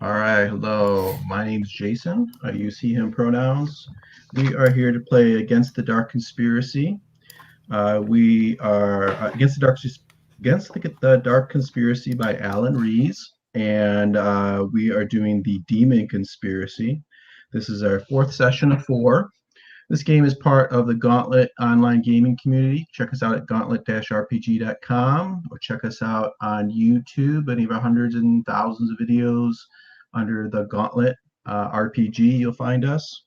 All right, hello. My name's Jason. I use he, him pronouns. We are here to play Against the Dark Conspiracy. We are against the Dark Conspiracy by Alan Rees, and we are doing the Demon Conspiracy. This is our fourth session of four. This game is part of the Gauntlet online gaming community. Check us out at gauntlet-rpg.com or check us out on YouTube, any of our hundreds and thousands of videos under the Gauntlet RPG. You'll find us.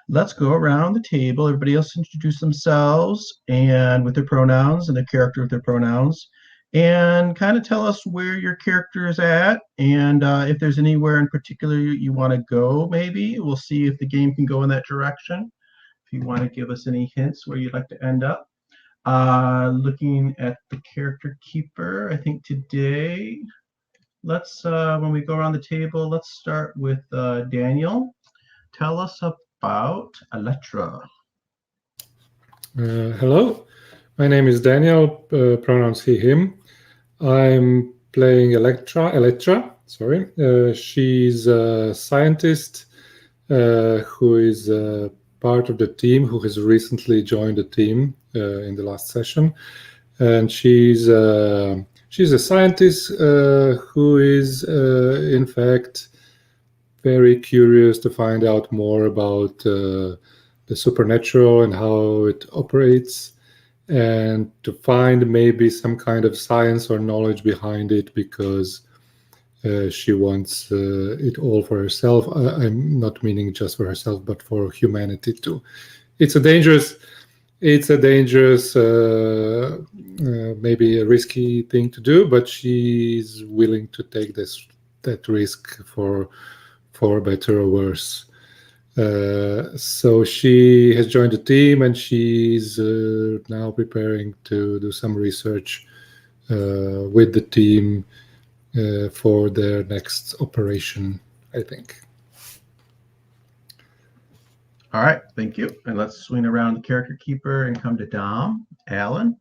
Let's go around the table. Everybody else introduce themselves and with their pronouns and their character with their pronouns, and kind of tell us where your character is at, and if there's anywhere in particular you want to go. Maybe we'll see if the game can go in that direction. If you want to give us any hints where you'd like to end up. Looking at the character keeper, I think today, let's when we go around the table, let's start with Daniel. Tell us about Electra. Hello, my name is Daniel, pronouns he, him. I'm playing Electra, sorry. She's a scientist who is part of the team, who has recently joined the team in the last session. And she's a scientist who is, in fact, very curious to find out more about the supernatural and how it operates, and to find maybe some kind of science or knowledge behind it, because she wants it all for herself. I'm not meaning just for herself, but for humanity too. It's a dangerous, maybe a risky thing to do, but she's willing to take that risk for better or worse. So she has joined the team, and she's now preparing to do some research with the team for their next operation, I think. All right, thank you. And let's swing around the character keeper and come to Dom. Alan.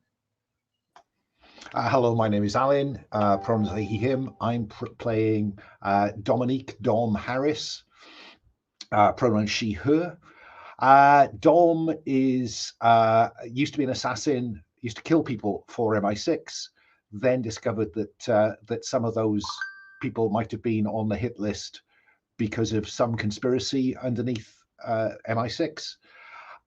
Hello, my name is Alan. Pronouns he, him. I'm playing Dominique Dom Harris. Pronoun she, her. Dom is used to be an assassin, used to kill people for MI6, then discovered that some of those people might have been on the hit list because of some conspiracy underneath MI6.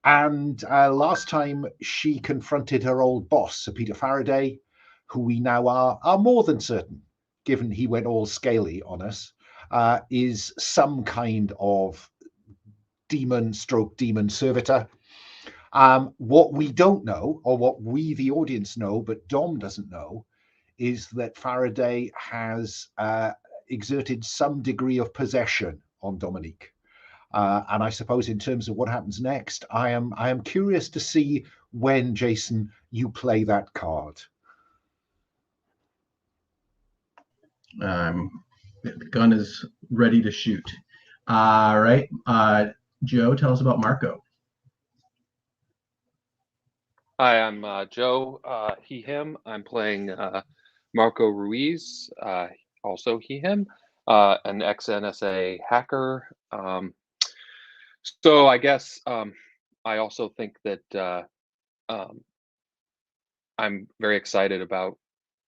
And last time she confronted her old boss, Sir Peter Faraday, who we now are more than certain, given he went all scaly on us, is some kind of demon servitor. What we don't know, or what we, the audience, know, but Dom doesn't know, is that Faraday has exerted some degree of possession on Dominique. And I suppose in terms of what happens next, I am curious to see when, Jason, you play that card. The gun is ready to shoot. All right. Joe, tell us about Marco. Hi, I'm Joe, he, him. I'm playing Marco Ruiz, also he, him, an ex-NSA hacker. So I guess I also think that I'm very excited about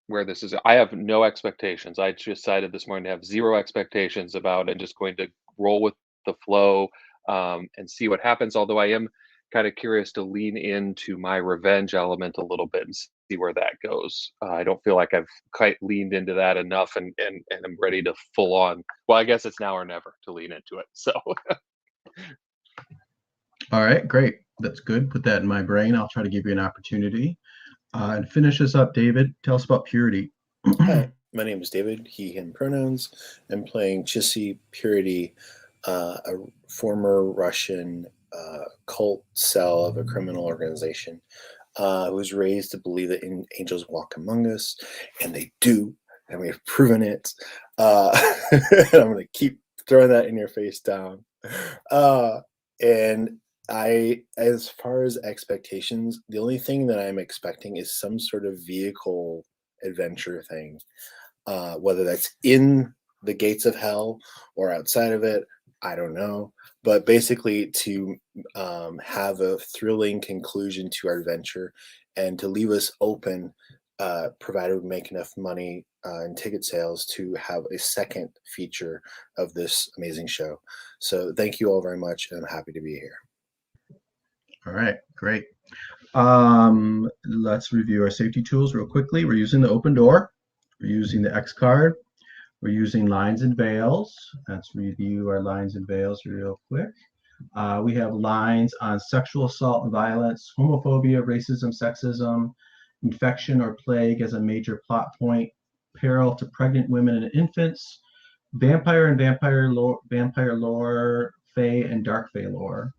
where this is. I have no expectations. I just decided this morning to have zero expectations about and just going to roll with the flow and see what happens. Although I am kind of curious to lean into my revenge element a little bit and see where that goes. I don't feel like I've quite leaned into that enough, and I'm ready to full on. Well, I guess it's now or never to lean into it. So. All right, great. That's good. Put that in my brain. I'll try to give you an opportunity. And finish this up, David. Tell us about Purity. Hi, my name is David, he, him pronouns. I'm playing Chissy Purity, a former Russian cult cell of a criminal organization who was raised to believe that angels walk among us, and they do, and we have proven it. And I'm going to keep throwing that in your face down. And as far as expectations, the only thing that I'm expecting is some sort of vehicle adventure thing, whether that's in the gates of hell or outside of it, I don't know. But basically to have a thrilling conclusion to our adventure and to leave us open, provided we make enough money in ticket sales to have a second feature of this amazing show. So thank you all very much, and I'm happy to be here. All right, great. Let's review our safety tools real quickly. We're using the open door. We're using the X card. We're using lines and veils. Let's review our lines and veils real quick. We have lines on sexual assault and violence, homophobia, racism, sexism, infection or plague as a major plot point, peril to pregnant women and infants, vampire and vampire lore, fae and dark fae lore.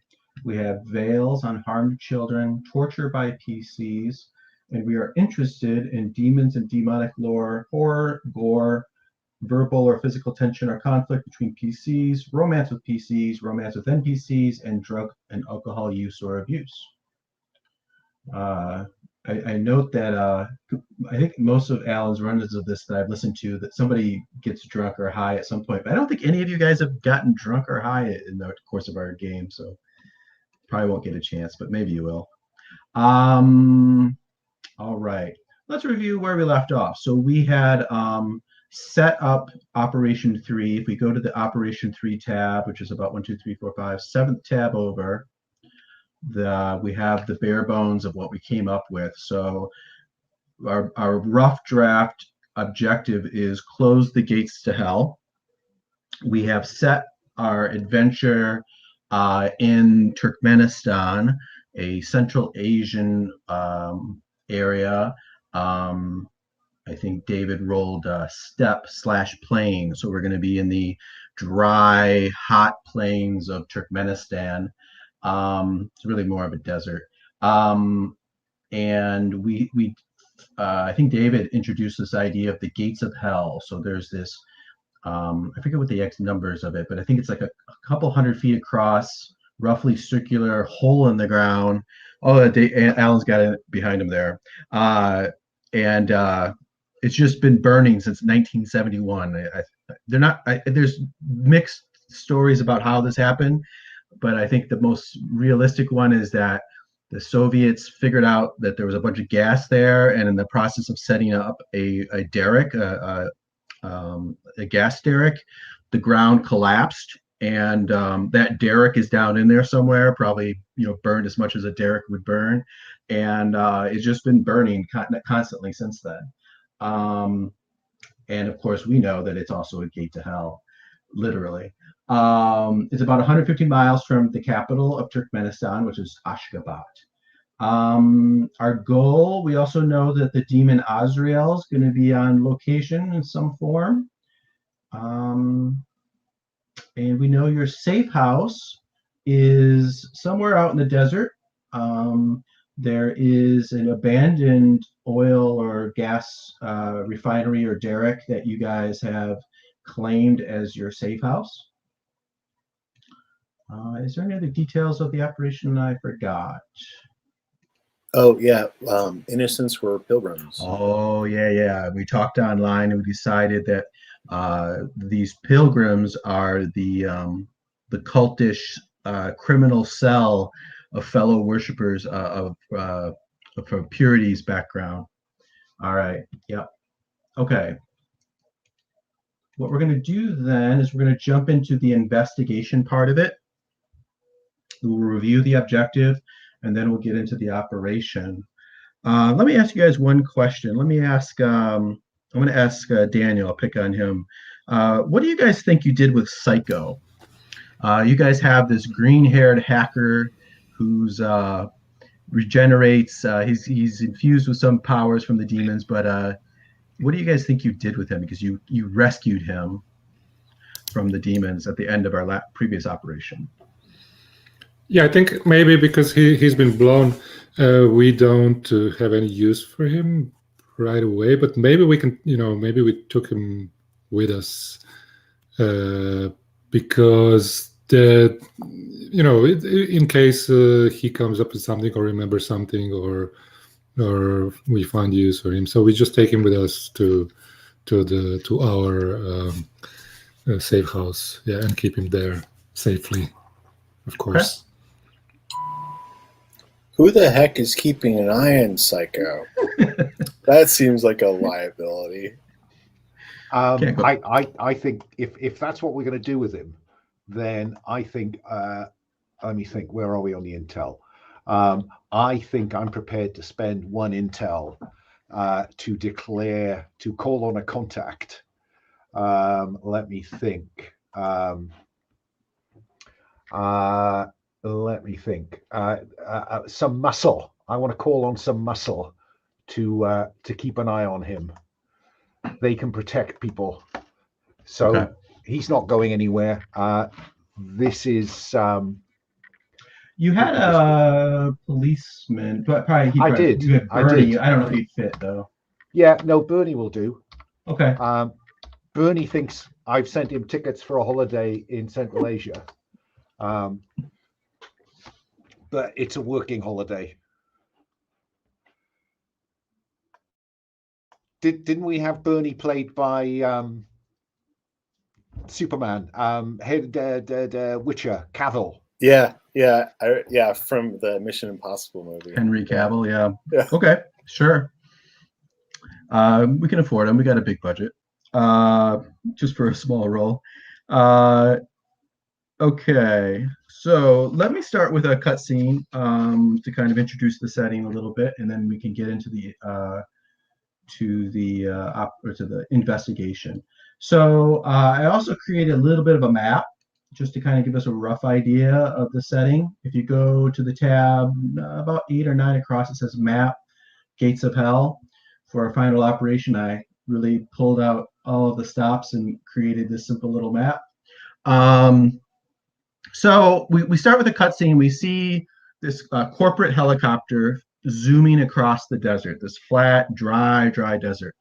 We have veils on harmed children, torture by PCs, and we are interested in demons and demonic lore, horror, gore, verbal or physical tension or conflict between PCs, romance with PCs, romance with NPCs, and drug and alcohol use or abuse. I note that I think most of Alan's run-ins of this that I've listened to, that somebody gets drunk or high at some point, but I don't think any of you guys have gotten drunk or high in the course of our game, so probably won't get a chance, but maybe you will. All right, let's review where we left off. So we had set up Operation 3. If we go to the Operation 3 tab, which is about 1, 2, 3, 4, 5, 7th tab over, we have the bare bones of what we came up with. So our rough draft objective is close the gates to hell. We have set our adventure in Turkmenistan, a Central Asian area. I think David rolled steppe/plain, so we're going to be in the dry, hot plains of Turkmenistan. It's really more of a desert. And I think David introduced this idea of the gates of hell. So there's this, I forget what the X numbers of it, but I think it's like a couple 100 feet across, roughly circular hole in the ground. Oh, Alan's got it behind him there. It's just been burning since 1971. There's mixed stories about how this happened, but I think the most realistic one is that the Soviets figured out that there was a bunch of gas there, and in the process of setting up a derrick, a gas derrick, the ground collapsed, and that derrick is down in there somewhere, probably burned as much as a derrick would burn, and it's just been burning constantly since then. And of course, we know that it's also a gate to hell, literally. It's about 150 miles from the capital of Turkmenistan, which is Ashgabat. Our goal, we also know that the demon Azrael is going to be on location in some form. And we know your safe house is somewhere out in the desert. There is an abandoned oil or gas refinery or derrick that you guys have claimed as your safe house. Is there any other details of the operation I forgot? Oh, yeah. Innocents were pilgrims. Oh, yeah. We talked online and we decided that these pilgrims are the cultish criminal cell of fellow worshippers from Purity's background. All right. Yep. Okay. What we're going to do then is we're going to jump into the investigation part of it. We'll review the objective, and then we'll get into the operation. Let me ask you guys one question. Let me ask, I'm going to ask Daniel, I'll pick on him. What do you guys think you did with Psycho? You guys have this green-haired hacker who's regenerates. He's infused with some powers from the demons, but what do you guys think you did with him? Because you rescued him from the demons at the end of our previous operation. Yeah, I think maybe because he's been blown, we don't have any use for him right away. But maybe we can, maybe we took him with us because in case he comes up with something or remembers something, or we find use for him, so we just take him with us to our safe house, yeah, and keep him there safely, of course. Who the heck is keeping an eye on Psycho? That seems like a liability. I think if that's what we're going to do with him, then I think let me think. Where are we on the intel? I think I'm prepared to spend 1 intel to call on a contact. Let me think. Let me think. Some muscle. I want to call on some muscle to keep an eye on him. They can protect people, so he's not going anywhere. This is. You had a policeman, but probably I did. You had Bernie. did. I don't know if he'd fit though. Yeah, no, Bernie will do. Okay. Bernie thinks I've sent him tickets for a holiday in Central Asia, but it's a working holiday. Didn't we have Bernie played by Superman, Witcher, Cavill? Yeah, from the Mission Impossible movie. Henry Cavill, yeah. Okay, sure. We can afford him. We got a big budget, just for a small role. Okay, so let me start with a cutscene to kind of introduce the setting a little bit, and then we can get into the investigation. So I also created a little bit of a map just to kind of give us a rough idea of the setting. If you go to the tab about 8 or 9 across, it says Map, Gates of Hell. For our final operation, I really pulled out all of the stops and created this simple little map. So we start with a cutscene. We see this corporate helicopter zooming across the desert, this flat, dry desert.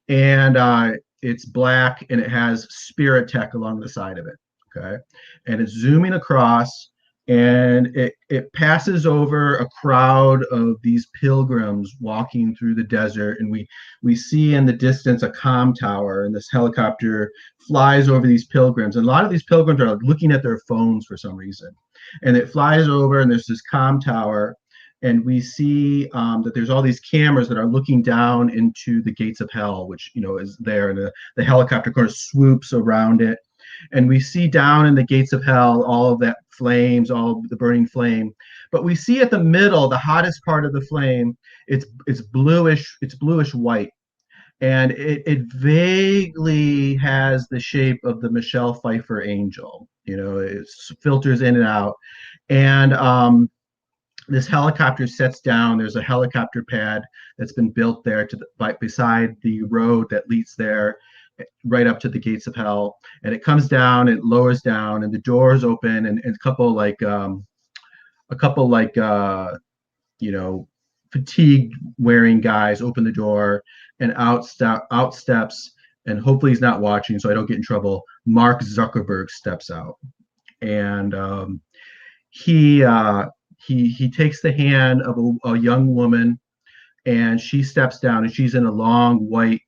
And it's black and it has Spirit Tech along the side of it. Okay. And it's zooming across and it passes over a crowd of these pilgrims walking through the desert. And we see in the distance a comm tower, and this helicopter flies over these pilgrims. And a lot of these pilgrims are looking at their phones for some reason. And it flies over and there's this comm tower. And we see that there's all these cameras that are looking down into the gates of hell, which, is there. And the helicopter, of course, swoops around it. And we see down in the gates of hell all of that flames, all of the burning flame. But we see at the middle, the hottest part of the flame, it's bluish white. And it vaguely has the shape of the Michelle Pfeiffer angel. It filters in and out. And this helicopter sets down. There's a helicopter pad that's been built there beside the road that leads there, right up to the gates of hell. And it comes down, it lowers down, and the doors open, and a couple fatigued wearing guys open the door, and out steps, and hopefully he's not watching so I don't get in trouble, Mark Zuckerberg steps out. And he takes the hand of a young woman, and she steps down, and she's in a long white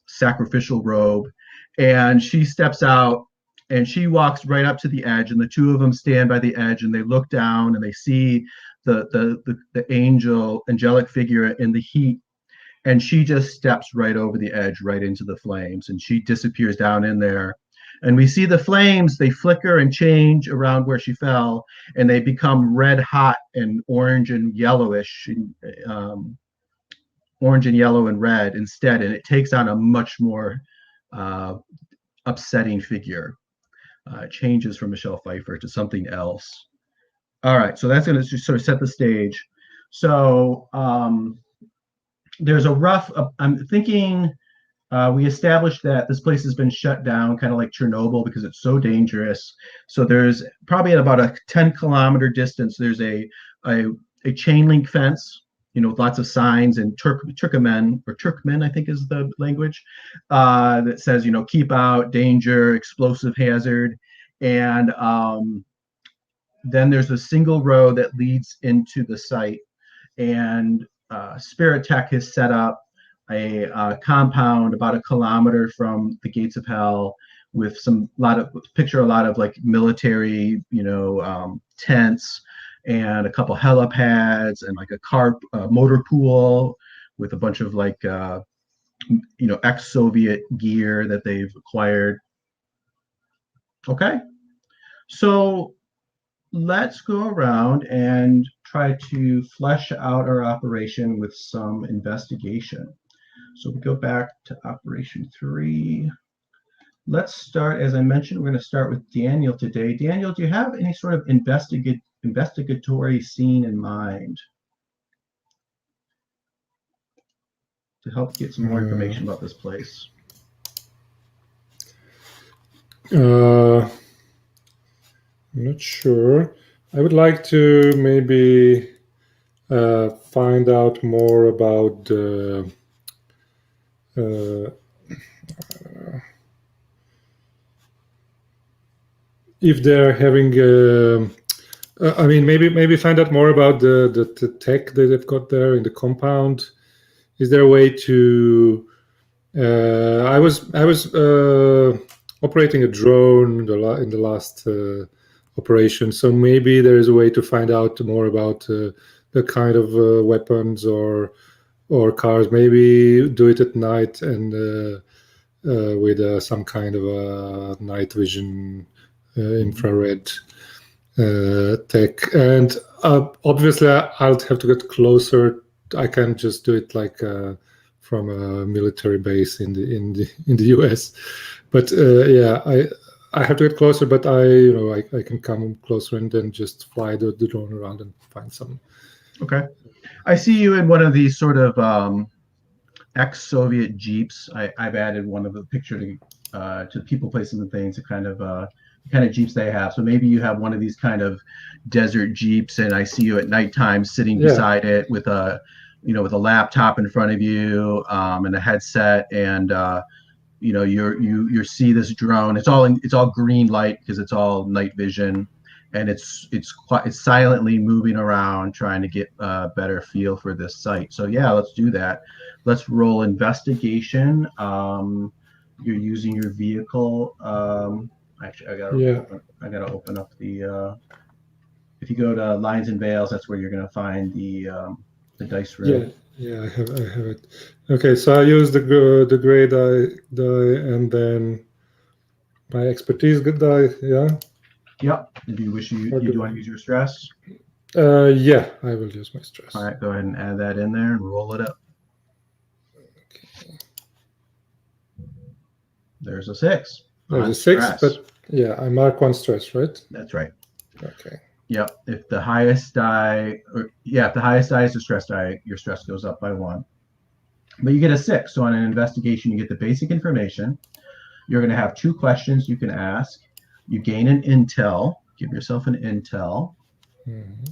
sacrificial robe, and she steps out and she walks right up to the edge, and the two of them stand by the edge, and they look down and they see the angelic figure in the heat, and she just steps right over the edge, right into the flames, and she disappears down in there. And we see the flames, they flicker and change around where she fell, and they become red hot and orange and yellowish, orange and yellow and red instead. And it takes on a much more upsetting figure. It changes from Michelle Pfeiffer to something else. All right, so that's going to just sort of set the stage. So there's a rough, I'm thinking we established that this place has been shut down, kind of like Chernobyl, because it's so dangerous. So there's probably at about a 10-kilometer distance, there's a chain link fence, with lots of signs in Turkmen, I think is the language, that says, keep out, danger, explosive hazard. And then there's a single road that leads into the site. And Spirit Tech has set up a compound about a kilometer from the gates of hell, with picture a lot of like military, tents and a couple helipads and like a motor pool with a bunch of like, ex-Soviet gear that they've acquired. Okay. So let's go around and try to flesh out our operation with some investigation. So we go back to Operation 3. Let's start, as I mentioned, we're going to start with Daniel today. Daniel, do you have any sort of investigatory scene in mind to help get some more information about this place? I'm not sure. I would like to maybe find out more about if they're having. I mean, maybe find out more about the tech that they've got there in the compound. Is there a way to? I was operating a drone in the last operation, so maybe there is a way to find out more about the kind of weapons or cars. Maybe do it at night and with some kind of night vision infrared tech. And obviously, I'll have to get closer. I can't just do it like from a military base in the US. But I have to get closer. But I can come closer and then just fly the drone around and find some. Okay, I see you in one of these sort of ex-Soviet Jeeps. I've added one of the picture to people, places, and things. The kind of Jeeps they have. So maybe you have one of these kind of desert Jeeps, and I see you at nighttime sitting beside it with a laptop in front of you and a headset, and you see this drone. It's all green light because it's all night vision, and it's silently moving around trying to get a better feel for this site. So yeah, let's do that. Let's roll investigation. You're using your vehicle. Actually, I gotta open up the. If you go to Lines and Veils, that's where you're gonna find the dice roll. Yeah, I have it. Okay, so I use the gray die and then my expertise good die. Yeah. Yep. Do you do want to use your stress? Yeah, I will use my stress. All right, go ahead and add that in there and roll it up. Okay. There's a 6. There's a 6, but yeah, I mark 1 stress, right? That's right. Okay. Yep. If the highest die is the stress die, your stress goes up by 1. But you get a 6. So on an investigation, you get the basic information. You're going to have 2 questions you can ask. You gain an intel. Give yourself an intel. Mm-hmm.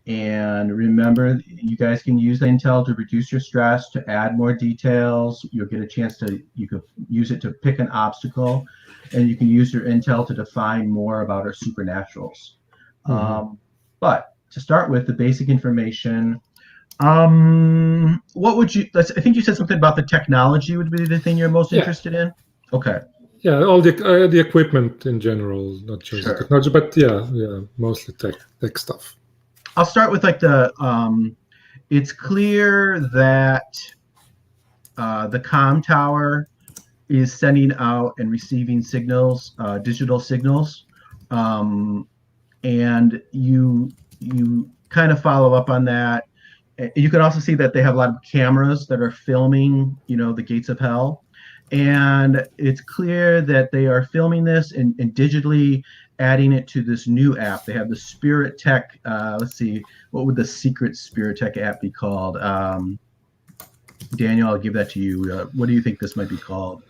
And remember, you guys can use the intel to reduce your stress, to add more details. You'll get a chance you could use it to pick an obstacle, and you can use your intel to define more about our supernaturals. Mm-hmm. But to start with, the basic information. What would you? I think you said something about the technology would be the thing you're most interested in. Okay. Yeah, all the equipment in general, not just the technology, but mostly tech stuff. I'll start with like it's clear that the comm tower is sending out and receiving signals, digital signals, and you kind of follow up on that. You can also see that they have a lot of cameras that are filming, the gates of hell. And it's clear that they are filming this and digitally adding it to this new app. They have the Spirit Tech. Let's see, what would the secret Spirit Tech app be called? Daniel, I'll give that to you. What do you think this might be called?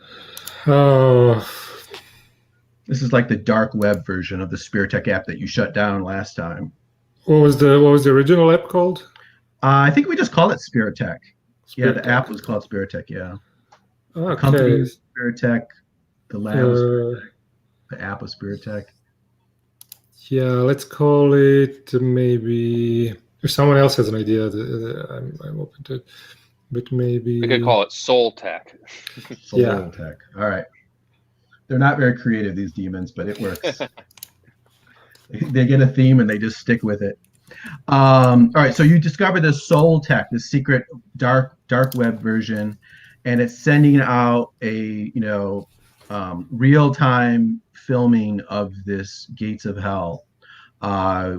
This is like the dark web version of the Spirit Tech app that you shut down last time. What was the original app called? I think we just call it Spirit Tech. The app was called Spirit Tech. Yeah. Okay. The company was Spirit Tech. The lab was Spirit Tech. The app was Spirit Tech. Yeah, let's call it maybe. If someone else has an idea, I'm open to it. But maybe we could call it Soul Tech. Soul Tech. All right. They're not very creative, these demons, but it works. They get a theme and they just stick with it. All right, so you discover this soul tech, this secret dark web version, and it's sending out a real time filming of this Gates of Hell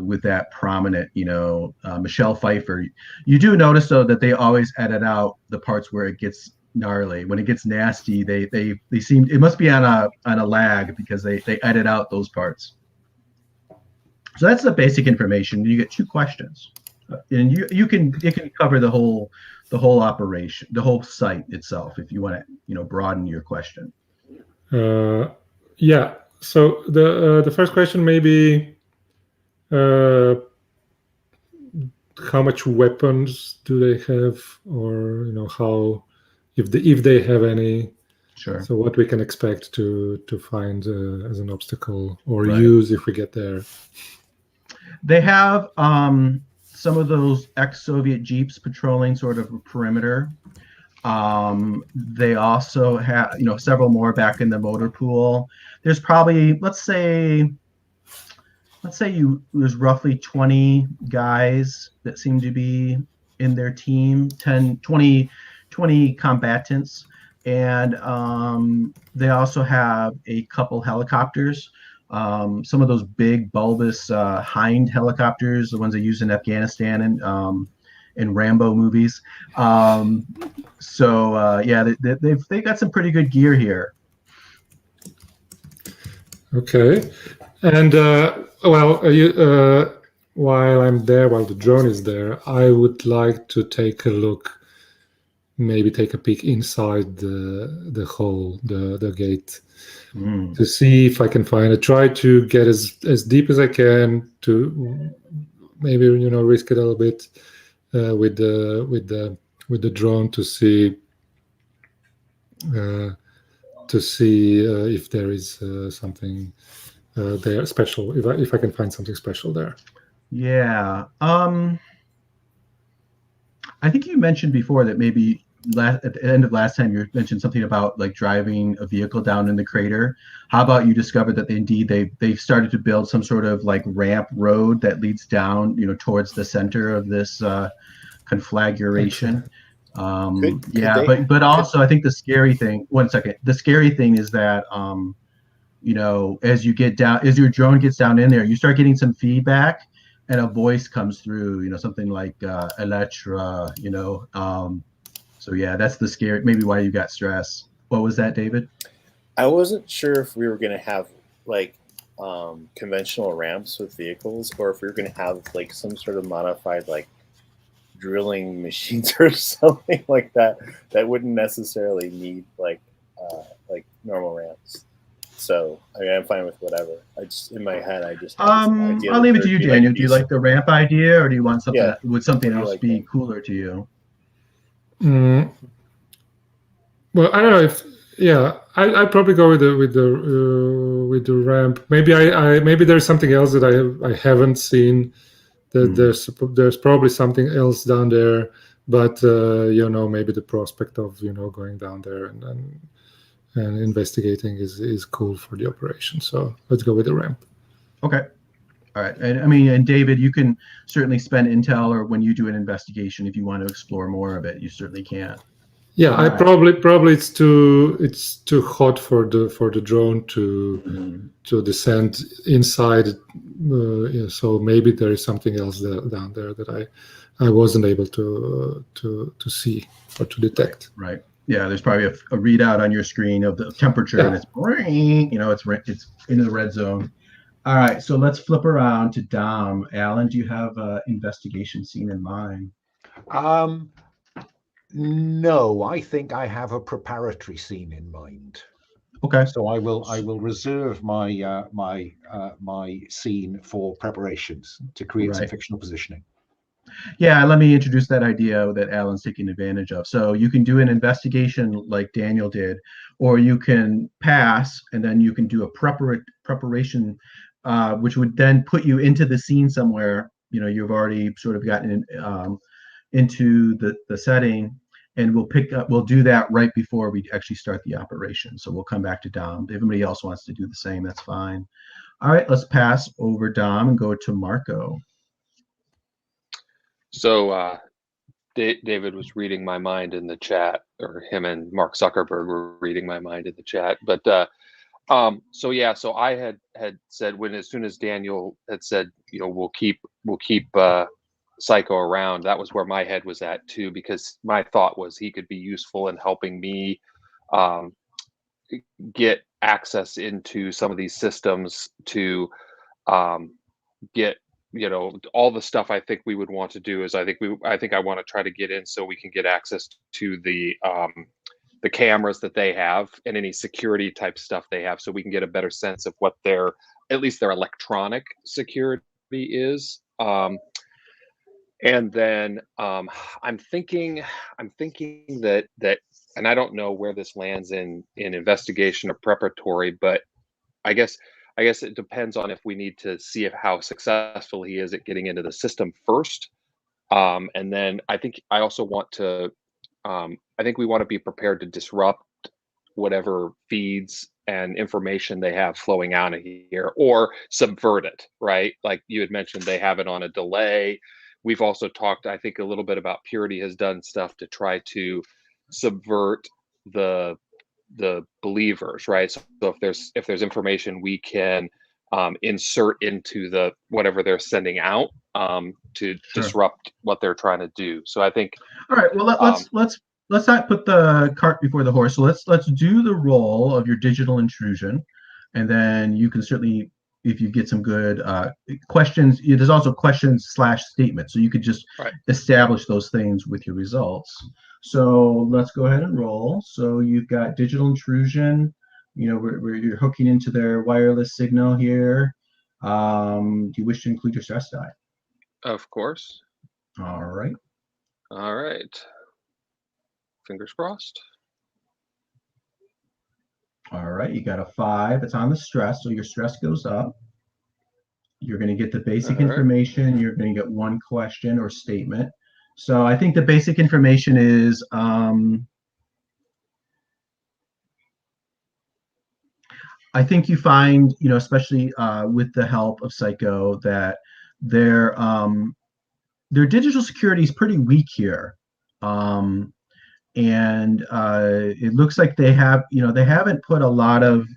with that prominent Michelle Pfeiffer. You do notice though that they always edit out the parts where it gets gnarly. When it gets nasty, they seem, it must be on a lag because they edit out those parts. So that's the basic information. You get 2 questions, and you can cover the whole operation, the whole site itself, if you want to broaden your question. Yeah. So the first question maybe, how much weapons do they have, or how, if they have any. Sure. So what we can expect to find as an obstacle or Right. use if we get there. They have some of those ex-Soviet Jeeps patrolling sort of a perimeter. They also have, several more back in the motor pool. There's probably, let's say there's roughly 20 guys that seem to be in their team, 20 combatants. And they also have a couple helicopters. Some of those big bulbous Hind helicopters, the ones they use in Afghanistan and in Rambo movies. They've got some pretty good gear here. Okay, and while I'm there, while the drone is there, I would like to take a look, maybe take a peek inside the hole, the gate. To see if I can find it. Try to get as deep as I can to maybe risk it a little bit with the drone to see if there is something there special. If I can find something special there. Yeah. I think you mentioned before that maybe at the end of last time you mentioned something about like driving a vehicle down in the crater. How about you discovered that they've started to build some sort of like ramp road that leads down towards the center of this conflagration. But also I think the scary thing, the scary thing is that as your drone gets down in there, you start getting some feedback and a voice comes through, something like Electra, so yeah, that's the scary, maybe why you got stress. What was that, David? I wasn't sure if we were going to have like conventional ramps with vehicles, or if we were going to have like some sort of modified like drilling machines or something like that wouldn't necessarily need like normal ramps. So I'm fine with whatever. In my head I just I'll leave it to you, Daniel. Do you like the ramp idea, or do you want something? Would something else be cooler to you? Well, I don't know if I'd probably go with the ramp. Maybe maybe there's something else that I haven't seen. There's probably something else down there, but maybe the prospect of going down there and investigating is cool for the operation. So let's go with the ramp. Okay. All right. And David, you can certainly spend intel, or when you do an investigation, if you want to explore more of it, you certainly can. Yeah, I probably it's too hot for the drone to descend inside. So maybe there is something else down there that I wasn't able to see or to detect. Right. Yeah, there's probably a readout on your screen of the temperature, and it's it's in the red zone. All right, so let's flip around to Dom. Alan, do you have an investigation scene in mind? No, I think I have a preparatory scene in mind. Okay. So I will reserve my my scene for preparations to create some fictional positioning. Yeah, let me introduce that idea that Alan's taking advantage of. So you can do an investigation like Daniel did, or you can pass, and then you can do a preparation, which would then put you into the scene somewhere. You've already sort of gotten into the setting, and we'll do that right before we actually start the operation. So we'll come back to Dom. If anybody else wants to do the same, that's fine. All right, let's pass over Dom and go to Marco. So David was reading my mind in the chat, or him and Mark Zuckerberg were reading my mind in the chat. But so I had said, when as soon as Daniel had said, we'll keep Psycho around, that was where my head was at too, because my thought was he could be useful in helping me get access into some of these systems to get all the stuff I think we would want to do. Is I think I want to try to get in so we can get access to the cameras that they have and any security type stuff they have, so we can get a better sense of what at least their electronic security is. And then I'm thinking that and I don't know where this lands in investigation or preparatory, but I guess it depends on if we need to see how successful he is at getting into the system first. And then I think I also want to, I think we want to be prepared to disrupt whatever feeds and information they have flowing out of here, or subvert it, right? Like you had mentioned, they have it on a delay. We've also talked, I think, a little bit about Purity has done stuff to try to subvert the believers, right? So if there's information we can insert into the whatever they're sending out to disrupt what they're trying to do. So I think. All right. Well, let's not put the cart before the horse. So let's do the roll of your digital intrusion, and then you can certainly, if you get some good questions, there's also questions/statements, so you could just establish those things with your results. So let's go ahead and roll. So you've got digital intrusion, where you're hooking into their wireless signal here. Do you wish to include your stress die? Of course. All right. Fingers crossed. All right, you got a 5. It's on the stress, so your stress goes up. You're going to get the basic information. You're going to get one question or statement. So I think the basic information is I think you find, especially with the help of Psycho, that their digital security is pretty weak here. And it looks like they have, they haven't put a lot of,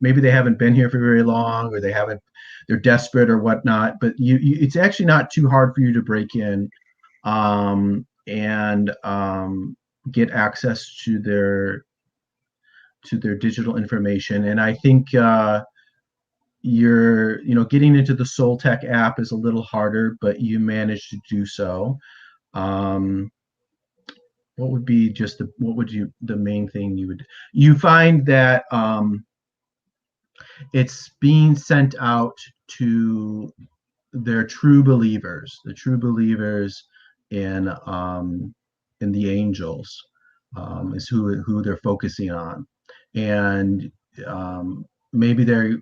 maybe they haven't been here for very long, or they're desperate or whatnot, but it's actually not too hard for you to break in and get access to their digital information. And I think you're, getting into the Soul Tech app is a little harder, but you managed to do so. What would be the main thing you find that it's being sent out to their true believers, in the angels, is who they're focusing on. And maybe they're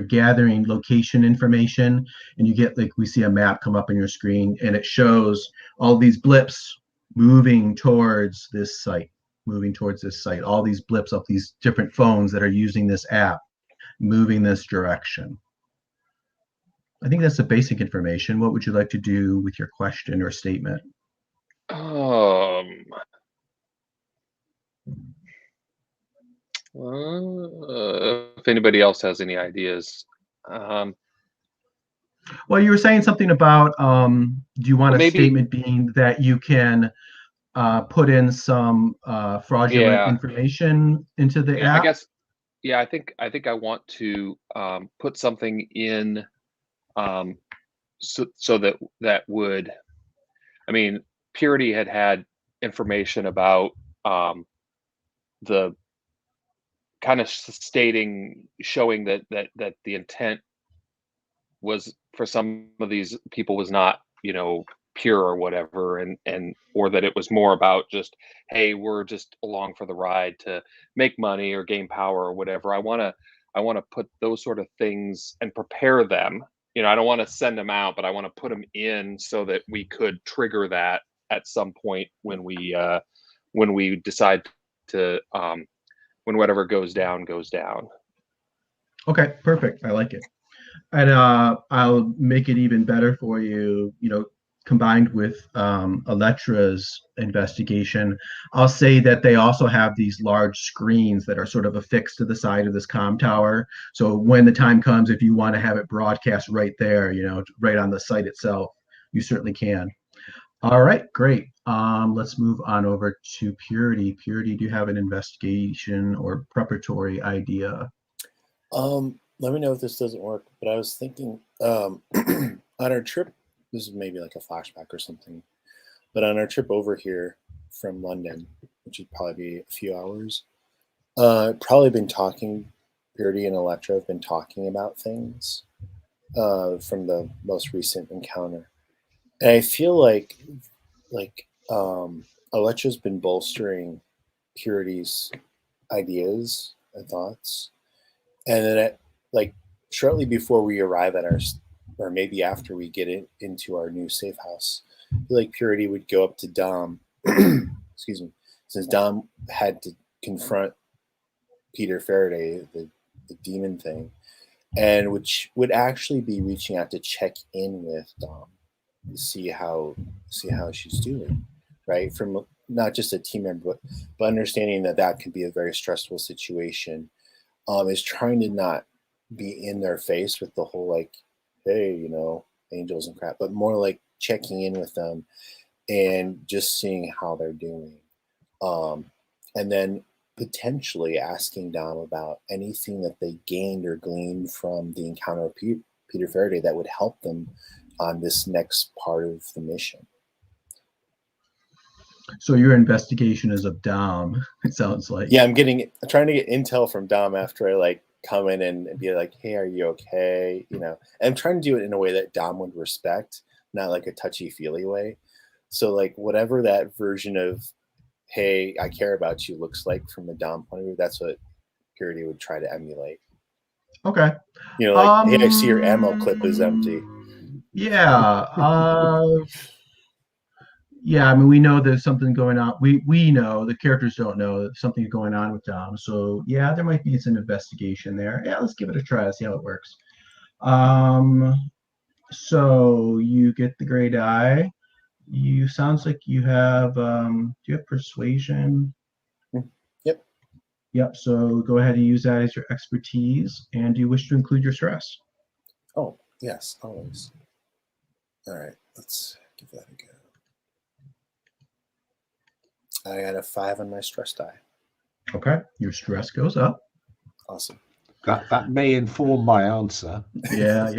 gathering location information, and you get, like, we see a map come up on your screen, and it shows all these blips moving towards this site, all these blips up these different phones that are using this app, moving this direction. I think that's the basic information. What would you like to do with your question or statement? If anybody else has any ideas. Well, you were saying something about, do you want a statement being that you can put in some fraudulent information into the app? I think I want to put something in so that would, Purity had information about the kind of showing that the intent was for some of these people was not, pure or whatever, and or that it was more about just, hey, we're just along for the ride to make money or gain power or whatever. I want to put those sort of things and prepare them. I don't want to send them out, but I want to put them in so that we could trigger that at some point when we decide to when whatever goes down goes down. Okay, perfect. I like it. And I'll make it even better for you, combined with Electra's investigation. I'll say that they also have these large screens that are sort of affixed to the side of this comm tower. So when the time comes, if you want to have it broadcast right there, right on the site itself, you certainly can. All right, great. Let's move on over to Purity. Purity, do you have an investigation or preparatory idea? Let me know if this doesn't work, but I was thinking on our trip, this is maybe like a flashback or something, but on our trip over here from London, which would probably be a few hours, probably been talking, Purity and Electra have been talking about things from the most recent encounter. And I feel like Electra's been bolstering Purity's ideas and thoughts. And then shortly before we arrive at or maybe after we get into our new safe house, I feel like Purity would go up to Dom, excuse me, since Dom had to confront Peter Faraday, the demon thing, and which would actually be reaching out to check in with Dom to see how she's doing, right? From not just a team member, but understanding that can be a very stressful situation. Is trying to not be in their face with the whole hey, angels and crap, but more like checking in with them and just seeing how they're doing. And then potentially asking Dom about anything that they gained or gleaned from the encounter of Peter Faraday that would help them on this next part of the mission. So your investigation is of Dom, it sounds like. Yeah, I'm trying to get intel from Dom after I come in and be like, hey, are you okay? And I'm trying to do it in a way that Dom would respect, not like a touchy-feely way. So whatever that version of, hey, I care about you looks like from a Dom point of view, that's what Purity would try to emulate. Okay. Hey, I see your ammo clip is empty. Yeah. Yeah, I mean, we know there's something going on. We know, the characters don't know that something's going on with Dom. So yeah, there might be some investigation there. Yeah, let's give it a try, see how it works. So you get the gray die. Sounds like you have do you have persuasion? Yep. Yep, so go ahead and use that as your expertise. And do you wish to include your stress? Oh, yes, always. All right, let's give that a go. I got a 5 on my stress die. Okay, your stress goes up. Awesome. That may inform my answer. Yeah.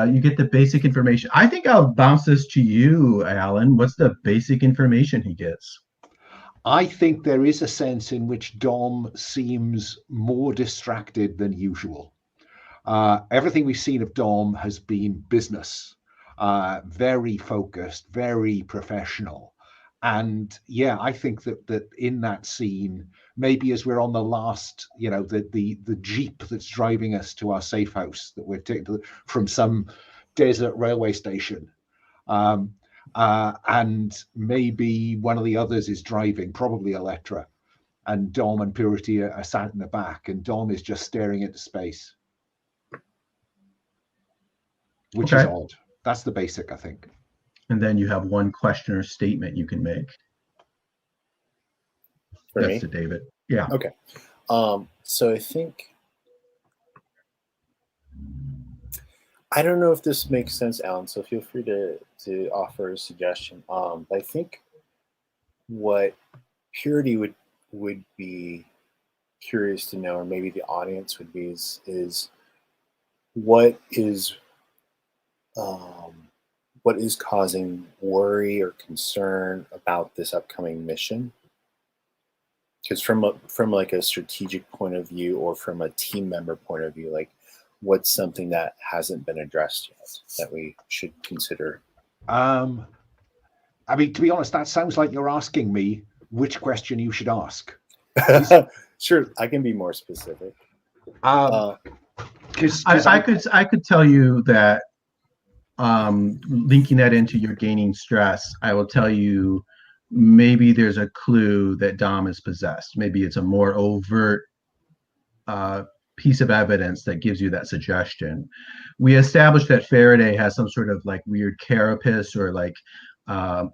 You get the basic information. I think I'll bounce this to you, Alan. What's the basic information he gets? I think there is a sense in which Dom seems more distracted than usual. Everything we've seen of Dom has been business, very focused, very professional. And yeah, I think that in that scene, maybe as we're on the last, the Jeep that's driving us to our safe house that we're taking from some desert railway station, and maybe one of the others is driving, probably Electra, and Dom and Purity are sat in the back, and Dom is just staring into space, which is odd. That's the basic, I think. And then you have one question or statement you can make. For That's me? to David. Yeah. Okay. So I think, I don't know if this makes sense, Alan, so feel free to offer a suggestion. I think what Purity would be curious to know, or maybe the audience would be, is what is causing worry or concern about this upcoming mission? Because from a strategic point of view, or from a team member point of view, what's something that hasn't been addressed yet that we should consider? I mean, to be honest, that sounds like you're asking me which question you should ask. Sure, I can be more specific. I could tell you that linking that into your gaining stress, I will tell you maybe there's a clue that Dom is possessed. Maybe it's a more overt piece of evidence that gives you that suggestion. We established that Faraday has some sort of like weird carapace or like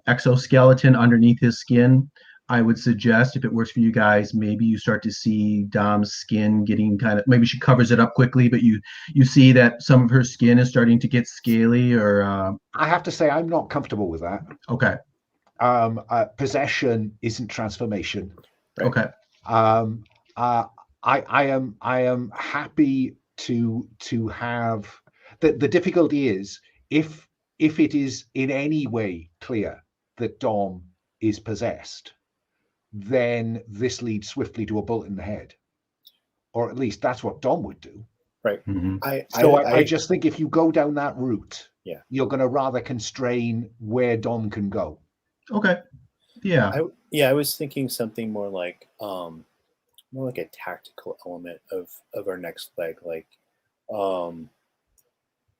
exoskeleton underneath his skin. I would suggest, if it works for you guys, maybe you start to see Dom's skin getting kind of, maybe she covers it up quickly, but you see that some of her skin is starting to get scaly or I have to say, I'm not comfortable with that. okay. Possession isn't transformation. Right. Okay. I am happy to have the difficulty is if it is in any way clear that Dom is possessed, then this leads swiftly to a bullet in the head, or at least that's what Dom would do. Right. Mhm. I just think if you go down that route, Yeah. you're going to rather constrain where Dom can go. Okay. Yeah. I was thinking something more like a tactical element of our next leg, like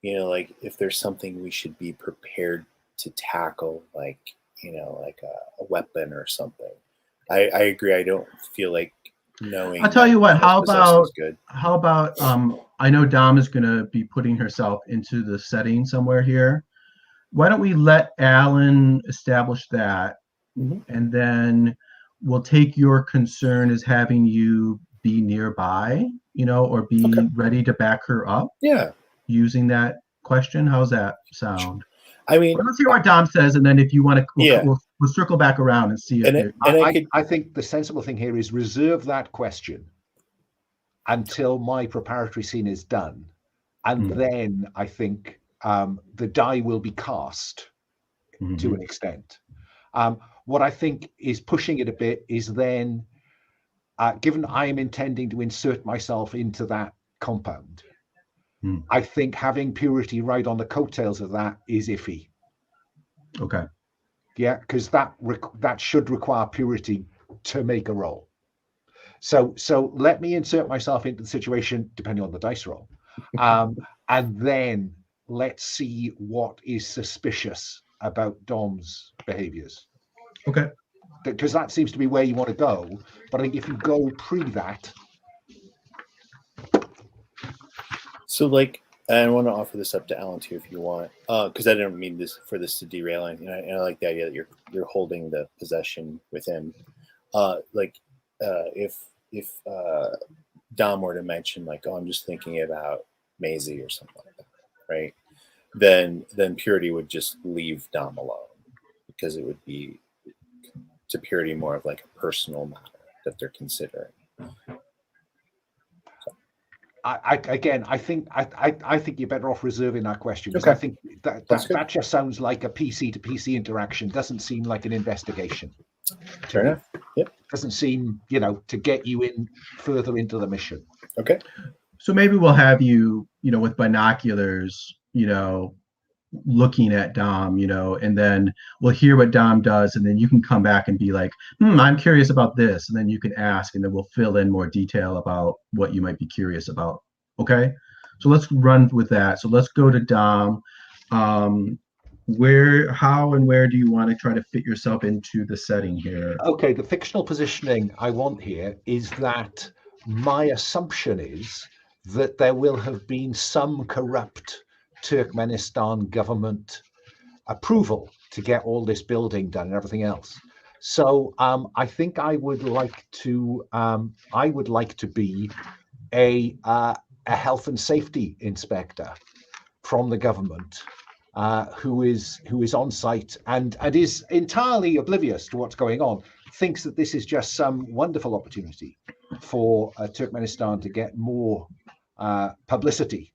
like if there's something we should be prepared to tackle, like like a weapon or something. I agree. I don't feel like knowing. I'll tell you what, how possession is about good. I know Dom is going to be putting herself into the setting somewhere here. Why don't we let Alan establish that, Mhm. and then we'll take your concern as having you be nearby, or be Okay. ready to back her up Yeah. using that question. How's that sound? I mean, Well, let's hear what Dom says, and then if you want to, Yeah. we'll circle back around and see if And there. I think the sensible thing here is reserve that question until my preparatory scene is done, and then I think the die will be cast to an extent. What I think is pushing it a bit is then, given I am intending to insert myself into that compound, I think having Purity ride on the coattails of that is iffy. Okay. Yeah, because that should require Purity to make a roll. So let me insert myself into the situation depending on the dice roll, and then let's see what is suspicious about Dom's behaviors. Okay. Because that seems to be where you want to go. But I think if you go pre that, so like, and I want to offer this up to Alan too, if you want, because I didn't mean for this to derail anything. And I like the idea that you're holding the possession with him. If Dom were to mention like, oh, I'm just thinking about Maisie or something like that, right? Then Purity would just leave Dom alone, because it would be to Purity more of like a personal matter that they're considering. I think you're better off reserving that question, because Okay. I think that just sounds like a PC to PC interaction. Doesn't seem like an investigation. Fair enough. Yep. Doesn't seem, to get you in further into the mission. Okay. So maybe we'll have you, with binoculars, looking at Dom, and then we'll hear what Dom does, and then you can come back and be like, I'm curious about this, and then you can ask, and then we'll fill in more detail about what you might be curious about. Okay, so let's run with that. So let's go to Dom. How and where do you want to try to fit yourself into the setting here? Okay, the fictional positioning I want here is that my assumption is that there will have been some corrupt Turkmenistan government approval to get all this building done and everything else. So I think I would like to be a health and safety inspector from the government, who is on site and is entirely oblivious to what's going on, thinks that this is just some wonderful opportunity for Turkmenistan to get more publicity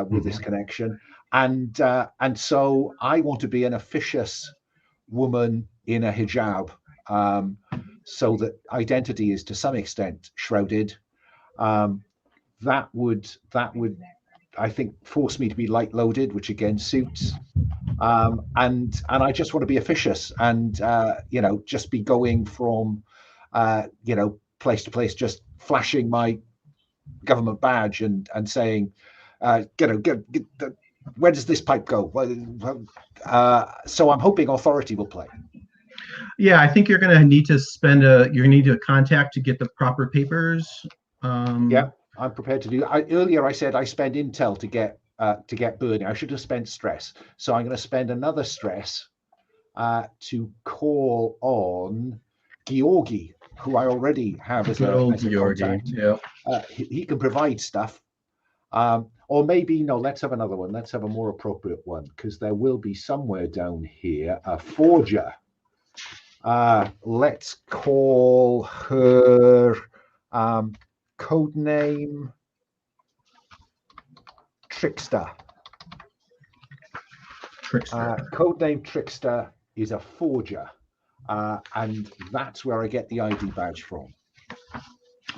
with this connection, and so I want to be an officious woman in a hijab, so that identity is to some extent shrouded. That would I think force me to be light loaded, which again suits. And I just want to be officious and just be going from place to place, just flashing my government badge and saying, where does this pipe go? So I'm hoping authority will play. Yeah, I think you're going to need to you're going to need a contact to get the proper papers. Yeah, I'm prepared to do. Earlier I said I spend intel to get burning. I should have spent stress. So I'm going to spend another stress to call on Georgi, who I already have as Good a old Georgi. contact. Yep. He can provide stuff. Or maybe, no, let's have another one. Let's have a more appropriate one, because there will be somewhere down here a forger. Let's call her codename Trickster. Codename Trickster is a forger, and that's where I get the ID badge from.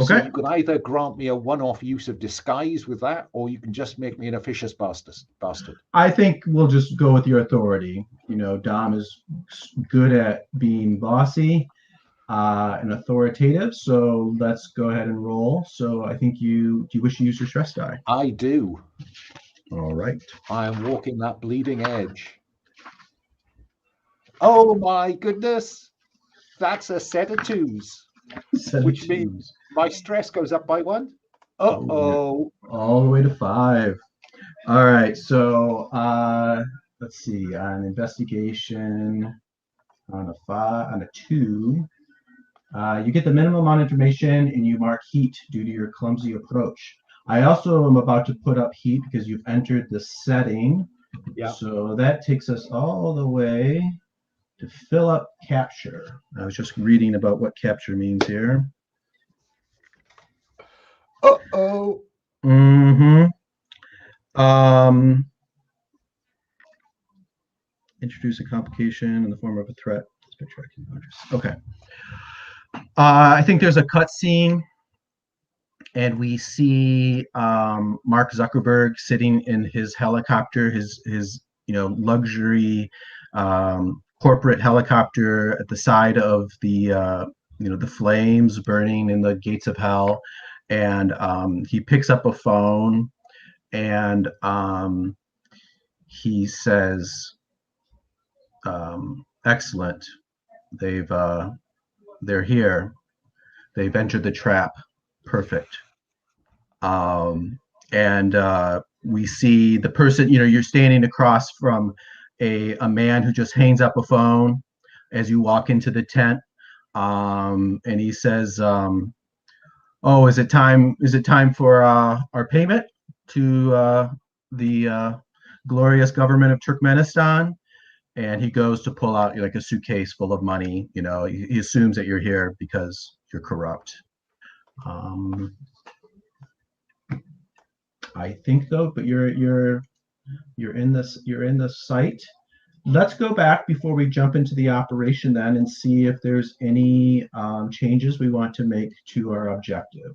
Okay. So you can either grant me a one-off use of disguise with that, or you can just make me an officious bastard. I think we'll just go with your authority. You know, Dom is good at being bossy and authoritative, so let's go ahead and roll. So I think do you wish to use your stress die? I do. All right. I am walking that bleeding edge. Oh my goodness. That's a set of twos. Which means my stress goes up by 1. Uh-oh. All the way to 5. All right, so let's see. On investigation, on a 2, you get the minimum amount of information, and you mark heat due to your clumsy approach. I also am about to put up heat because you've entered the setting. Yeah. So that takes us all the way to fill up capture. I was just reading about what capture means here. Uh-oh. Mm-hmm. Introduce a complication in the form of a threat. Okay. I think there's a cutscene, and we see Mark Zuckerberg sitting in his helicopter, his luxury corporate helicopter at the side of the the flames burning in the gates of hell, and he picks up a phone, and he says, "Excellent, they're here. They've entered the trap. Perfect." And we see the person, you're standing across from a man who just hangs up a phone as you walk into the tent. And he says, "Oh, is it time for our payment to the glorious government of Turkmenistan?" And he goes to pull out like a suitcase full of money. He assumes that you're here because you're corrupt. I think though, but you're in the site. Let's go back before we jump into the operation then and see if there's any changes we want to make to our objective.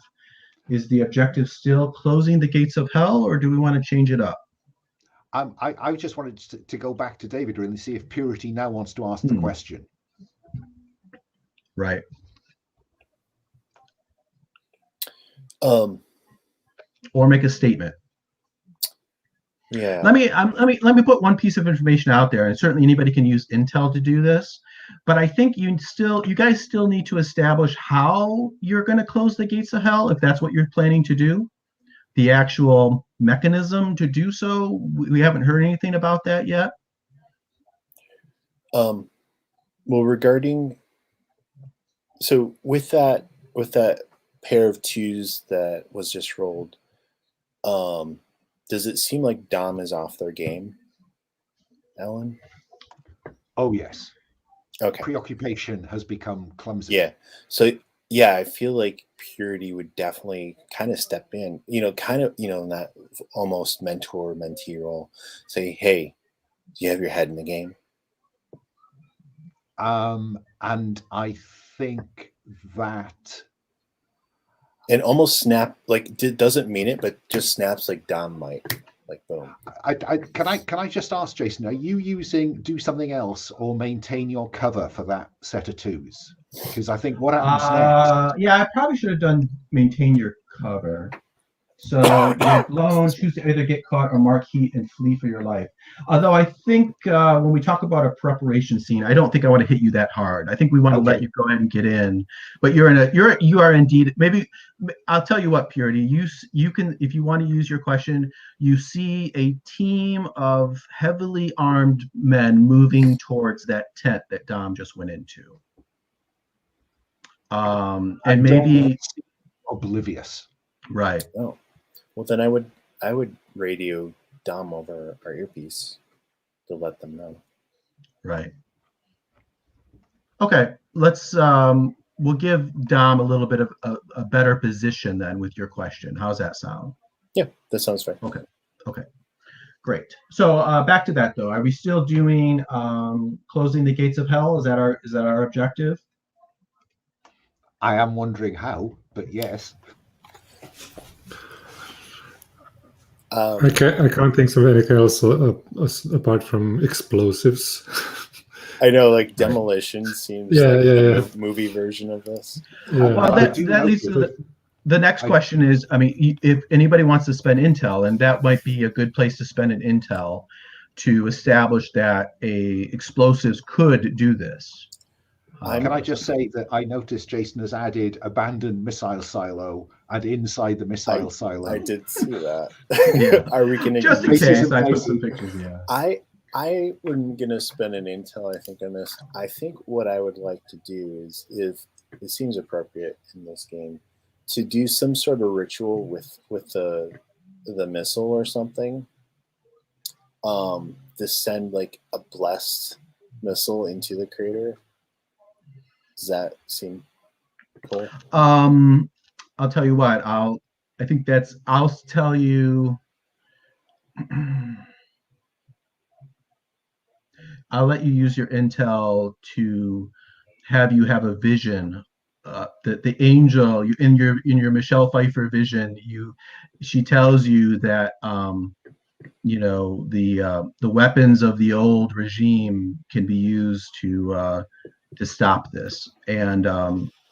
Is the objective still closing the gates of hell, or do we want to change it up? I just wanted to go back to David really see if Purity now wants to ask the question. Right. Or make a statement. Yeah. Let me put one piece of information out there, and certainly anybody can use intel to do this. But I think you guys still need to establish how you're going to close the gates of hell, if that's what you're planning to do. The actual mechanism to do so, we haven't heard anything about that yet. Well, so with that pair of twos that was just rolled, does it seem like Dom is off their game, Alan? Oh yes. Okay. Preoccupation has become clumsy. Yeah. So yeah, I feel like Purity would definitely kind of step in, in that almost mentor-mentee role. Say, hey, do you have your head in the game? And I think that, and almost snap, like doesn't mean it, but just snaps like Dom might, like boom. Can I just ask Jason, are you do something else or maintain your cover for that set of twos? Because I think what happens next. Yeah, I probably should have done maintain your cover. So you're blown, choose to either get caught or mark heat and flee for your life. Although I think when we talk about a preparation scene, I don't think I want to hit you that hard. I think we want to let you go ahead and get in. But you are indeed, maybe I'll tell you what, Purity, you can, if you want to use your question, you see a team of heavily armed men moving towards that tent that Dom just went into. And maybe oblivious. Right. Oh, well then I would radio Dom over our earpiece to let them know. Right. Okay. Let's we'll give Dom a little bit of a better position then with your question. How's that sound? Yeah, that sounds fair. Okay. Okay. Great. So back to that though. Are we still doing closing the gates of hell? Is that our objective? I am wondering how, but yes. I can't think of anything else apart from explosives. I know, like demolition seems like the movie version of this. Yeah. Well, that leads to the next question is, I mean, if anybody wants to spend intel, and that might be a good place to spend an intel to establish that explosives could do this. Can I just say that I noticed Jason has added abandoned missile silo, and inside the missile silo. I did see that. Yeah. Are we going to just in case? I put some pictures. Yeah. I am going to spend an intel, I think, on this. I think what I would like to do is, if it seems appropriate in this game, to do some sort of ritual with the missile or something. To send like a blessed missile into the crater. Does that seem cool? I'll tell you what. I'll tell you. I'll let you use your intel to have a vision. That the angel in your Michelle Pfeiffer vision, she tells you that the weapons of the old regime can be used to stop this, and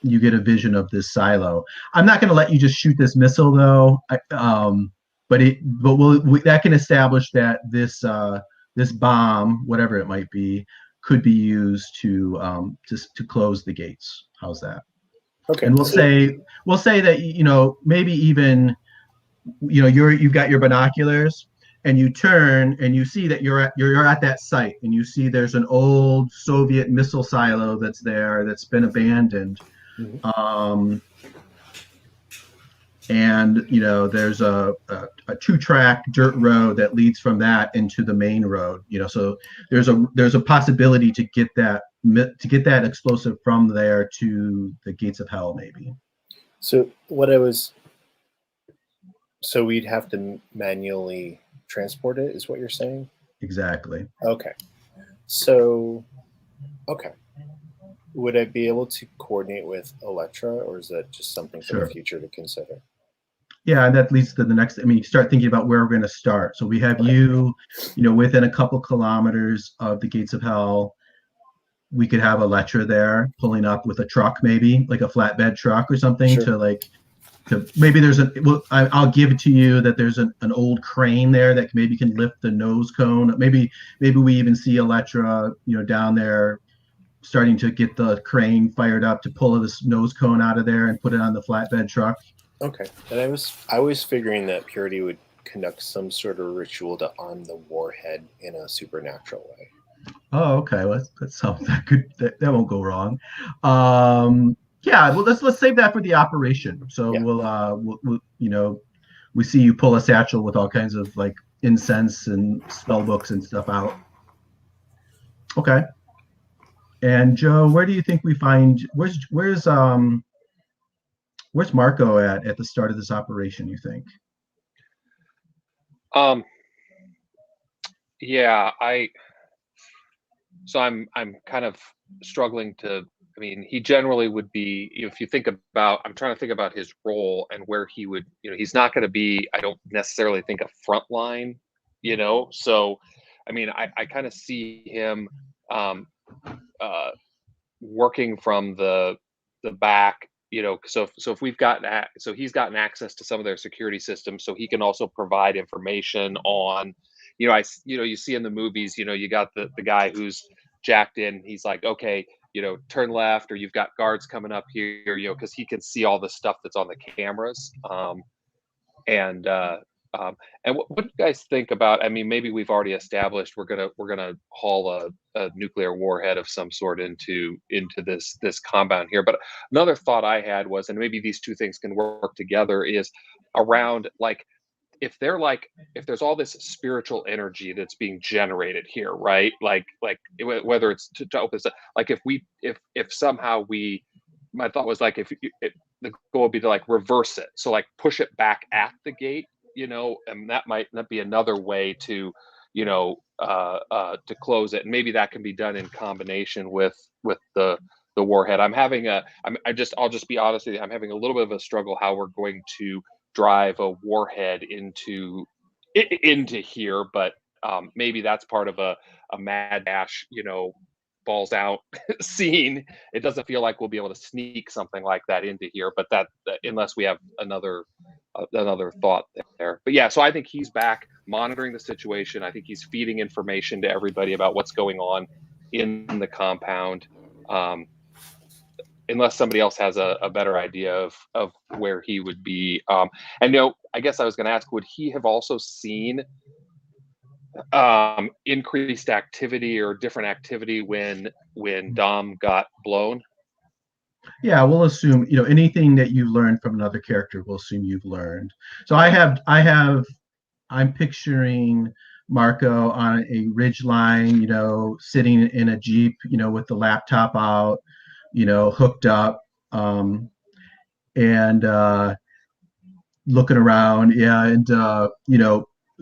you get a vision of this silo. I'm not going to let you just shoot this missile though, but that can establish that this bomb, whatever it might be, could be used to close the gates. How's that? Okay. And we'll say that maybe even you've got your binoculars, and you turn and you see that you're at that site, and you see there's an old Soviet missile silo that's been abandoned. Mm-hmm. And there's a 2-track dirt road that leads from that into the main road. So there's a possibility to get that explosive from there to the gates of hell, maybe. So we'd have to manually transport it, is what you're saying? Exactly. Okay. So, okay. Would I be able to coordinate with Electra, or is that just something for the future to consider? Yeah, and that leads to the next. I mean, you start thinking about where we're going to start. So we have you within a couple kilometers of the gates of hell. We could have Electra there pulling up with a truck, maybe like a flatbed truck or something. Sure. Maybe there's I'll give it to you that there's an old crane there that maybe can lift the nose cone. Maybe we even see Electra, down there starting to get the crane fired up to pull this nose cone out of there and put it on the flatbed truck. Okay. And I was figuring that Purity would conduct some sort of ritual to arm the warhead in a supernatural way. Oh, okay. Well, that won't go wrong. Yeah, well, let's save that for the operation. So yeah. We'll we see you pull a satchel with all kinds of like incense and spell books and stuff out. Okay. And Joe, where do you think we find where's Marco at the start of this operation, you think? Yeah, I'm kind of struggling to. I mean, he generally would be, if you think about, I'm trying to think about his role and where he would, he's not going to be, I don't necessarily think a front line, so, I mean, I kind of see him working from the back so if we've gotten so he's gotten access to some of their security systems, so he can also provide information on, you see in the movies, you got the guy who's jacked in. He's like, okay, turn left, or you've got guards coming up here, because he can see all the stuff that's on the cameras. And what do you guys think about? I mean, maybe we've already established we're gonna haul a nuclear warhead of some sort into this compound here. But another thought I had was, and maybe these two things can work together, is around like if there's all this spiritual energy that's being generated here, right? Like whether it's to open this up, like if somehow my thought was like if the goal would be to like reverse it, so like push it back at the gate, and that might not be another way to to close it, and maybe that can be done in combination with the warhead. I'll just be honest with you, I'm having a little bit of a struggle how we're going to drive a warhead into here, but maybe that's part of a mad dash, balls out scene. It doesn't feel like we'll be able to sneak something like that into here, but that unless we have another thought there. But yeah, so I think he's back monitoring the situation. I think he's feeding information to everybody about what's going on in the compound. Unless somebody else has a better idea of where he would be. And I guess I was going to ask, would he have also seen increased activity or different activity when Dom got blown? Yeah, we'll assume, anything that you've learned from another character, we'll assume you've learned. So I'm picturing Marco on a ridge line, sitting in a Jeep, with the laptop out, hooked up, and looking around. Yeah. And,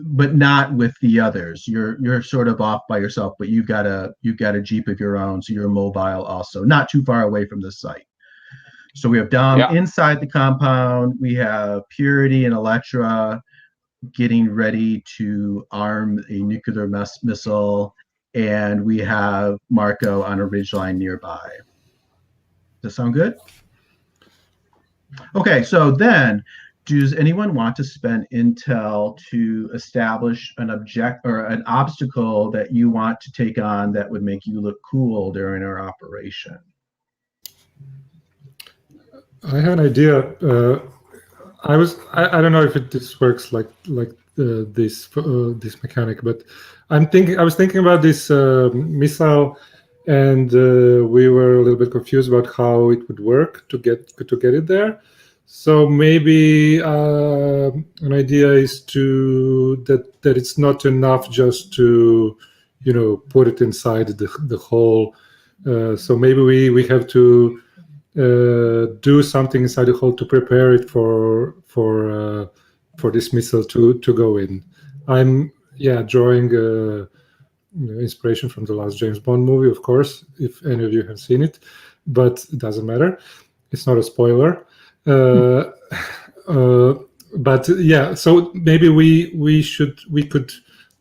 but not with the others. You're sort of off by yourself, but you've got a Jeep of your own. So you're mobile also, not too far away from the site. So we have Dom inside the compound. We have Purity and Electra getting ready to arm a nuclear missile. And we have Marco on a ridgeline nearby. Does that sound good? Okay, so then, does anyone want to spend intel to establish an object or an obstacle that you want to take on that would make you look cool during our operation? I have an idea. I don't know if this works like this mechanic, but I was thinking about this missile, and we were a little bit confused about how it would work to get it there. So maybe an idea is that it's not enough just to put it inside the hole. So maybe we have to do something inside the hole to prepare it for this missile to go in. I'm drawing inspiration from the last James Bond movie, of course, if any of you have seen it, but it doesn't matter. It's not a spoiler. But yeah, so maybe we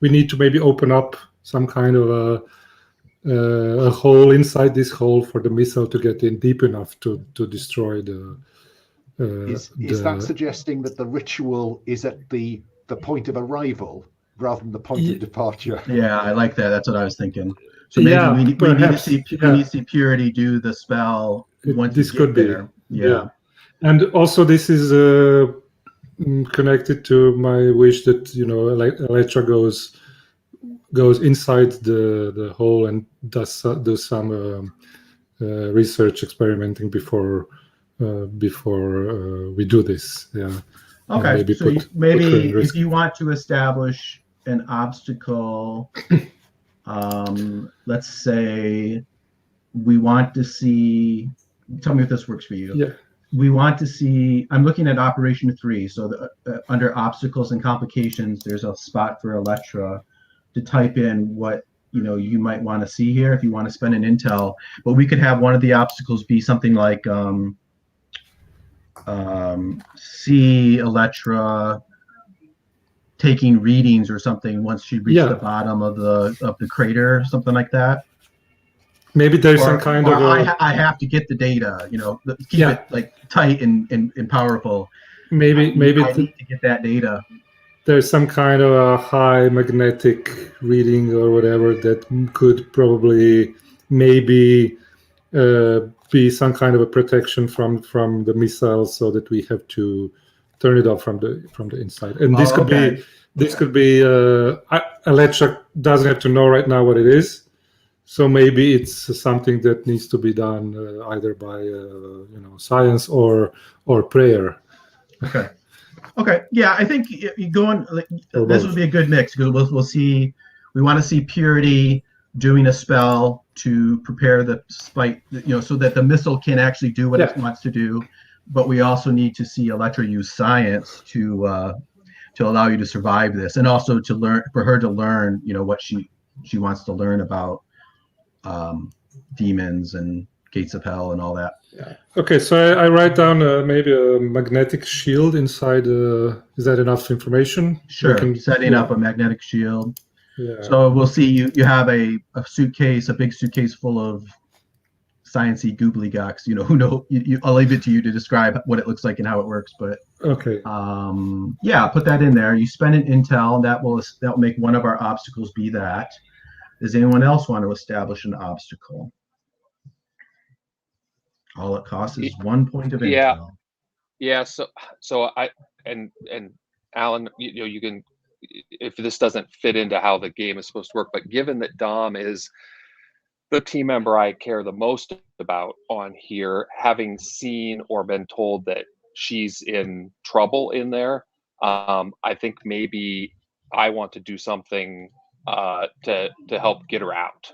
need to maybe open up some kind of a hole inside this hole for the missile to get in deep enough to destroy the. Is that suggesting that the ritual is at the point of arrival rather than the point of departure? Yeah, I like that. That's what I was thinking. So maybe we need to see Purity do the spell once this could be there. Yeah. And also this is connected to my wish that Electra goes inside the hole and does some research experimenting before we do this. Yeah. Okay. Maybe if you want to establish an obstacle, let's say we want to see. Tell me if this works for you. Yeah. We want to see. I'm looking at Operation 3. So under obstacles and complications, there's a spot for Electra to type in what you might want to see here if you want to spend an intel. But we could have one of the obstacles be something like see Electra taking readings or something once she reaches the bottom of the crater, something like that. Maybe there's some Or, kind or of a I have to get the data, keep Yeah. it like tight and powerful. maybe I need to get that data. there's some kind of a high magnetic reading or whatever that could probably maybe be some kind of a protection from the missile, so that we have to turn it off from the inside. And this could Okay. be Electra doesn't have to know right now what it is, so maybe it's something that needs to be done either by science or prayer. Okay. Yeah, I think you go on. Or This both. would be a good mix because we'll see. We want to see Purity doing a spell to prepare the spike, so that the missile can actually do what it wants to do. But we also need to see Electra use science to allow you to survive this, and also for her to learn, what she wants to learn about demons and gates of hell and all that. Okay, so I write down maybe a magnetic shield inside. Is that enough information? Sure. Setting up a magnetic shield. Yeah. So we'll see. You have a suitcase, a big suitcase full of sciencey googly-gocks. Who know? I'll leave it to you to describe what it looks like and how it works. But Okay. yeah, put that in there. You spend an intel, and that will make one of our obstacles be that. Does anyone else want to establish an obstacle? All it costs is 1 point of intel. Yeah. So I and Alan, you can, if this doesn't fit into how the game is supposed to work, but given that Dom is the team member I care the most about on here, having seen or been told that she's in trouble in there, I think maybe I want to do something to help get her out.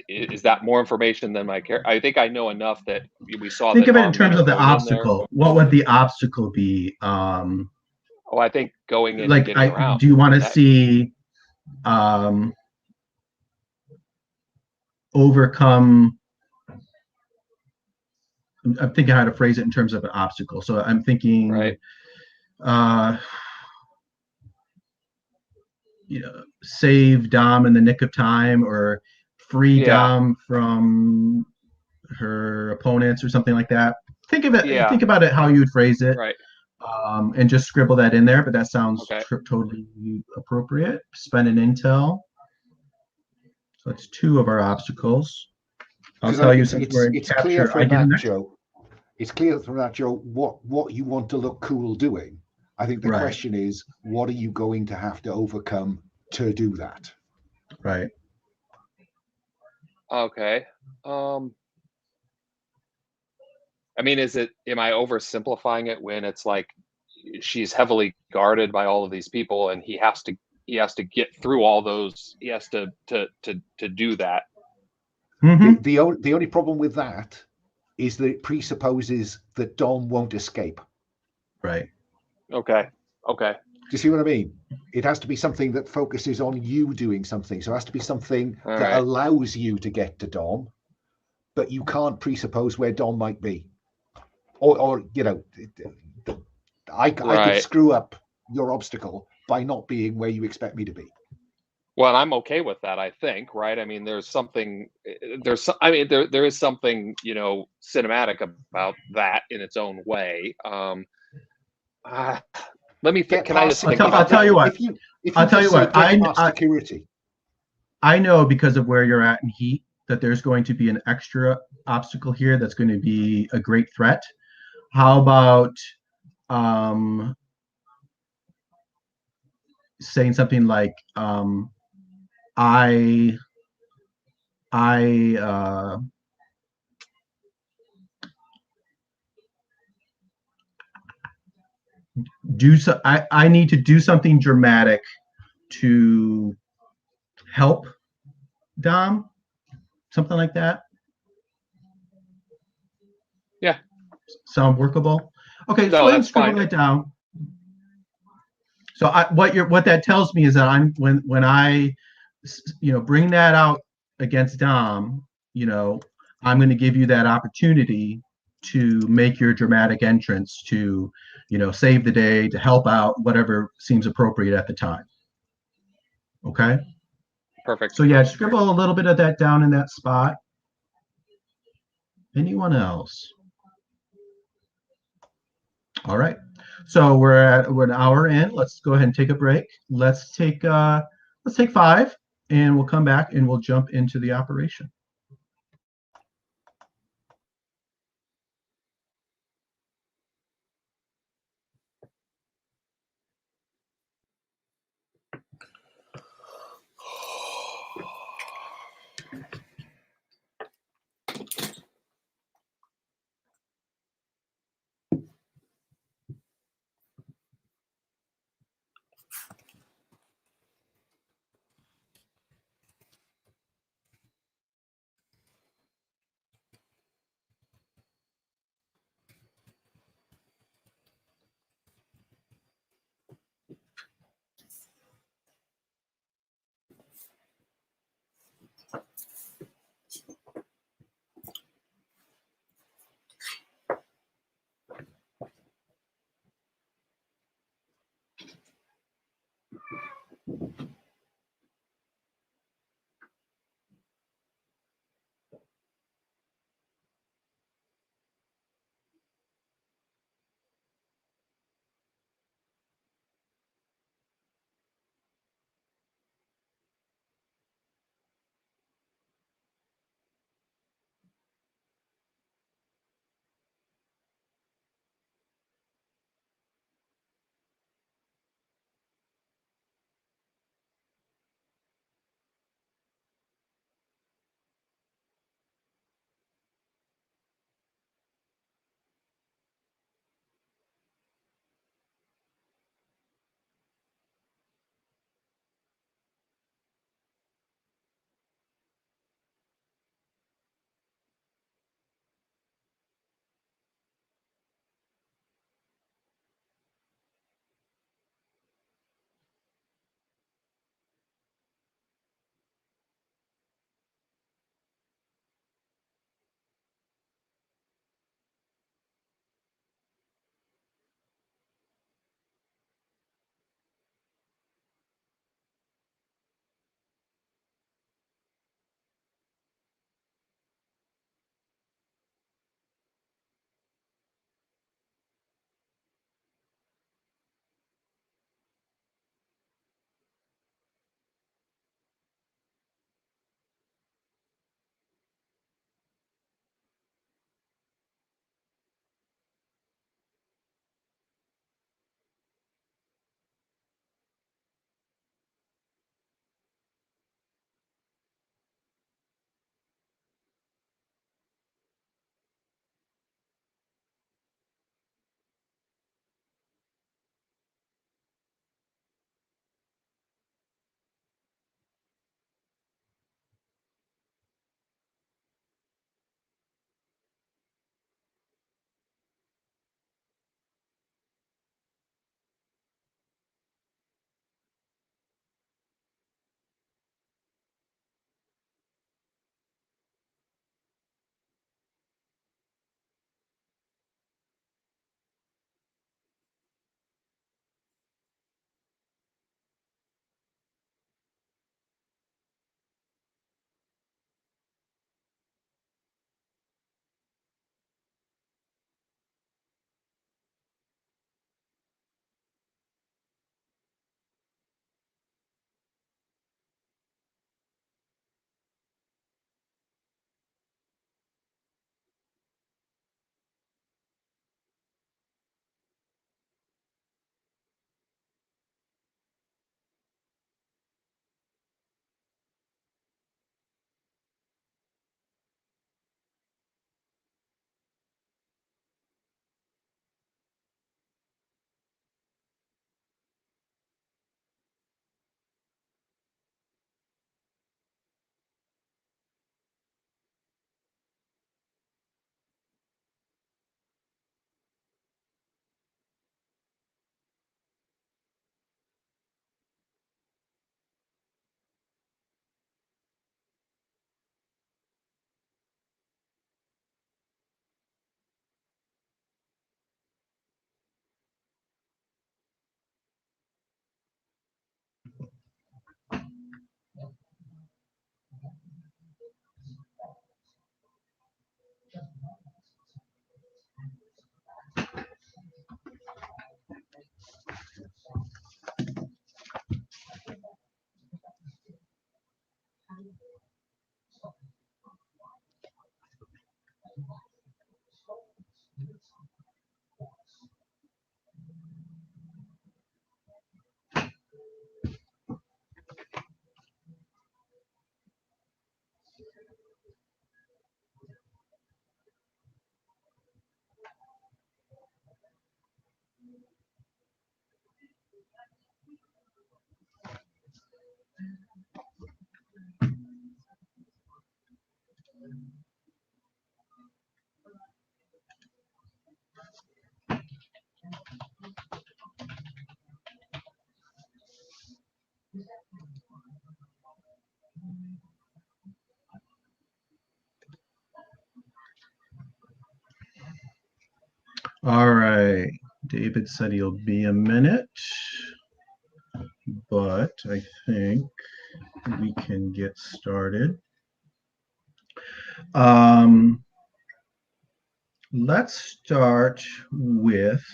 Is that more information than my care? I think I know enough that we saw. Think of it in terms of the obstacle. What would the obstacle be? I think going in, like, and getting around. Do you want to see overcome? I'm thinking how to phrase it in terms of an obstacle. So I'm thinking, right. Save Dom in the nick of time, or free Dom from her opponents, or something like that. Think of it. Think about it how you'd phrase it, right? And just scribble that in there. But that sounds totally appropriate. Spend an intel. So that's 2 of our obstacles. I'll tell you since we're in capture. Clear from that, Joe. It's clear from that, Joe, what you want to look cool doing. I think the question is, what are you going to have to overcome to do that? Right. Okay. I mean, am I oversimplifying it when it's like she's heavily guarded by all of these people, and he has to get through all those. He has to do that. Mm-hmm. The only problem with that is that it presupposes that Dom won't escape. Right. Okay. Do you see what I mean? It has to be something that focuses on you doing something. So it has to be something that allows you to get to Dom, but you can't presuppose where Dom might be. Or I could screw up your obstacle by not being where you expect me to be. Well, I'm okay with that, I think, right? I mean, there is something, cinematic about that in its own way. Let me think. Can I just think I'll tell you what. I'll tell you what. Security. I know, because of where you're at in heat, that there's going to be an extra obstacle here that's going to be a great threat. How about saying something like, I need to do something dramatic to help Dom, something like that. Yeah. Sound workable? Okay, no, so let's scribble it down. So what that tells me is that when I bring that out against Dom, I'm going to give you that opportunity to make your dramatic entrance to, save the day, to help out, whatever seems appropriate at the time. Okay? Perfect. So yeah, scribble a little bit of that down in that spot. Anyone else? All right. So we're an hour in. Let's go ahead and take a break. Let's take 5, and we'll come back and we'll jump into the operation. David said he'll be a minute, but I think we can get started. Let's start with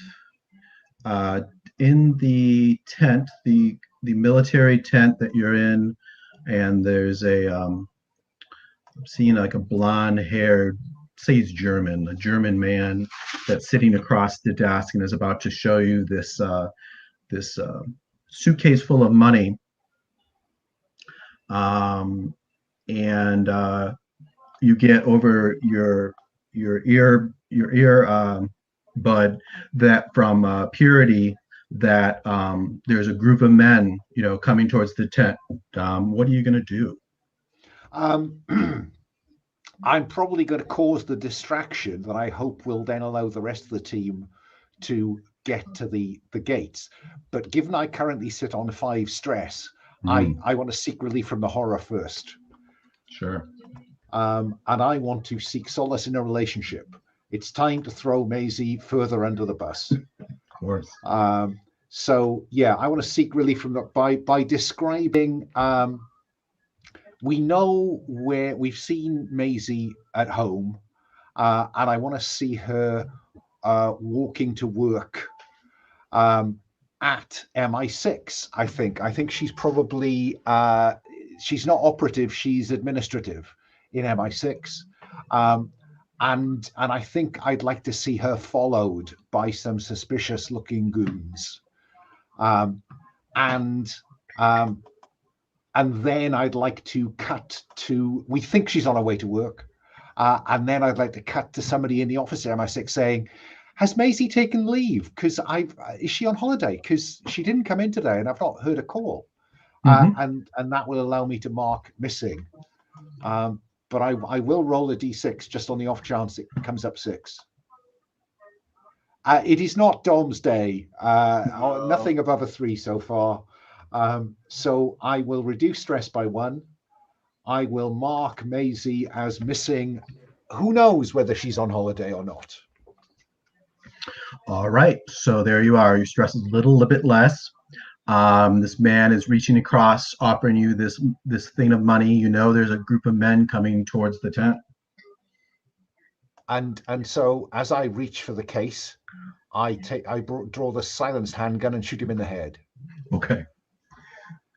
in the tent, the military tent that you're in, and there's I'm seeing like a blonde-haired, say he's German, a German man that's sitting across the desk and is about to show you this suitcase full of money. And you get over your ear bud that from Purity that there's a group of men, coming towards the tent. What are you going to do? I'm probably going to cause the distraction that I hope will then allow the rest of the team to get to the gates. But given I currently sit on 5 stress, I want to seek relief from the horror first. Sure. And I want to seek solace in a relationship. It's time to throw Maisie further under the bus. Of course. So yeah, I want to seek relief from that by describing. We know where we've seen Maisie at home, and I want to see her walking to work at MI6. I think she's probably she's not operative, she's administrative in MI6, and I think I'd like to see her followed by some suspicious-looking goons, and then I'd like to cut to, we think she's on her way to work. And then I'd like to cut to somebody in the office at MI6 saying, has Maisie taken leave? Is she on holiday? Because she didn't come in today and I've not heard a call. And that will allow me to mark missing. But I will roll a D6 just on the off chance it comes up 6. It is not Dom's day. Nothing above a 3 so far. So I will reduce stress by 1. I will mark Maisie as missing. Who knows whether she's on holiday or not? All right. So there you are. Your stress is a little bit less. This man is reaching across, offering you this thing of money. You know there's a group of men coming towards the tent. And so as I reach for the case, I draw the silenced handgun and shoot him in the head. Okay.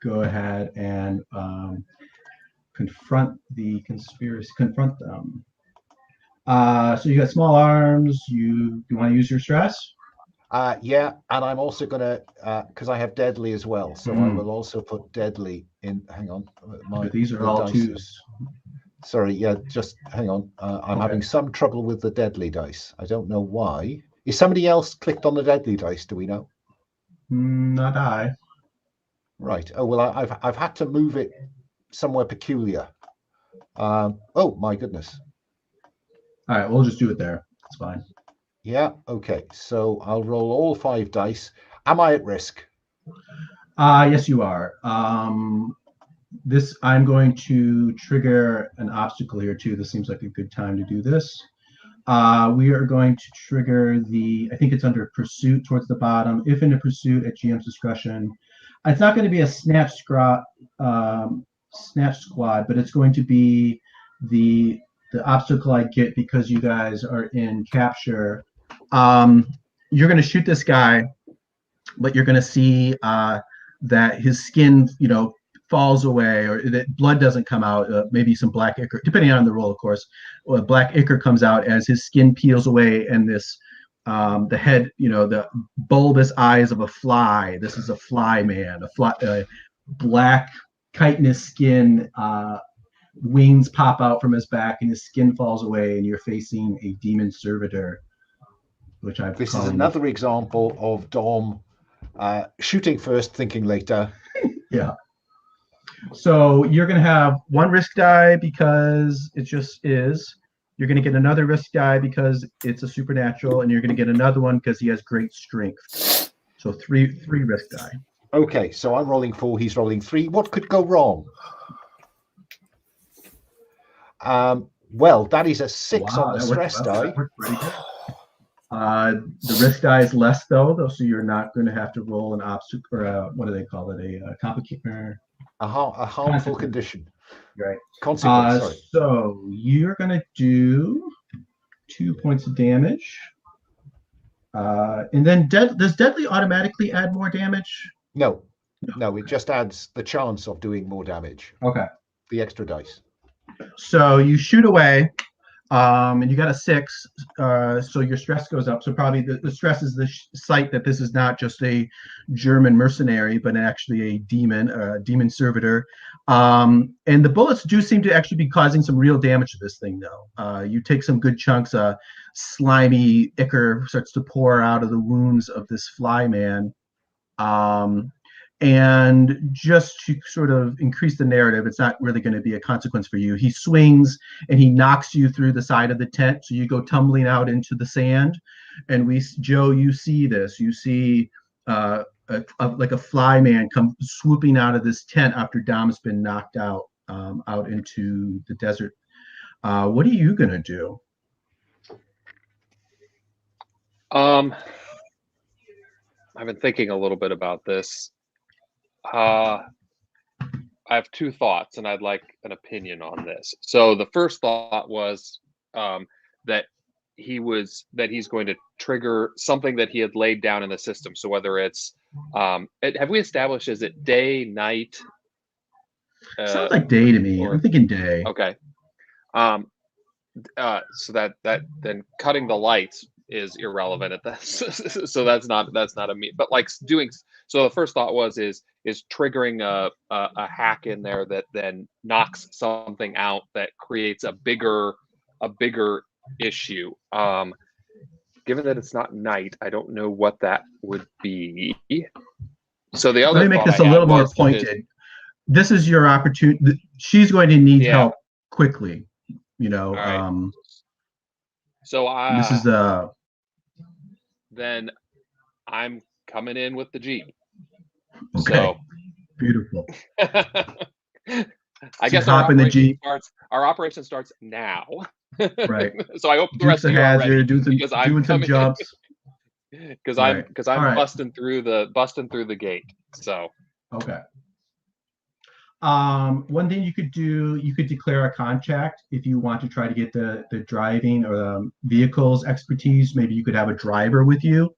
Go ahead and confront the conspiracy. Confront them. So you got small arms. You want to use your stress? Yeah, and I'm also gonna because I have deadly as well. So I will also put deadly in. Hang on, these are all twos. Sorry, yeah, just hang on. I'm having some trouble with the deadly dice. I don't know why. Is somebody else clicked on the deadly dice? Do we know? Not I. Right. Oh well, I've had to move it somewhere peculiar. Oh my goodness. All right, we'll just do it there. It's fine. Yeah. Okay. So I'll roll all 5 dice. Am I at risk? Yes, you are. I'm going to trigger an obstacle here too. This seems like a good time to do this. We are going to trigger I think it's under pursuit towards the bottom. If in a pursuit at GM's discretion, it's not going to be a snatch squad, but it's going to be the obstacle I get because you guys are in capture. You're going to shoot this guy, but you're going to see that his skin, falls away, or that blood doesn't come out. Maybe some black ichor, depending on the roll, of course. Black ichor comes out as his skin peels away, and this the head, the bulbous eyes of a fly. This is a fly man, black chitinous skin. Wings pop out from his back, and his skin falls away, and you're facing a demon servitor, which I've. This is another example of Dom shooting first, thinking later. Yeah. So you're going to have 1 risk die because it just is. You're going to get another risk die because it's a supernatural, and you're going to get another one because he has great strength. So three risk die. Okay, so I'm rolling 4. He's rolling 3. What could go wrong? Well, that is a 6 on the stress die. The risk die is less though, so you're not going to have to roll an obstacle or what do they call it? A complicated A harmful condition. right? Consequence. Sorry. So you're going to do 2 points of damage. And then does deadly automatically add more damage? No, it just adds the chance of doing more damage. Okay. The extra dice. So you shoot away, and you got a 6, so your stress goes up. So probably the stress is the sight that this is not just a German mercenary, but actually a demon servitor. And the bullets do seem to actually be causing some real damage to this thing, though. You take some good chunks. Slimy ichor starts to pour out of the wounds of this fly man. And just to sort of increase the narrative, it's not really going to be a consequence for you. He swings and he knocks you through the side of the tent, so you go tumbling out into the sand. And Joe, you see this. You see like a fly man come swooping out of this tent after Dom's been knocked out into the desert. What are you going to do? I've been thinking a little bit about this. I have 2 thoughts, and I'd like an opinion on this. So the first thought was that he's going to trigger something that he had laid down in the system. So whether it's have we established, is it day, night? Sounds like day to me. I'm thinking day. Okay. So that then cutting the lights is irrelevant at this. So that's not a me. But like doing so, the first thought is triggering a hack in there that then knocks something out that creates a bigger issue. Given that it's not night, I don't know what that would be. So the other let me make this a little more pointed. This is your opportunity. She's going to need help quickly. Right. So this is then I'm coming in with the Jeep. Okay. So beautiful. I guess our operation starts now. Right. So I hope the rest of you are ready because I'm doing some jumps. Because I'm busting through the gate. So okay. One thing you could do, you could declare a contract if you want to try to get the driving or the vehicles expertise. Maybe you could have a driver with you,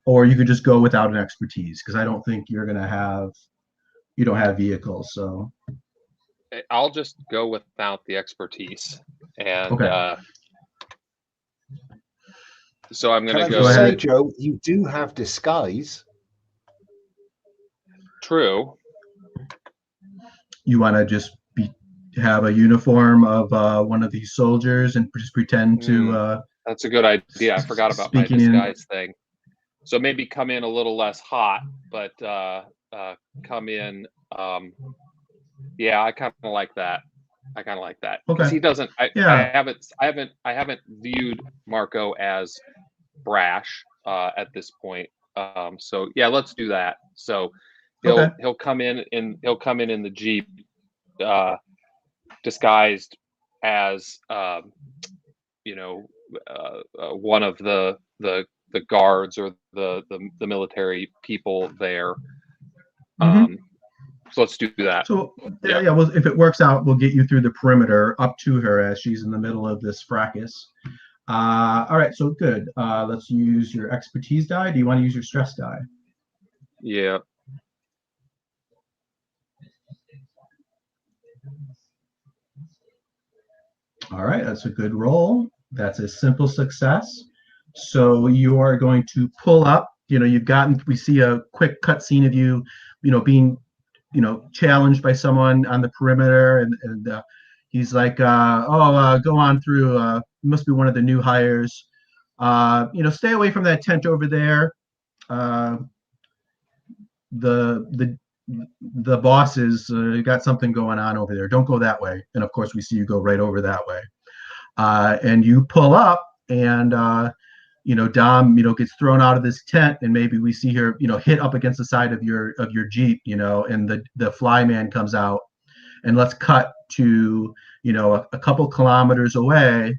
or you could just go without an expertise, because I don't think you don't have vehicles. So I'll just go without the expertise. And okay. So I'm going to go ahead. Joe, you do have disguise. True. You want to just have a uniform of one of these soldiers and just pretend to. That's a good idea. I forgot about my disguise thing. So maybe come in a little less hot, but come in. Yeah, I kind of like that. Because he doesn't. I haven't viewed Marco as brash at this point. So yeah, let's do that. So. He'll come in the Jeep, disguised as one of the guards or the military people there. So let's do that. So well, if it works out, we'll get you through the perimeter up to her as she's in the middle of this fracas. All right, so good. Let's use your expertise die. Do you want to use your stress die? Yeah. All right, that's a good roll. That's a simple success. So you are going to pull up. We see a quick cutscene of you, being, challenged by someone on the perimeter, and he's like, go on through. You must be one of the new hires. Stay away from that tent over there. The bosses got something going on over there. Don't go that way. And of course, we see you go right over that way. And you pull up, and Dom, gets thrown out of this tent, and maybe we see her, hit up against the side of your Jeep, and the fly man comes out. And let's cut to, a couple kilometers away,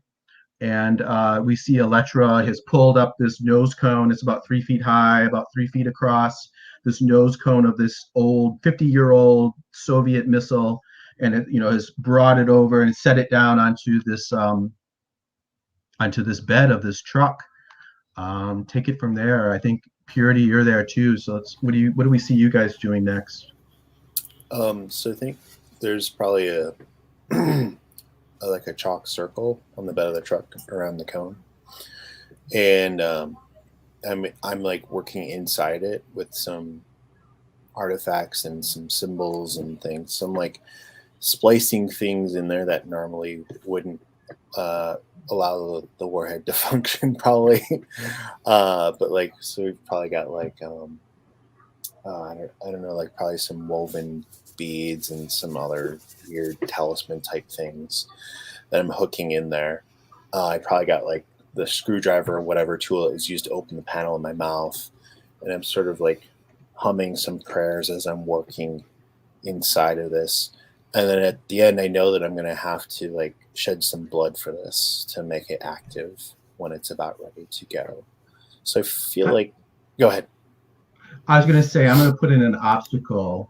And we see Electra has pulled up this nose cone. It's about 3 feet high, about 3 feet across. This nose cone of this old 50-year-old Soviet missile, and it, has brought it over and set it down onto this bed of this truck. Take it from there. I think Purity, you're there too. So what do we see you guys doing next? So I think there's probably a like a chalk circle on the bed of the truck around the cone, and I'm like working inside it with some artifacts and some symbols and things. So I'm like splicing things in there that normally wouldn't allow the warhead to function probably. But like, so we've probably got like I don't know, like probably some woven beads and some other weird talisman type things that I'm hooking in there. I probably got like the screwdriver or whatever tool is used to open the panel in my mouth, and I'm sort of like humming some prayers as I'm working inside of this. And then at the end, I know that I'm going to have to like shed some blood for this to make it active when it's about ready to go. So I feel like, go ahead. I was going to say, I'm going to put in an obstacle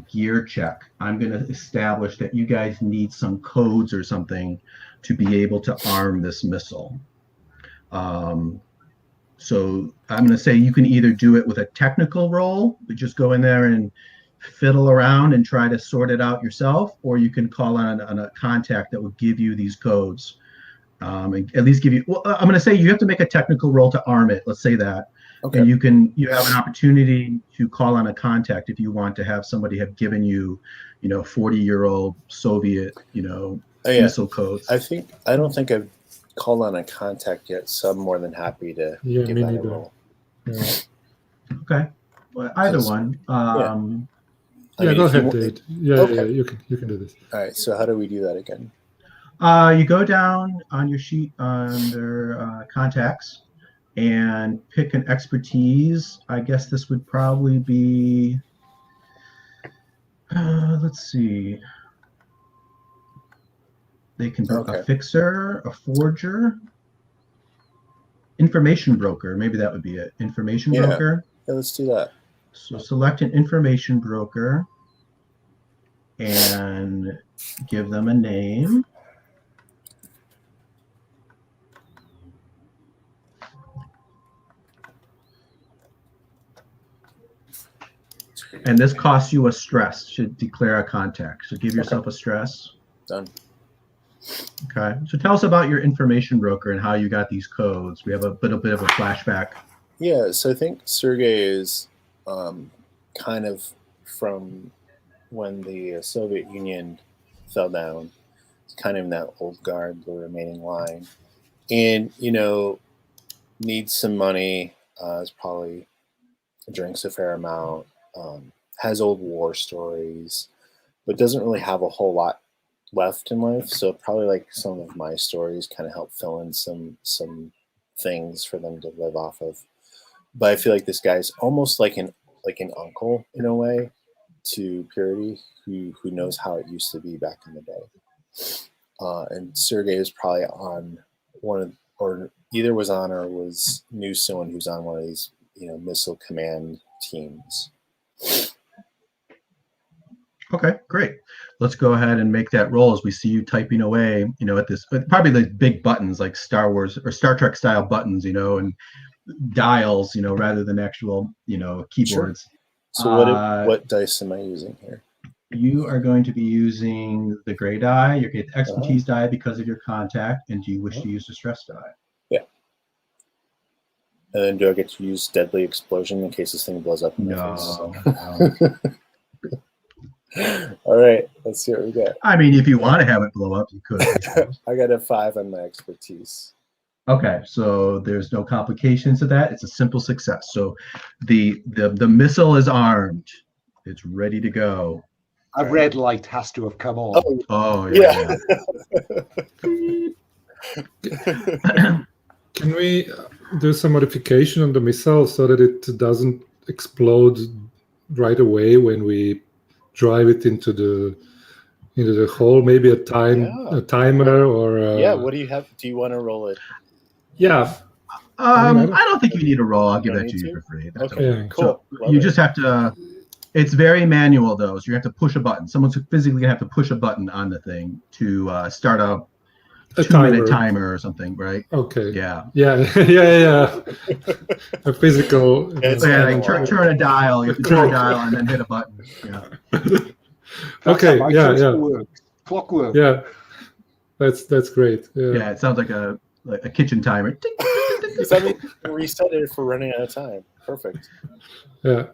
gear check. I'm going to establish that you guys need some codes or something to be able to arm this missile. So I'm going to say you can either do it with a technical roll, but just go in there and fiddle around and try to sort it out yourself, or you can call on a contact that will give you these codes, and at least give you. Well, I'm going to say you have to make a technical roll to arm it. Let's say that. Okay. And you have an opportunity to call on a contact if you want to have somebody have given you, 40-year-old Soviet, missile codes. I don't think I've called on a contact yet, so I'm more than happy to give that a roll. Yeah. Okay. Well, either one. Go ahead, David. Okay. You can do this. All right. So how do we do that again? You go down on your sheet under contacts and pick an expertise. I guess this would probably be, let's see. They can be a fixer, a forger, information broker. Maybe that would be it. Information broker. Yeah, let's do that. So select an information broker and give them a name. And this costs you a stress to declare a contact. So give yourself a stress. Done. Okay. So tell us about your information broker and how you got these codes. We have a little bit of a flashback. Yeah. So I think Sergei is kind of from when the Soviet Union fell down. It's kind of in that old guard, the remaining line. And, needs some money. Is probably drinks a fair amount. Has old war stories, but doesn't really have a whole lot left in life. So probably like some of my stories kind of help fill in some things for them to live off of. But I feel like this guy's almost like an uncle in a way to Purity, who knows how it used to be back in the day. And Sergei is probably on either was on or knew someone who's on one of these missile command teams. Okay, great. Let's go ahead and make that roll as we see you typing away, at this, probably the big buttons like Star Wars or Star Trek style buttons, and dials, rather than actual, keyboards. Sure. So what dice am I using here? You are going to be using the gray die. You get the expertise die because of your contact, and do you wish to use the stress die? Yeah. And then do I get to use deadly explosion in case this thing blows up in my face? No. All right, let's see what we get. I mean, if you want to have it blow up, you could. I got a 5 on my expertise. Okay, so there's no complications to that. It's a simple success. So the missile is armed. It's ready to go. A red light has to have come on. Oh yeah. Can we do some modification on the missile so that it doesn't explode right away when we drive it into into the hole. Maybe a timer or yeah. What do you have? Do you want to roll it? Yeah. I don't think you need a roll. I'll give that to you for free. That's Okay, okay. cool. So you just have to. It's very manual though, so you have to push a button. Someone's physically gonna have to push a button on the thing to start a 2-minute timer or something, right? Okay. Yeah. Yeah. A physical. Like turn a dial. You have to turn a dial and then hit a button. Yeah. That's Okay, how my yeah, toaster yeah. works. Clockwork. Yeah. That's great. Yeah, it sounds like a kitchen timer. Tick, tick, tick, tick, tick. Something reset it for running out of time. Perfect. Yeah.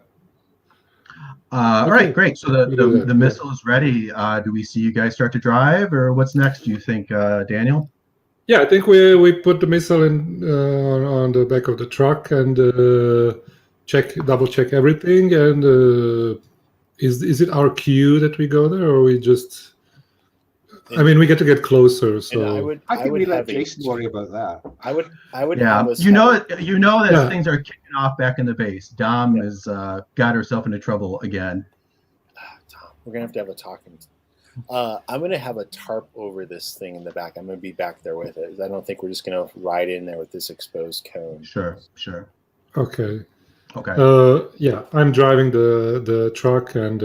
All Okay. right, great. So We do that, the missile is ready. Do we see you guys start to drive, or what's next? Do you think, Daniel? Yeah, I think we put the missile in on the back of the truck and double check everything. And is it our cue that we go there, or we just? I mean, we get to get closer. So And I think we let have Jason worry about that. I would Yeah, have us you know have that Yeah. things are kicking off back in the base. Dom has got herself into trouble again. Tom, we're gonna have a talking. I'm gonna have a tarp over this thing in the back. I'm gonna be back there with it. I don't think we're just gonna ride in there with this exposed cone. Sure. okay. Okay. Yeah, I'm driving the truck, and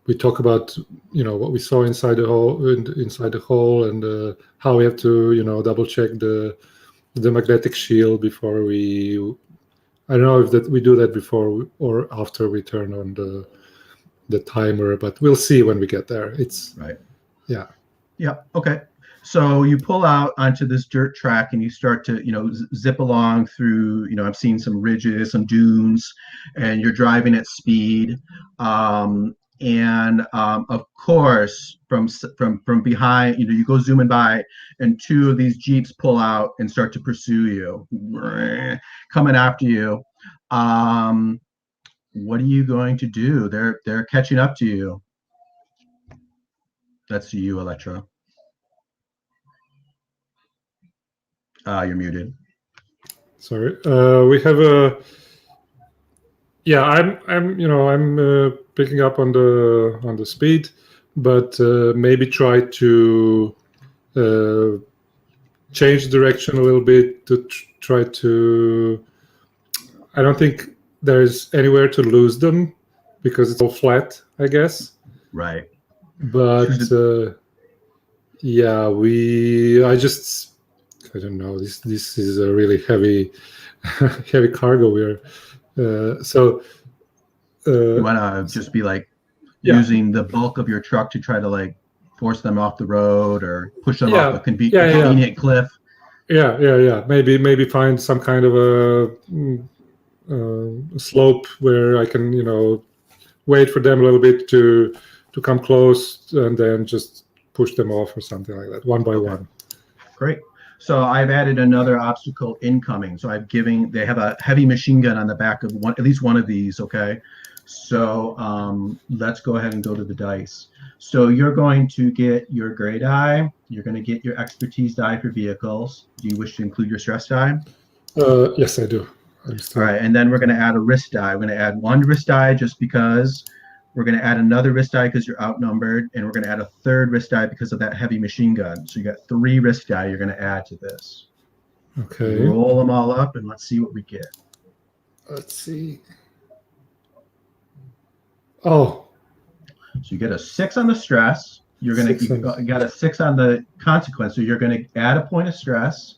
we talk about what we saw inside the hole, and how we have to double check the magnetic shield before we. I don't know if that we do that before or after we turn on the timer, but we'll see when we get there. It's right. Yeah. Yeah. Okay. So you pull out onto this dirt track and you start to, zip along through, I've seen some ridges, some dunes, and you're driving at speed. Of course, from behind, you go zooming by, and 2 of these Jeeps pull out and start to pursue you, coming after you. What are you going to do? They're catching up to you. That's you, Electra. You're muted. Sorry. We have a. Yeah, I'm picking up on the speed, but maybe try to change direction a little bit to try to. I don't think there's anywhere to lose them because it's all flat, I guess. Right. But yeah, I don't know. This is a really heavy cargo. So you want to just be like using the bulk of your truck to try to like force them off the road or push them off a convenient cliff. Yeah. Maybe find some kind of a slope where I can wait for them a little bit to come close and then just push them off or something like that, one by one. Great. So I've added another obstacle incoming. So they have a heavy machine gun on the back of at least one of these. Okay. So let's go ahead and go to the dice. So you're going to get your gray die. You're going to get your expertise die for vehicles. Do you wish to include your stress die? Yes, I do. All right. And then we're going to add a risk die. We're going to add 1 risk die just because. We're going to add another risk die because you're outnumbered, and we're going to add a 3rd risk die because of that heavy machine gun. So you got 3 risk die you're going to add to this. Okay. Roll them all up, and let's see what we get. Let's see. Oh. So you get a 6 on the stress. You got a 6 on the consequence. So you're going to add a point of stress.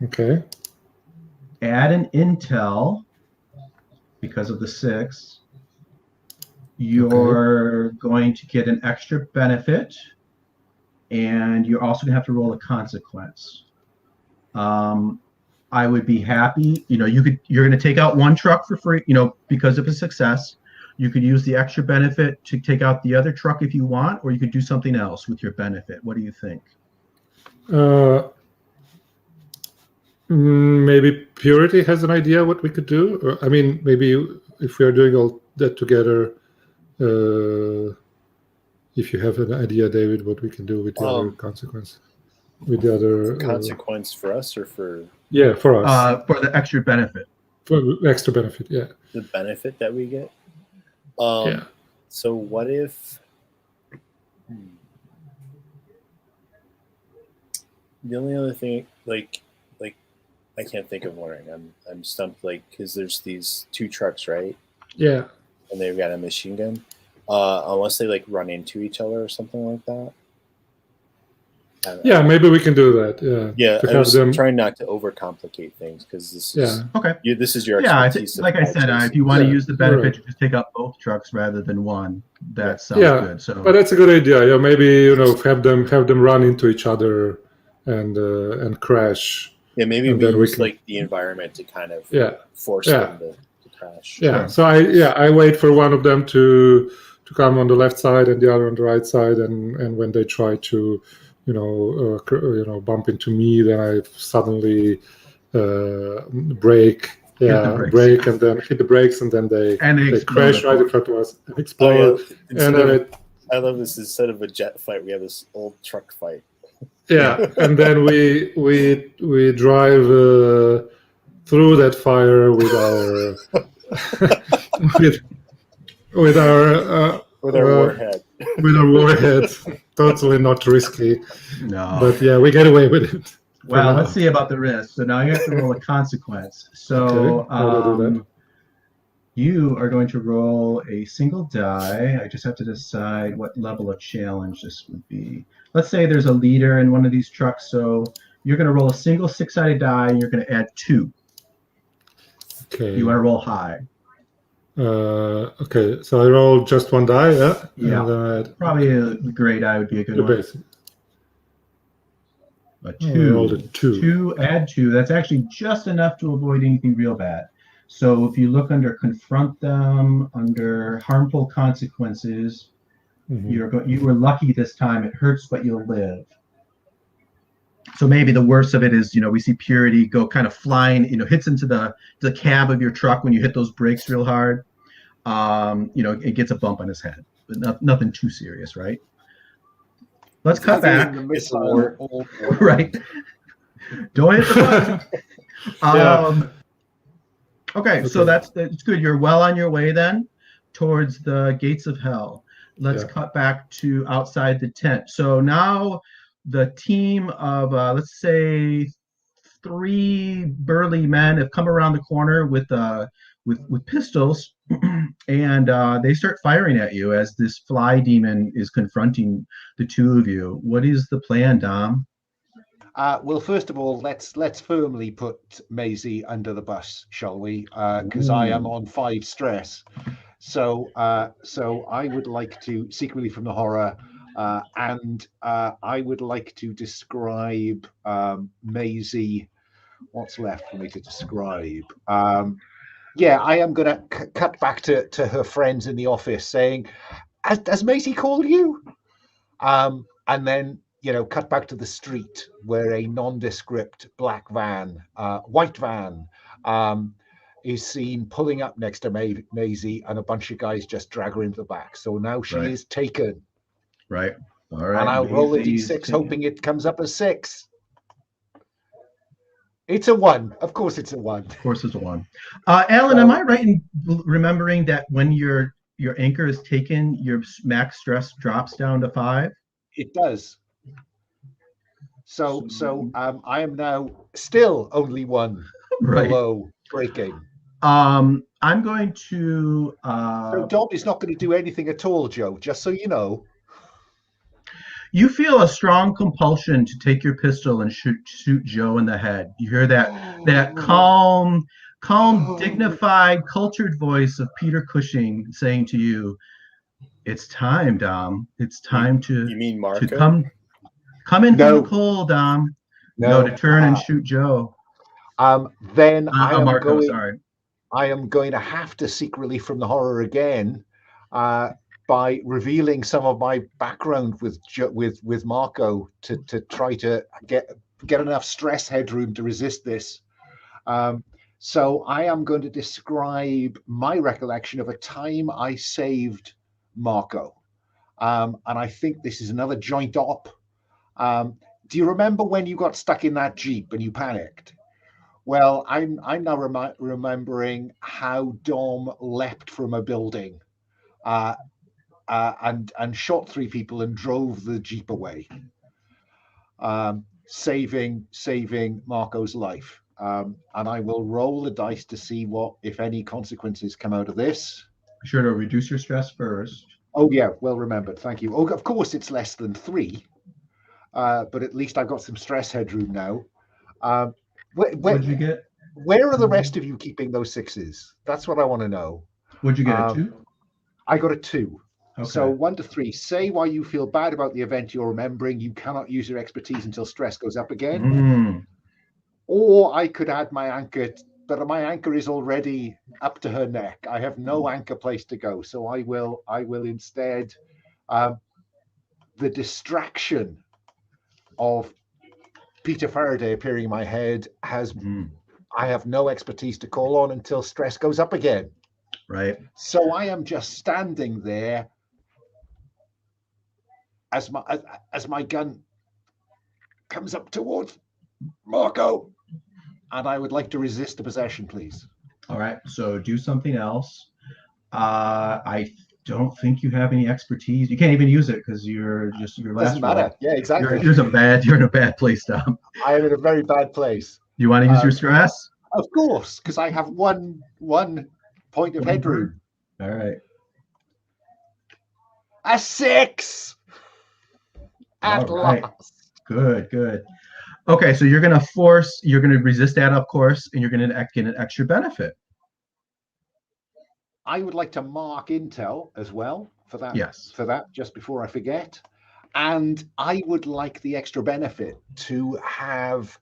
Okay. Add an intel because of the 6. You're going to get an extra benefit, and you're also going to have to roll a consequence. I would be happy, you're going to take out 1 truck for free, because of a success. You could use the extra benefit to take out the other truck if you want, or you could do something else with your benefit. What do you think? Maybe Purity has an idea what we could do. I mean, maybe if we are doing all that together. If you have an idea, David, what we can do with the other consequence, with the other consequence for us or for for us for the extra benefit. For the extra benefit, yeah. The benefit that we get. Yeah. So what if The only other thing, like I can't think of one. I'm stumped, like, because there's these two trucks, right? Yeah. And they've got a machine gun. Unless they like run into each other or something like that. Yeah, maybe we can do that. Yeah. Yeah, To I have was them. trying not to overcomplicate things because this is Okay. this is your Yeah, I think, expertise. like I said, if you want to use the you're benefit right. to just take out both trucks rather than one, that sounds Yeah, good. So, but that's a good idea. Yeah, maybe have them run into each other and crash. Yeah, maybe and we then we use can- like the environment to kind of Yeah. force Yeah. them to crash. Yeah. Sure. So I wait for one of them to come on the left side and the other on the right side, and when they try to, bump into me, then I suddenly brake. Yeah, brakes. brake and then hit the brakes, and then they explode, crash of right in course. front of us and explode. Instead and then of, I love this. Instead of a jet fight, we have this old truck fight. Yeah, and then we drive through that fire with our with our warhead. With our warhead. Totally not risky. No. But yeah, we get away with it. Well, let's see about the risk. So now you have to roll a consequence. So Okay. How do I do that? You are going to roll a single die. I just have to decide what level of challenge this would be. Let's say there's a leader in one of these trucks. So you're going to roll a single 6-sided die, and you're going to add 2. Okay. You want to roll high. Okay, so I roll just one die, yeah? Yeah. Probably a gray die would be a good one. Basic. A 2. I rolled a 2. Add 2. That's actually just enough to avoid anything real bad. So if you look under confront them, under harmful consequences, you were lucky this time. It hurts, but you'll live. So maybe the worst of it is, we see Purity go kind of flying, hits into the cab of your truck when you hit those brakes real hard. It gets a bump on his head, but nothing too serious, right? Let's cut back. It's a war. Right. Don't hit the button. Okay, so that's good. You're well on your way then towards the gates of hell. Let's cut back to outside the tent. So now the team of, let's say, 3 burly men have come around the corner with pistols, and they start firing at you as this fly demon is confronting the 2 of you. What is the plan, Dom? Well, first of all, let's firmly put Maisie under the bus, shall we? Because I am on 5 stress. So I would like to, secretly from the horror, and I would like to describe Maisie. What's left for me to describe? Yeah, I am going to cut back to her friends in the office saying, "Has Maisie called you?" And then, cut back to the street where a nondescript black van, white van, is seen pulling up next to Maisie, and a bunch of guys just drag her into the back. So now she is taken. Right. All right. And I'll roll a d6, hoping it comes up as 6. It's a 1. Of course it's a 1. Of course it's a 1. Alan, am I right in remembering that when your anchor is taken, your max stress drops down to 5? It does. So I am now still only 1 below breaking. I'm going to. So Dom is not going to do anything at all, Joe. Just so you know. You feel a strong compulsion to take your pistol and shoot Joe in the head. You hear that calm, dignified, cultured voice of Peter Cushing saying to you, "It's time, Dom. It's time to." You mean Marco? To come in from the cold, Dom. No, to turn and shoot Joe. Then I am Marco, sorry. I am going to have to secretly from the horror again, by revealing some of my background with Marco to try to get enough stress headroom to resist this. So I am going to describe my recollection of a time I saved Marco, and I think this is another joint op. Do you remember when you got stuck in that Jeep and you panicked? Well, I'm now remembering how Dom leapt from a building, and shot 3 people and drove the Jeep away, saving Marco's life. And I will roll the dice to see what, if any, consequences come out of this. Be sure to reduce your stress first. Oh yeah, well remembered. Thank you. Oh, of course it's less than 3, but at least I've got some stress headroom now. What'd you get? Where are the rest of you keeping those 6s? That's what I want to know. What'd you get? A 2? I got a 2. Okay. So 1 to 3. Say why you feel bad about the event you're remembering. You cannot use your expertise until stress goes up again. Or I could add my anchor, but my anchor is already up to her neck. I have no anchor place to go. So I will instead, the distraction of Peter Faraday appearing in my head has, I have no expertise to call on until stress goes up again. Right. So I am just standing there as my gun comes up towards Marco, and I would like to resist the possession, please. All right. So do something else. I don't think you have any expertise. You can't even use it because you're just your last. Doesn't matter. Roll. Yeah, exactly. You're in a bad place, Tom. I am in a very bad place. You want to use your stress? Of course, because I have one point of headroom. All right. A 6. At last. Good. Okay, so you're going to resist that, of course, and you're going to get an extra benefit. I would like to mark intel as well for that. Yes. For that, just before I forget. And I would like the extra benefit to have,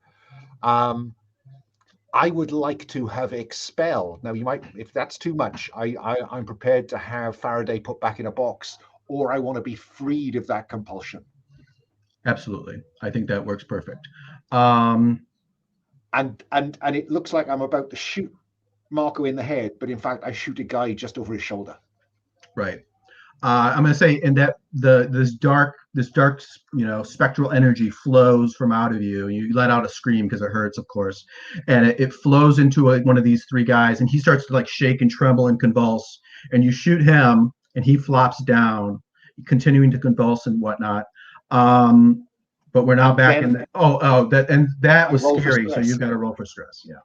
I would like to have expel. Now, you might, if that's too much, I'm prepared to have Faraday put back in a box, or I want to be freed of that compulsion. Absolutely. I think that works perfect. And it looks like I'm about to shoot Marco in the head, but in fact I shoot a guy just over his shoulder. Right. I'm going to say, in that this dark, spectral energy flows from out of you. You let out a scream because it hurts, of course, and it flows into one of these 3 guys, and he starts to like shake and tremble and convulse. And you shoot him, and he flops down, continuing to convulse and whatnot. But we're now back in. That was scary. So you've got to roll for stress. Yeah.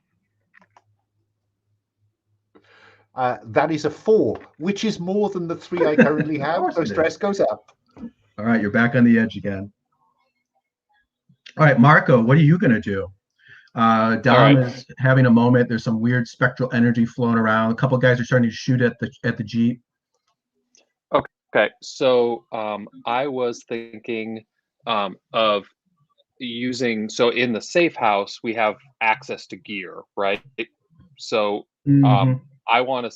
That is a 4, which is more than the 3 I currently have. So stress goes up. All right, you're back on the edge again. All right, Marco, what are you going to do? Dom is having a moment. There's some weird spectral energy flowing around. A couple of guys are starting to shoot at the Jeep. Okay, so I was thinking of using. So in the safe house, we have access to gear, right? So I want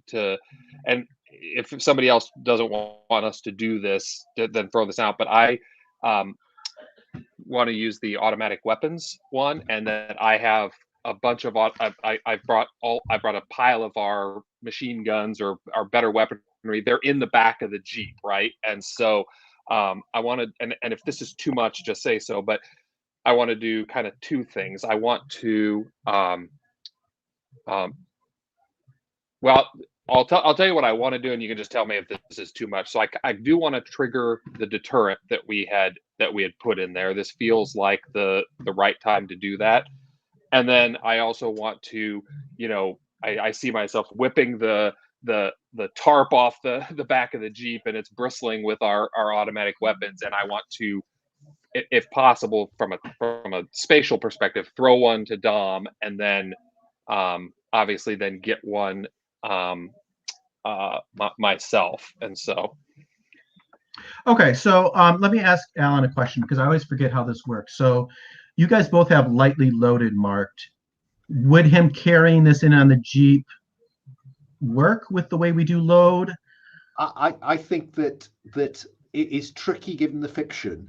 to, and if somebody else doesn't want us to do this, then throw this out. But I want to use the automatic weapons one, and then I have a bunch of I brought a pile of our machine guns or our better weaponry. They're in the back of the Jeep, right? And so I wanted, and if this is too much, just say so. But I want to do kind of 2 things. I want to well, I'll tell you what I want to do, and you can just tell me if this is too much. So I do want to trigger the deterrent that we had put in there. This feels like the right time to do that. And then I also want to, I see myself whipping the tarp off the back of the Jeep, and it's bristling with our automatic weapons. And I want to, if possible, from a spatial perspective, throw one to Dom, and then obviously then get one myself. And so okay, so let me ask Alan a question, because I always forget how this works. So you guys both have lightly loaded marked. Would him carrying this in on the Jeep work with the way we do load? I think that it is tricky, given the fiction,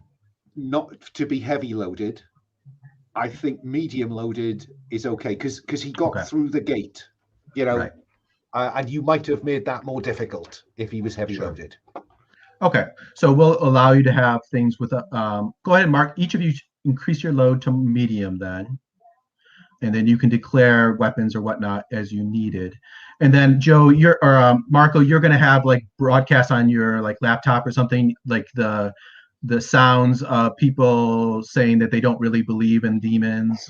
not to be heavy loaded. I think medium loaded is okay, because he got through the gate, right. And you might have made that more difficult if he was heavy loaded. Okay, so we'll allow you to have things with a. Go ahead, Mark. Each of you increase your load to medium then. and then you can declare weapons or whatnot as you needed. And then Joe, Marco, you're going to have like broadcasts on your like laptop or something, like the sounds of people saying that they don't really believe in demons.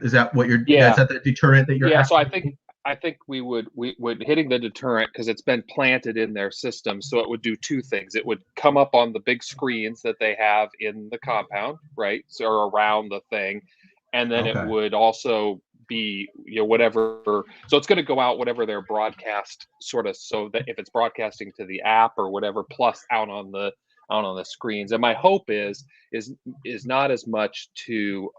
Is that what is that the deterrent that you're so I think we would hitting the deterrent, because it's been planted in their system, so it would do two things. It would come up on the big screens that they have in the compound, right? So, or around the thing, and then it would also be, whatever. So it's going to go out whatever their broadcast sort of, so that if it's broadcasting to the app or whatever, plus out on the screens. And my hope is not as much to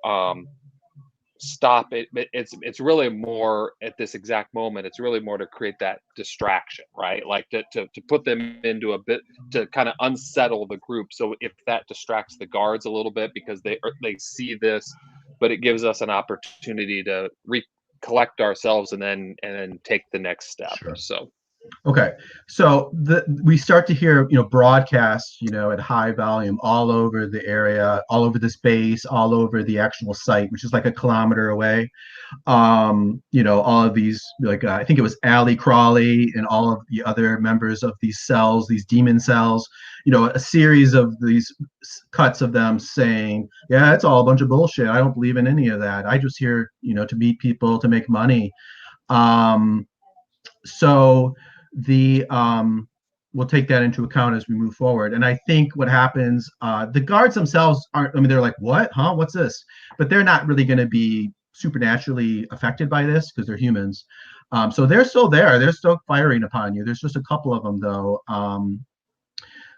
stop it. It's really more at this exact moment. It's really more to create that distraction, right? Like to put them into a bit, to kind of unsettle the group. So if that distracts the guards a little bit, because they see this, but it gives us an opportunity to recollect ourselves and then take the next step. Sure. So. Okay, so we start to hear, broadcasts, at high volume all over the area, all over this base, all over the actual site, which is like a kilometer away. All of these, like I think it was Alley Crawley and all of the other members of these cells, these demon cells, a series of these cuts of them saying, yeah, it's all a bunch of bullshit. I don't believe in any of that. I just here, to meet people, to make money. So we'll take that into account as we move forward. And I think what happens, the guards themselves they're like, what, huh, what's this? But they're not really going to be supernaturally affected by this, because they're humans. So they're still there. They're still firing upon you. There's just a couple of them though.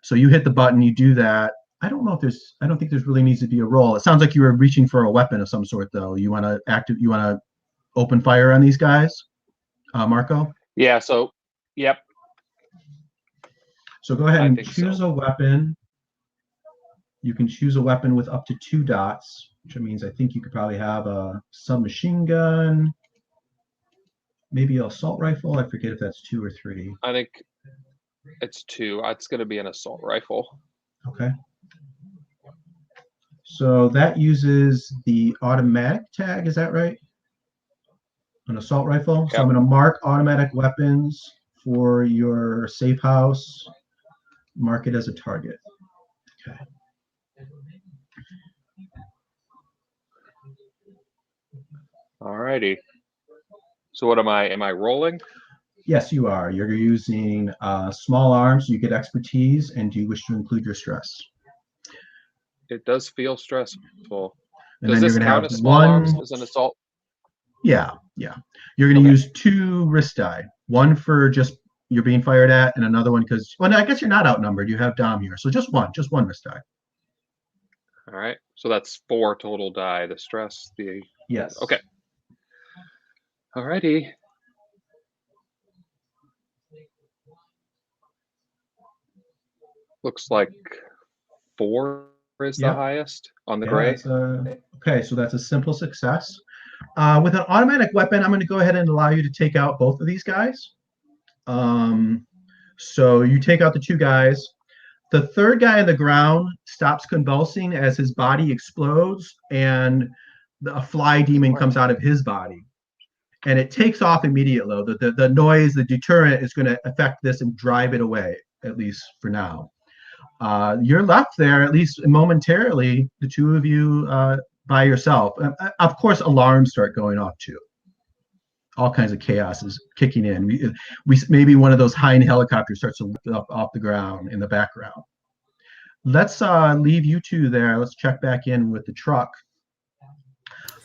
So you hit the button, you do that. I don't think there's really needs to be a roll. It sounds like you were reaching for a weapon of some sort though. You want to open fire on these guys, Marco? Yeah, so, yep. So go ahead and choose a weapon. You can choose a weapon with up to 2 dots, which means I think you could probably have a submachine gun, maybe an assault rifle. I forget if that's 2 or 3. I think it's 2. It's going to be an assault rifle. Okay. So that uses the automatic tag, is that right? An assault rifle. Yep. So I'm going to mark automatic weapons for your safe house. Mark it as a target. Okay. All righty. So what am I rolling? Yes, you are. You're using small arms. You get expertise, and do you wish to include your stress? It does feel stressful. And does then this you're going count to have as small arms as an assault? Yeah. You're going to use 2 risk die. One for just you're being fired at, and another one because, well, no, I guess you're not outnumbered. You have Dom here, so just one risk die. All right. So that's 4 total die. The stress, yes. Okay. All righty. Looks like 4 is the highest on the gray. Okay, so that's a simple success. With an automatic weapon, I'm going to go ahead and allow you to take out both of these guys. So you take out the 2 guys. The 3rd guy on the ground stops convulsing as his body explodes, and a fly demon comes out of his body. And it takes off immediately. The noise, the deterrent is going to affect this and drive it away, at least for now. You're left there, at least momentarily, the 2 of you by yourself. Of course, alarms start going off too. All kinds of chaos is kicking in. We maybe one of those Hind helicopters starts to lift up off the ground in the background. Let's leave you 2 there. Let's check back in with the truck.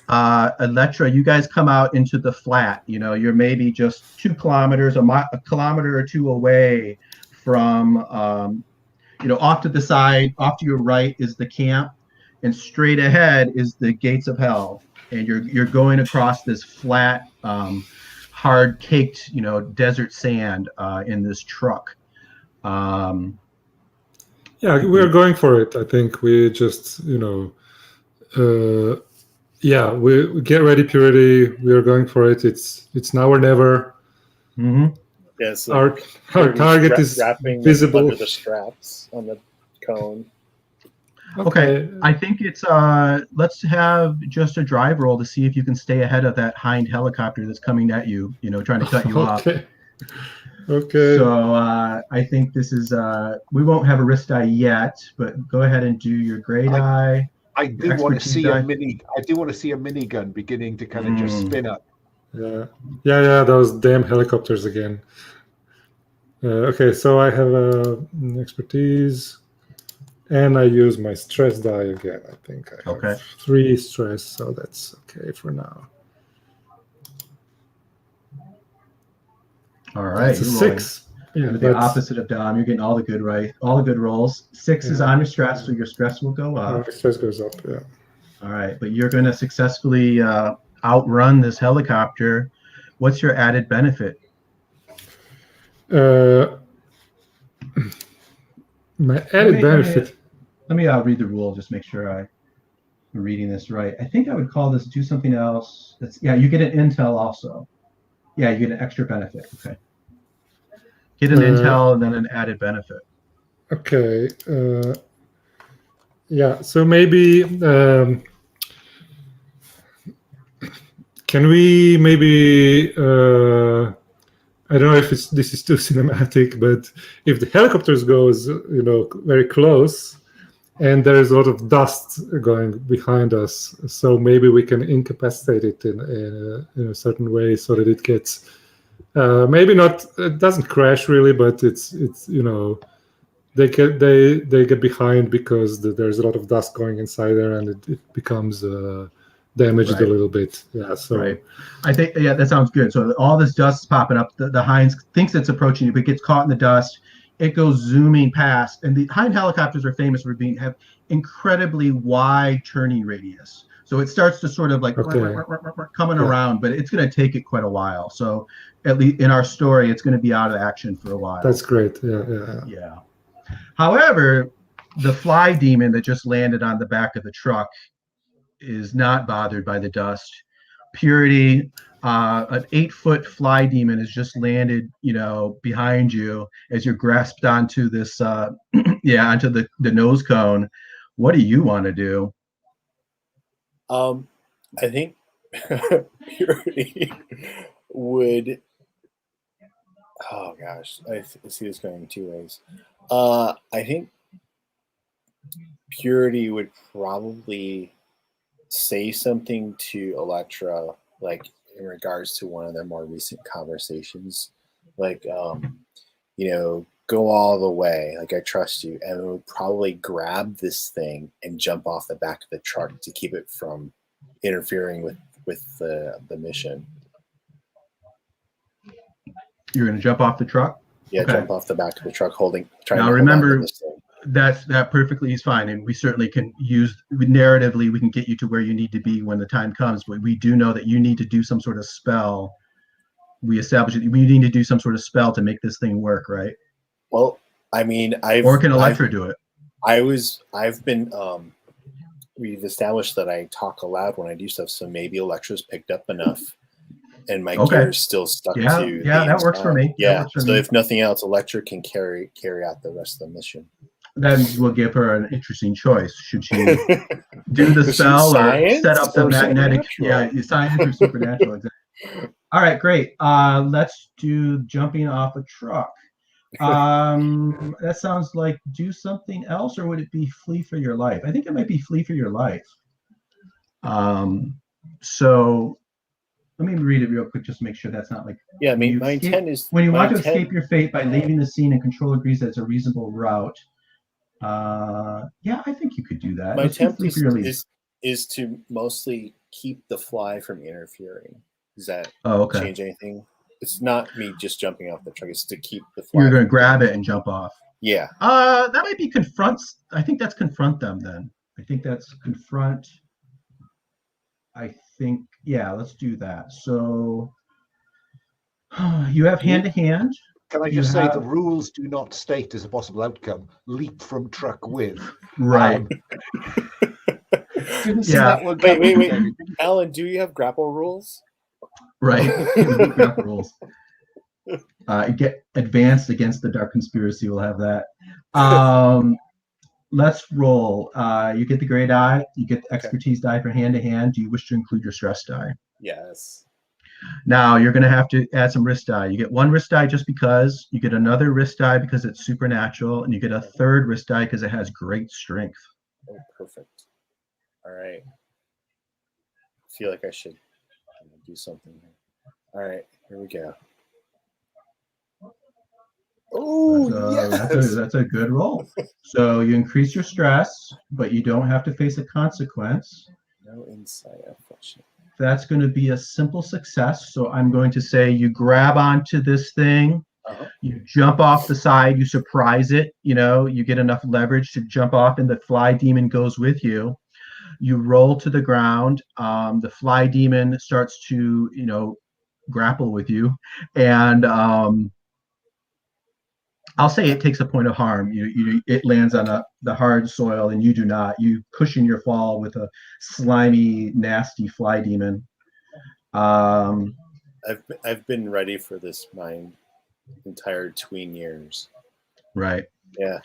Electra, you guys come out into the flat. You're maybe just 2 kilometers, a kilometer or 2 away from, off to the side, off to your right is the camp, and straight ahead is the gates of hell. And you're going across this flat, hard caked, desert sand in this truck. Yeah, we're going for it. I think we just, we get ready, Purity. We are going for it. It's now or never. Mm-hmm. Yes, our target is visible under the straps on the cone. Okay, I think it's let's have just a drive roll to see if you can stay ahead of that hind helicopter that's coming at you, trying to cut you off. Okay. So I think this is we won't have a risk die yet, but go ahead and do your gray die. I do want to expertise see die. I do want to see a minigun beginning to kind of just spin up. Yeah, those damn helicopters again. Okay, so I have expertise, and I use my stress die again. I think I have 3 stress, so that's okay for now. All right, that's a 6. Yeah, you're the opposite of Dom. You're getting all the good rolls. 6 is on your stress, so your stress will go up. Stress goes up. Yeah. All right, but you're going to successfully outrun this helicopter. What's your added benefit? My added benefit. Let me read the rule. Just make sure I'm reading this right. I think I would call this do something else. You get an intel also. Yeah, you get an extra benefit. Okay. Get an intel and then an added benefit. Okay. Yeah. So maybe can we maybe I don't know if this is too cinematic, but if the helicopters goes very close, and there is a lot of dust going behind us, so maybe we can incapacitate it in a certain way so that it gets maybe not, it doesn't crash really, but it's they get behind because there's a lot of dust going inside there, and it becomes damaged a little bit. Yeah, so right. I think that sounds good. So all this dust is popping up. The Hinds thinks it's approaching you, but gets caught in the dust. It goes zooming past, and the Hind helicopters are famous for have incredibly wide turning radius. So it starts to sort of like coming around, but it's going to take it quite a while. So at least in our story, it's going to be out of action for a while. That's great. Yeah. However, the fly demon that just landed on the back of the truck is not bothered by the dust. Purity, an 8-foot fly demon has just landed, behind you as you're grasped onto this, onto the nose cone. What do you want to do? I think Purity would. Oh gosh, I see this going 2 ways. I think Purity would probably say something to Electra, like in regards to one of their more recent conversations, like go all the way, like I trust you, and we'll probably grab this thing and jump off the back of the truck to keep it from interfering with the mission. You're going to jump off the truck? Yeah, okay. Jump off the back of the truck, trying now, to remember, this thing. That perfectly is fine, and we certainly can use narratively. We can get you to where you need to be when the time comes. But we do know that you need to do some sort of spell. We established that we need to do some sort of spell to make this thing work, right? Well, I mean, or can Electra do it? We've established that I talk aloud when I do stuff, so maybe Electra's picked up enough, and my gear is still stuck to. Yeah, that works for me. Yeah, so if nothing else, Electra can carry out the rest of the mission. Then we'll give her an interesting choice. Should she do the spell or set up the magnetic? Science or supernatural. Exactly. All right, great. Let's do jumping off a truck. That sounds like do something else, or would it be flee for your life? I think it might be flee for your life. So let me read it real quick just to make sure that's not like. Yeah, I mean, my intent is when you want to escape your fate by leaving the scene and control agrees that it's a reasonable route. I think you could do that. My attempt is to mostly keep the fly from interfering. Does that change anything? It's not me just jumping off the truck. It's to keep the fly. You're going to grab it and jump off. Yeah. That might be confront. I think that's confront them then. I think that's confront. I think, let's do that. So you have hand-to-hand. Can I just say the rules do not state as a possible outcome, leap from truck with. Right. Didn't see that one. Wait. Alan, do you have grapple rules? Right. Grapple rules. Get advanced against the dark conspiracy. We'll have that. let's roll. You get the gray die. You get the expertise die for hand to hand. Do you wish to include your stress die? Yes. Now you're going to have to add some risk die. You get one risk die just because. You get another risk die because it's supernatural, and you get a third risk die because it has great strength. Oh, perfect. All right. I feel like I should do something here. All right, here we go. Oh, yes. That's a good roll. So you increase your stress, but you don't have to face a consequence. No insight, unfortunately. That's going to be a simple success. So I'm going to say you grab onto this thing, you jump off the side, you surprise it, you get enough leverage to jump off, and the fly demon goes with you. You roll to the ground. The fly demon starts to, grapple with you. And I'll say it takes a point of harm. It lands on the hard soil, and you do not. You cushion your fall with a slimy, nasty fly demon. I've been ready for this my entire tween years. Right. Yeah.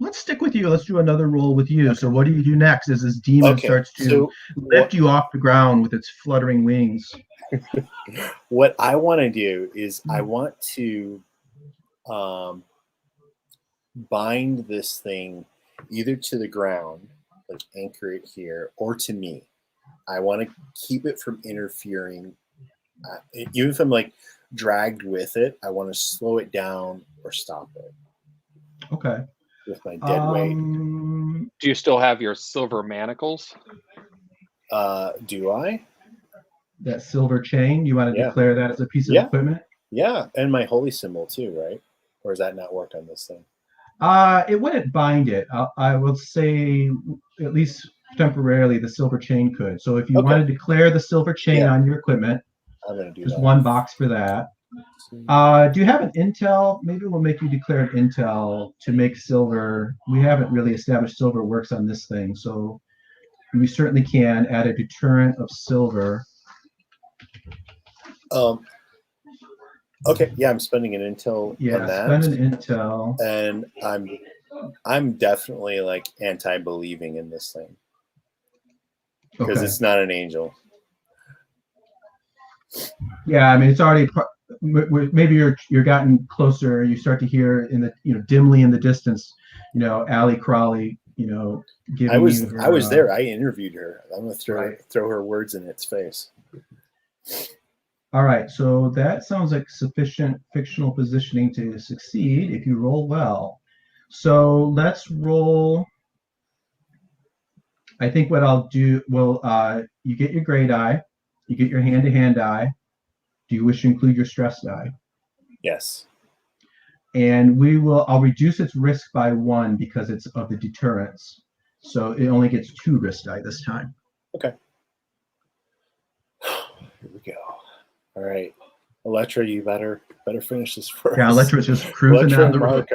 Let's stick with you. Let's do another roll with you. Okay. So what do you do next as this demon starts to lift you off the ground with its fluttering wings? What I want to do is I want to bind this thing either to the ground, like anchor it here, or to me. I want to keep it from interfering. Even if I'm like dragged with it, I want to slow it down or stop it. Okay. With my dead weight. Do you still have your silver manacles? Do I? That silver chain, you want to declare that as a piece of equipment? Yeah, and my holy symbol too, right? Or does that not work on this thing? It wouldn't bind it. I will say, at least temporarily, the silver chain could. So if you want to declare the silver chain on your equipment, I'm going to do there's that. one box for that. Do you have an intel? Maybe we'll make you declare an intel to make silver. We haven't really established silver works on this thing, so we certainly can add a deterrent of silver. Okay, yeah, I'm spending an intel on that. Spend an intel. And I'm definitely like anti-believing in this thing. Because it's not an angel. Yeah, I mean it's already maybe you're gotten closer, you start to hear in the dimly in the distance, Allie Crawley, giving I was her, there. I interviewed her. I'm gonna throw her words in its face. All right, so that sounds like sufficient fictional positioning to succeed if you roll well. So let's roll. I think what I'll do, you get your gray die, you get your hand-to-hand die. Do you wish to include your stress die? Yes. And I'll reduce its risk by 1 because it's of the deterrence. So it only gets 2 risk die this time. Okay. Here we go. All right, Electra, you better finish this for us. Yeah, Electra's just cruising down the road.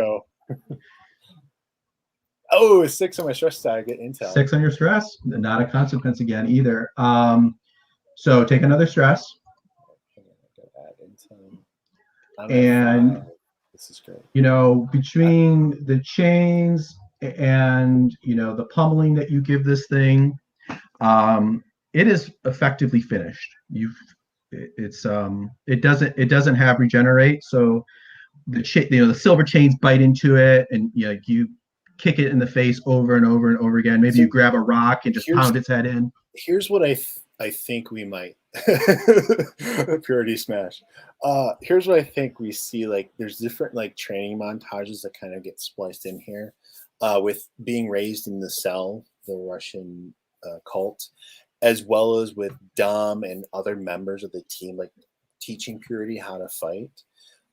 Oh, 6 on my stress die. I get intel. 6 on your stress, not a consequence again either. So take another stress. And this is great. Between the chains and the pummeling that you give this thing, it is effectively finished. It doesn't have regenerate, so the silver chains bite into it, and you kick it in the face over and over and over again. Maybe you grab a rock and just pound its head in. Here's what I think we might purity smash. Here's what I think we see. Like there's different like training montages that kind of get spliced in here, with being raised in the cell, the Russian cult, as well as with Dom and other members of the team, like teaching Purity how to fight.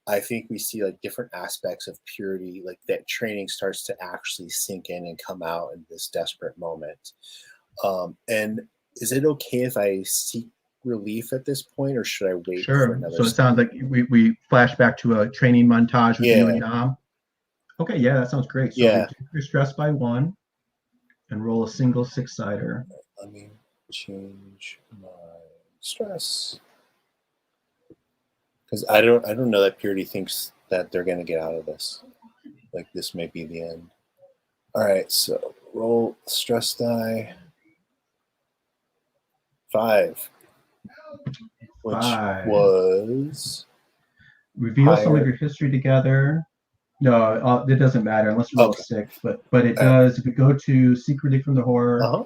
I think we see like different aspects of Purity, like that training starts to actually sink in and come out in this desperate moment. And is it okay if I seek relief at this point, or should I wait for another So it sounds like we flash back to a training montage with you and Dom. Okay, yeah, that sounds great. So reduce your stress by 1 and roll a single 6-sider. Let me change my stress. Because I don't know that Purity thinks that they're gonna get out of this. Like this may be the end. All right, so roll stress die. 5, which 5. was Reveal some of higher. your history together. No, it doesn't matter unless you roll Okay. 6. But it All right. does. If you go to Secretly from the Horror, Uh-huh.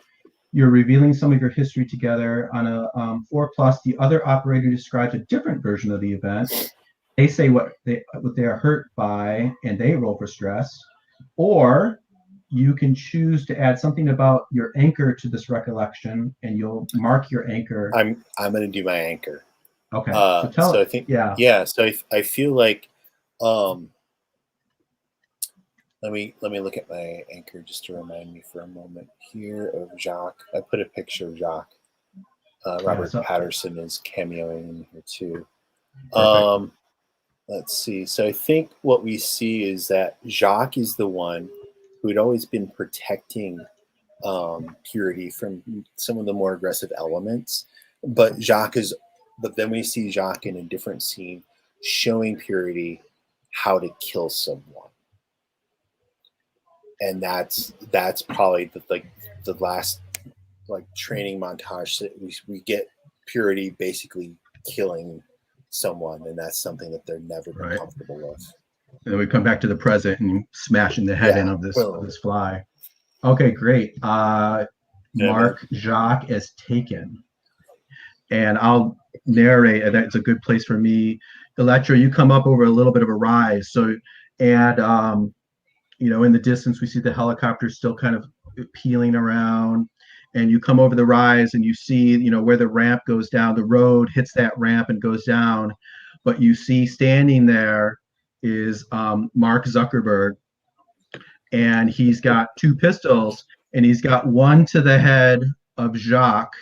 you're revealing some of your history together. On a 4 plus, the other operator describes a different version of the event. They say what they are hurt by, and they roll for stress. Or you can choose to add something about your anchor to this recollection, and you'll mark your anchor. I'm going to do my anchor. Okay. So tell So it. I think Yeah. So I feel like let me look at my anchor just to remind me for a moment here of Jacques. I put a picture of Jacques. Robert Patterson is cameoing in here too. Perfect. Let's see. So I think what we see is that Jacques is the one who had always been protecting Purity from some of the more aggressive elements. But then we see Jacques in a different scene showing Purity how to kill someone. And that's probably the last training montage that we get Purity basically killing someone, and that's something that they're never been comfortable with. And then we come back to the present and smashing the head in of this fly. Okay, great. Mark Jacques as taken. And I'll narrate. That's a good place for me. Electra, you come up over a little bit of a rise. So, and in the distance, we see the helicopter still kind of peeling around. And you come over the rise and you see, where the ramp goes down, the road hits that ramp and goes down. But you see standing there is Mark Zuckerberg, and he's got 2 pistols, and he's got one to the head of Jacques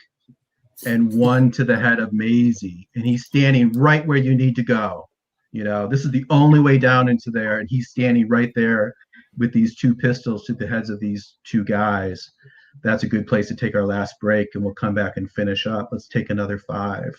and one to the head of Maisie, and he's standing right where you need to go. This is the only way down into there, and he's standing right there with these 2 pistols to the heads of these 2 guys. That's a good place to take our last break, and we'll come back and finish up. Let's take another 5.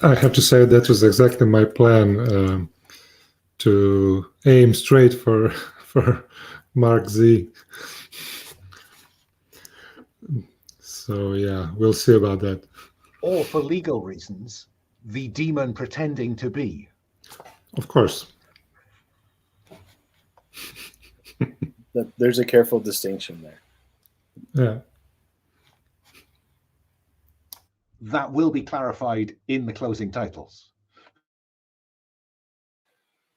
I have to say that was exactly my plan, to aim straight for Mark Z. So yeah, we'll see about that. Or for legal reasons, the demon pretending to be. Of course. There's a careful distinction there. Yeah. That will be clarified in the closing titles.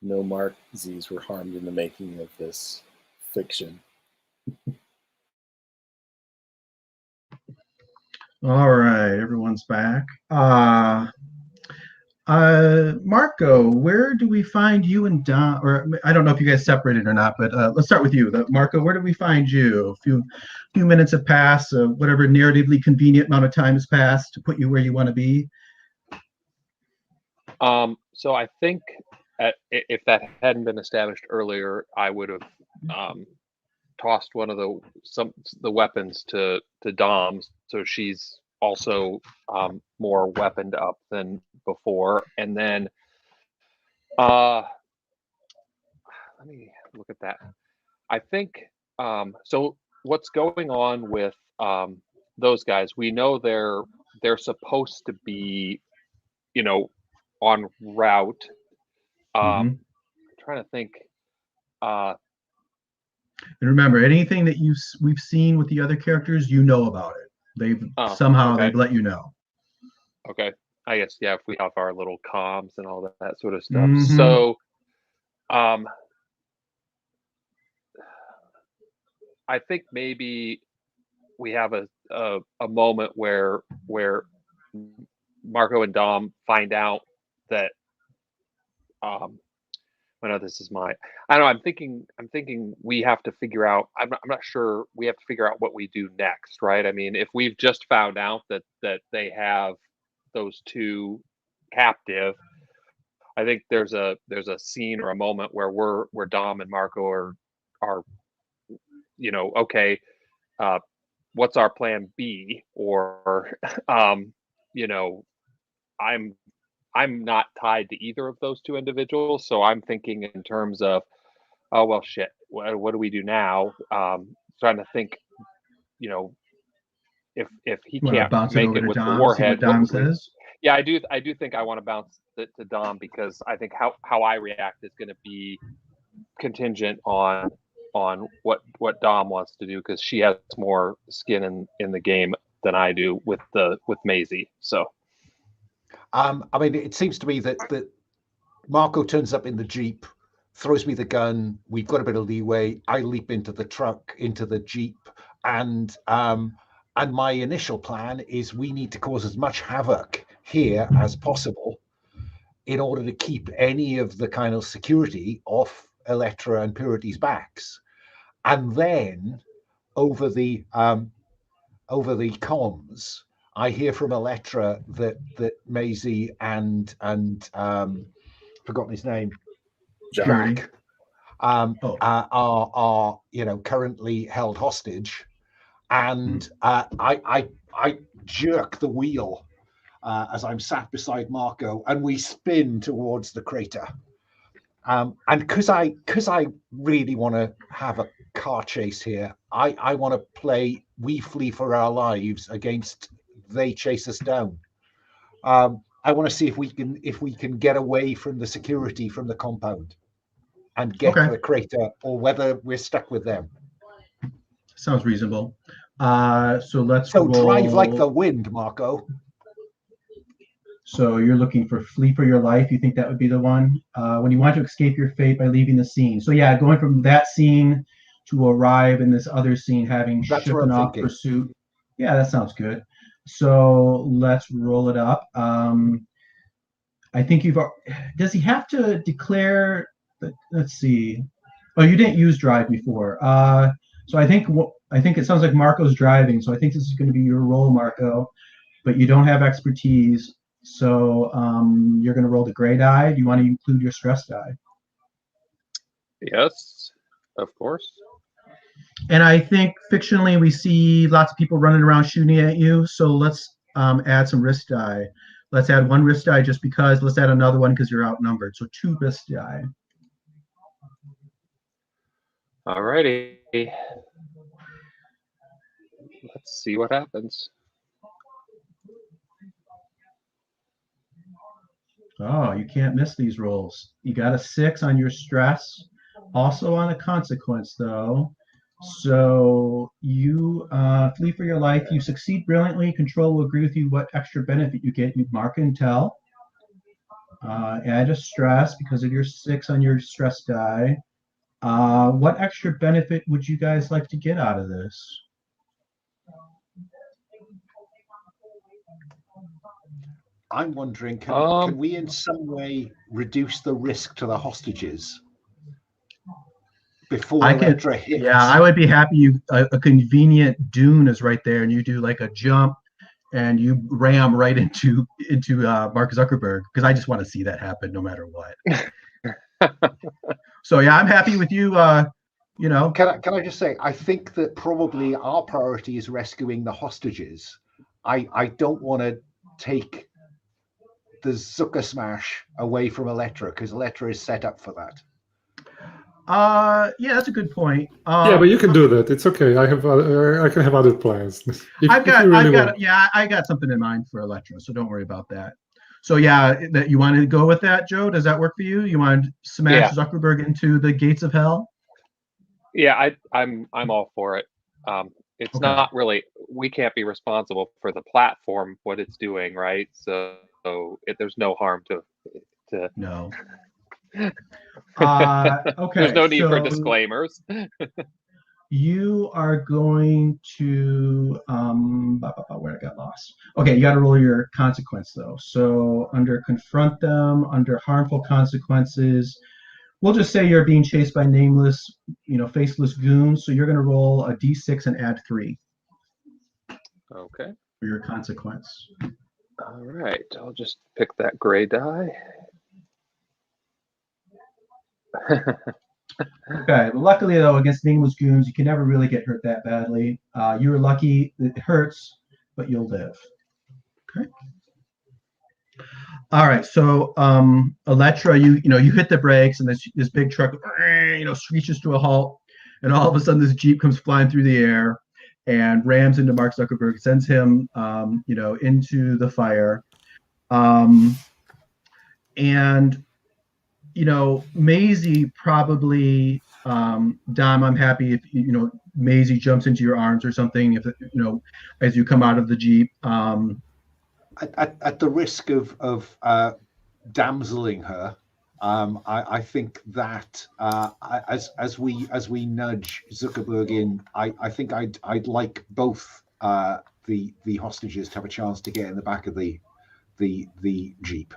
No Mark Z's were harmed in the making of this fiction. All right, everyone's back. Marco, where do we find you and Dom? Or I don't know if you guys separated or not, but let's start with you. Marco, where do we find you? A few minutes have passed, whatever narratively convenient amount of time has passed to put you where you want to be. So I think if that hadn't been established earlier, I would have tossed one of the weapons to Dom, so she's also more weaponed up than before. And then let me look at that. I think so. What's going on with those guys? We know they're supposed to be, en route. I'm trying to think. And remember, anything that we've seen with the other characters, you know about it. They've they've let you know. Okay. I guess, yeah, if we have our little comms and all that sort of stuff. So I think maybe we have a moment where Marco and Dom find out that I know this is I don't know. I'm thinking we have to figure out. I'm not sure. We have to figure out what we do next, right? I mean, if we've just found out that they have those two captive, I think there's a scene or a moment where Dom and Marco are okay, what's our plan B? Or I'm not tied to either of those two individuals, so I'm thinking in terms of, oh well, shit. What do we do now? Trying to think, if he can't make it with the warhead, Dom says. Yeah, I do think I want to bounce it to Dom, because I think how I react is going to be contingent on what Dom wants to do, because she has more skin in the game than I do with Maisie. So. I mean, it seems to me that Marco turns up in the Jeep, throws me the gun. We've got a bit of leeway. I leap into the truck, into the Jeep, and my initial plan is we need to cause as much havoc here as possible in order to keep any of the kind of security off Electra and Purity's backs, and then over the comms, I hear from Electra that Maisie and forgotten his name, Jack, are currently held hostage, and I jerk the wheel as I'm sat beside Marco, and we spin towards the crater. And because I really want to have a car chase here, I want to play we flee for our lives against they chase us down. I want to see if we can get away from the security from the compound and get to the crater, or whether we're stuck with them. Sounds reasonable. So let's drive like the wind, Marco. So you're looking for flee for your life. You think that would be the one? When you want to escape your fate by leaving the scene. So yeah, going from that scene to arrive in this other scene, having shipping off pursuit. Yeah, that sounds good. So let's roll it up. I think does he have to declare, let's see. Oh, you didn't use drive before. So I think it sounds like Marco's driving. So I think this is going to be your role, Marco, but you don't have expertise. So you're going to roll the gray die. Do you want to include your stress die? Yes, of course. And I think fictionally we see lots of people running around shooting at you. So let's add some risk die. Let's add 1 risk die just because. Let's add another one because you're outnumbered. So 2 risk die. All righty. Let's see what happens. Oh, you can't miss these rolls. You got a 6 on your stress, also on a consequence, though. So you flee for your life. You succeed brilliantly. Control will agree with you what extra benefit you get. You mark and tell. Add a stress because of your 6 on your stress die. What extra benefit would you guys like to get out of this? I'm wondering, can we in some way reduce the risk to the hostages before Electra hits? Yeah, I would be happy. A convenient dune is right there, and you do like a jump, and you ram right into Mark Zuckerberg, because I just want to see that happen no matter what. So yeah, I'm happy with you. Can I just say, I think that probably our priority is rescuing the hostages. I don't want to take the Zucker smash away from Electra, because Electra is set up for that. Yeah, that's a good point. Yeah, but you can do that. It's okay. I can have other plans. I got something in mind for Electra, so don't worry about that. So yeah, that you want to go with that, Joe? Does that work for you? You want to smash Zuckerberg into the gates of hell? Yeah, I'm all for it. It's not really, we can't be responsible for the platform, what it's doing, right? So there's no harm to no. Okay. There's no need for disclaimers. You are going to where I got lost. Okay, you got to roll your consequence though. So under confront them, under harmful consequences, we'll just say you're being chased by nameless, faceless goons. So you're going to roll a d6 and add 3. Okay. For your consequence. All right, I'll just pick that gray die. Okay. Luckily, though, against nameless goons, you can never really get hurt that badly. You were lucky. It hurts, but you'll live. Okay. All right. So, Electra, you hit the brakes, and this big truck, screeches to a halt, and all of a sudden, this Jeep comes flying through the air and rams into Mark Zuckerberg, sends him, into the fire, and Maisie probably, Dom, I'm happy if Maisie jumps into your arms or something, if as you come out of the Jeep. At the risk of damseling her, I think that as we nudge Zuckerberg in, I think I'd like both the hostages to have a chance to get in the back of the Jeep.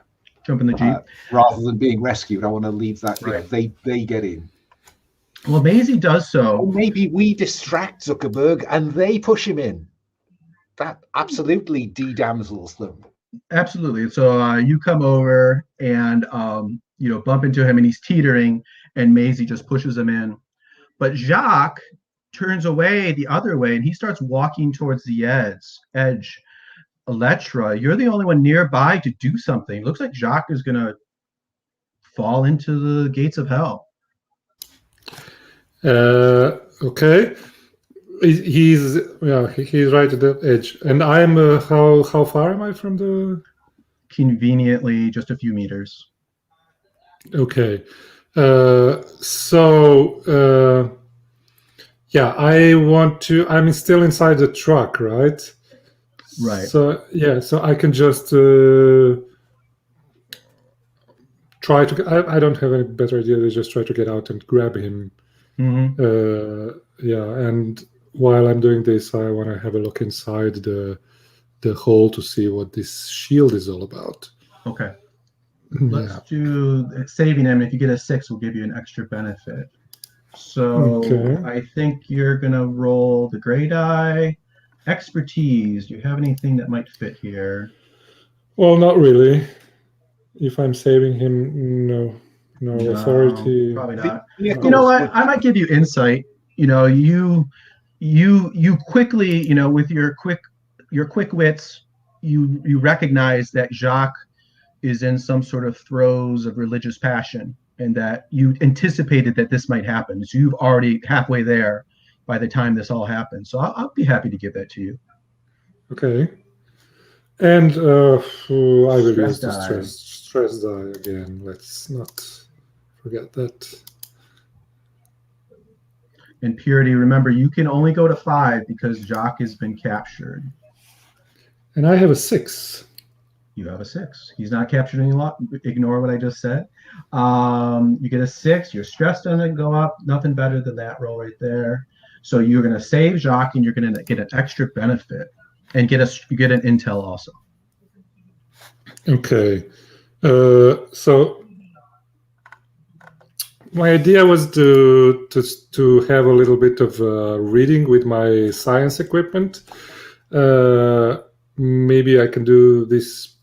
Jump in the Jeep. Rather than being rescued, I want to leave that. Right. They get in. Well, Maisie does so. Or maybe we distract Zuckerberg and they push him in. That absolutely de-damsels them. Absolutely. So you come over and bump into him, and he's teetering, and Maisie just pushes him in. But Jacques turns away the other way, and he starts walking towards the edge. Electra, you're the only one nearby to do something. Looks like Jacques is going to fall into the gates of hell. Okay. He's right at the edge. And I'm how far am I from the? Conveniently, just a few meters. Okay. I'm still inside the truck, right? Right. So I can just try to. I don't have any better idea. They just try to get out and grab him. Mm-hmm. And while I'm doing this, I want to have a look inside the hole to see what this shield is all about. Okay. Let's do saving him. If you get a 6, we'll give you an extra benefit. So I think you're gonna roll the gray die. Expertise. Do you have anything that might fit here? Well, not really. If I'm saving him, no. Authority. Probably not. You know what? I might give you insight. You quickly, with your quick wits, you recognize that Jacques is in some sort of throes of religious passion, and that you anticipated that this might happen. So you've already halfway there by the time this all happens. So I'll be happy to give that to you. Okay. And I will Stress use the die. stress die again. Let's not forget that. In Purity, remember, you can only go to 5 because Jacques has been captured. And I have a 6. You have a 6. He's not captured any lot. Ignore what I just said. You get a 6. Your stress doesn't go up. Nothing better than that roll right there. So you're going to save Jacques, and you're going to get an extra benefit, and you get an intel also. Okay. So my idea was to have a little bit of reading with my science equipment. Maybe I can do this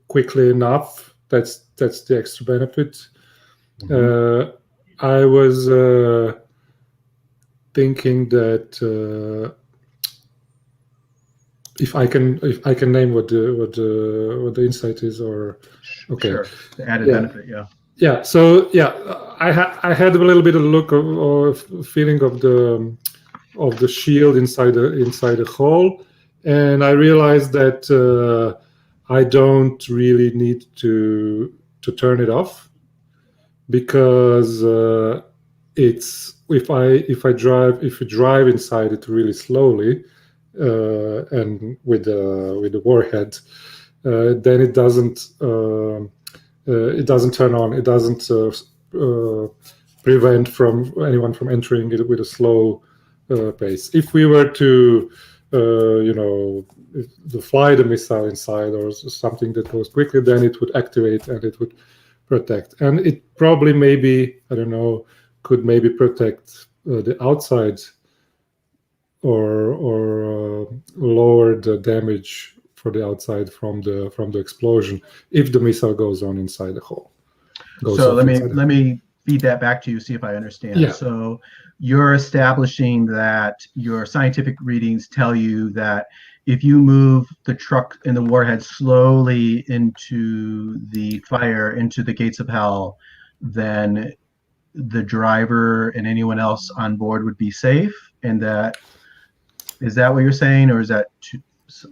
quickly enough. That's the extra benefit. Mhm. I was thinking that if I can name what the insight is, or okay, Sure. The added Yeah. benefit, yeah. yeah. So yeah, I had a little bit of look or feeling of the shield inside the hole, and I realized that I don't really need to turn it off, because it's if you drive inside it really slowly and with the warhead, then it doesn't turn on. It doesn't prevent anyone from entering it with a slow pace. If we were to fly the missile inside, or something that goes quickly, then it would activate and it would protect. And it probably maybe, I don't know, could maybe protect the outside, or lower the damage for the outside from the explosion if the missile goes on inside the hole. So let me feed that back to you, see if I understand. Yeah. So you're establishing that your scientific readings tell you that if you move the truck and the warhead slowly into the fire, into the gates of hell, then the driver and anyone else on board would be safe. And is that what you're saying, or is that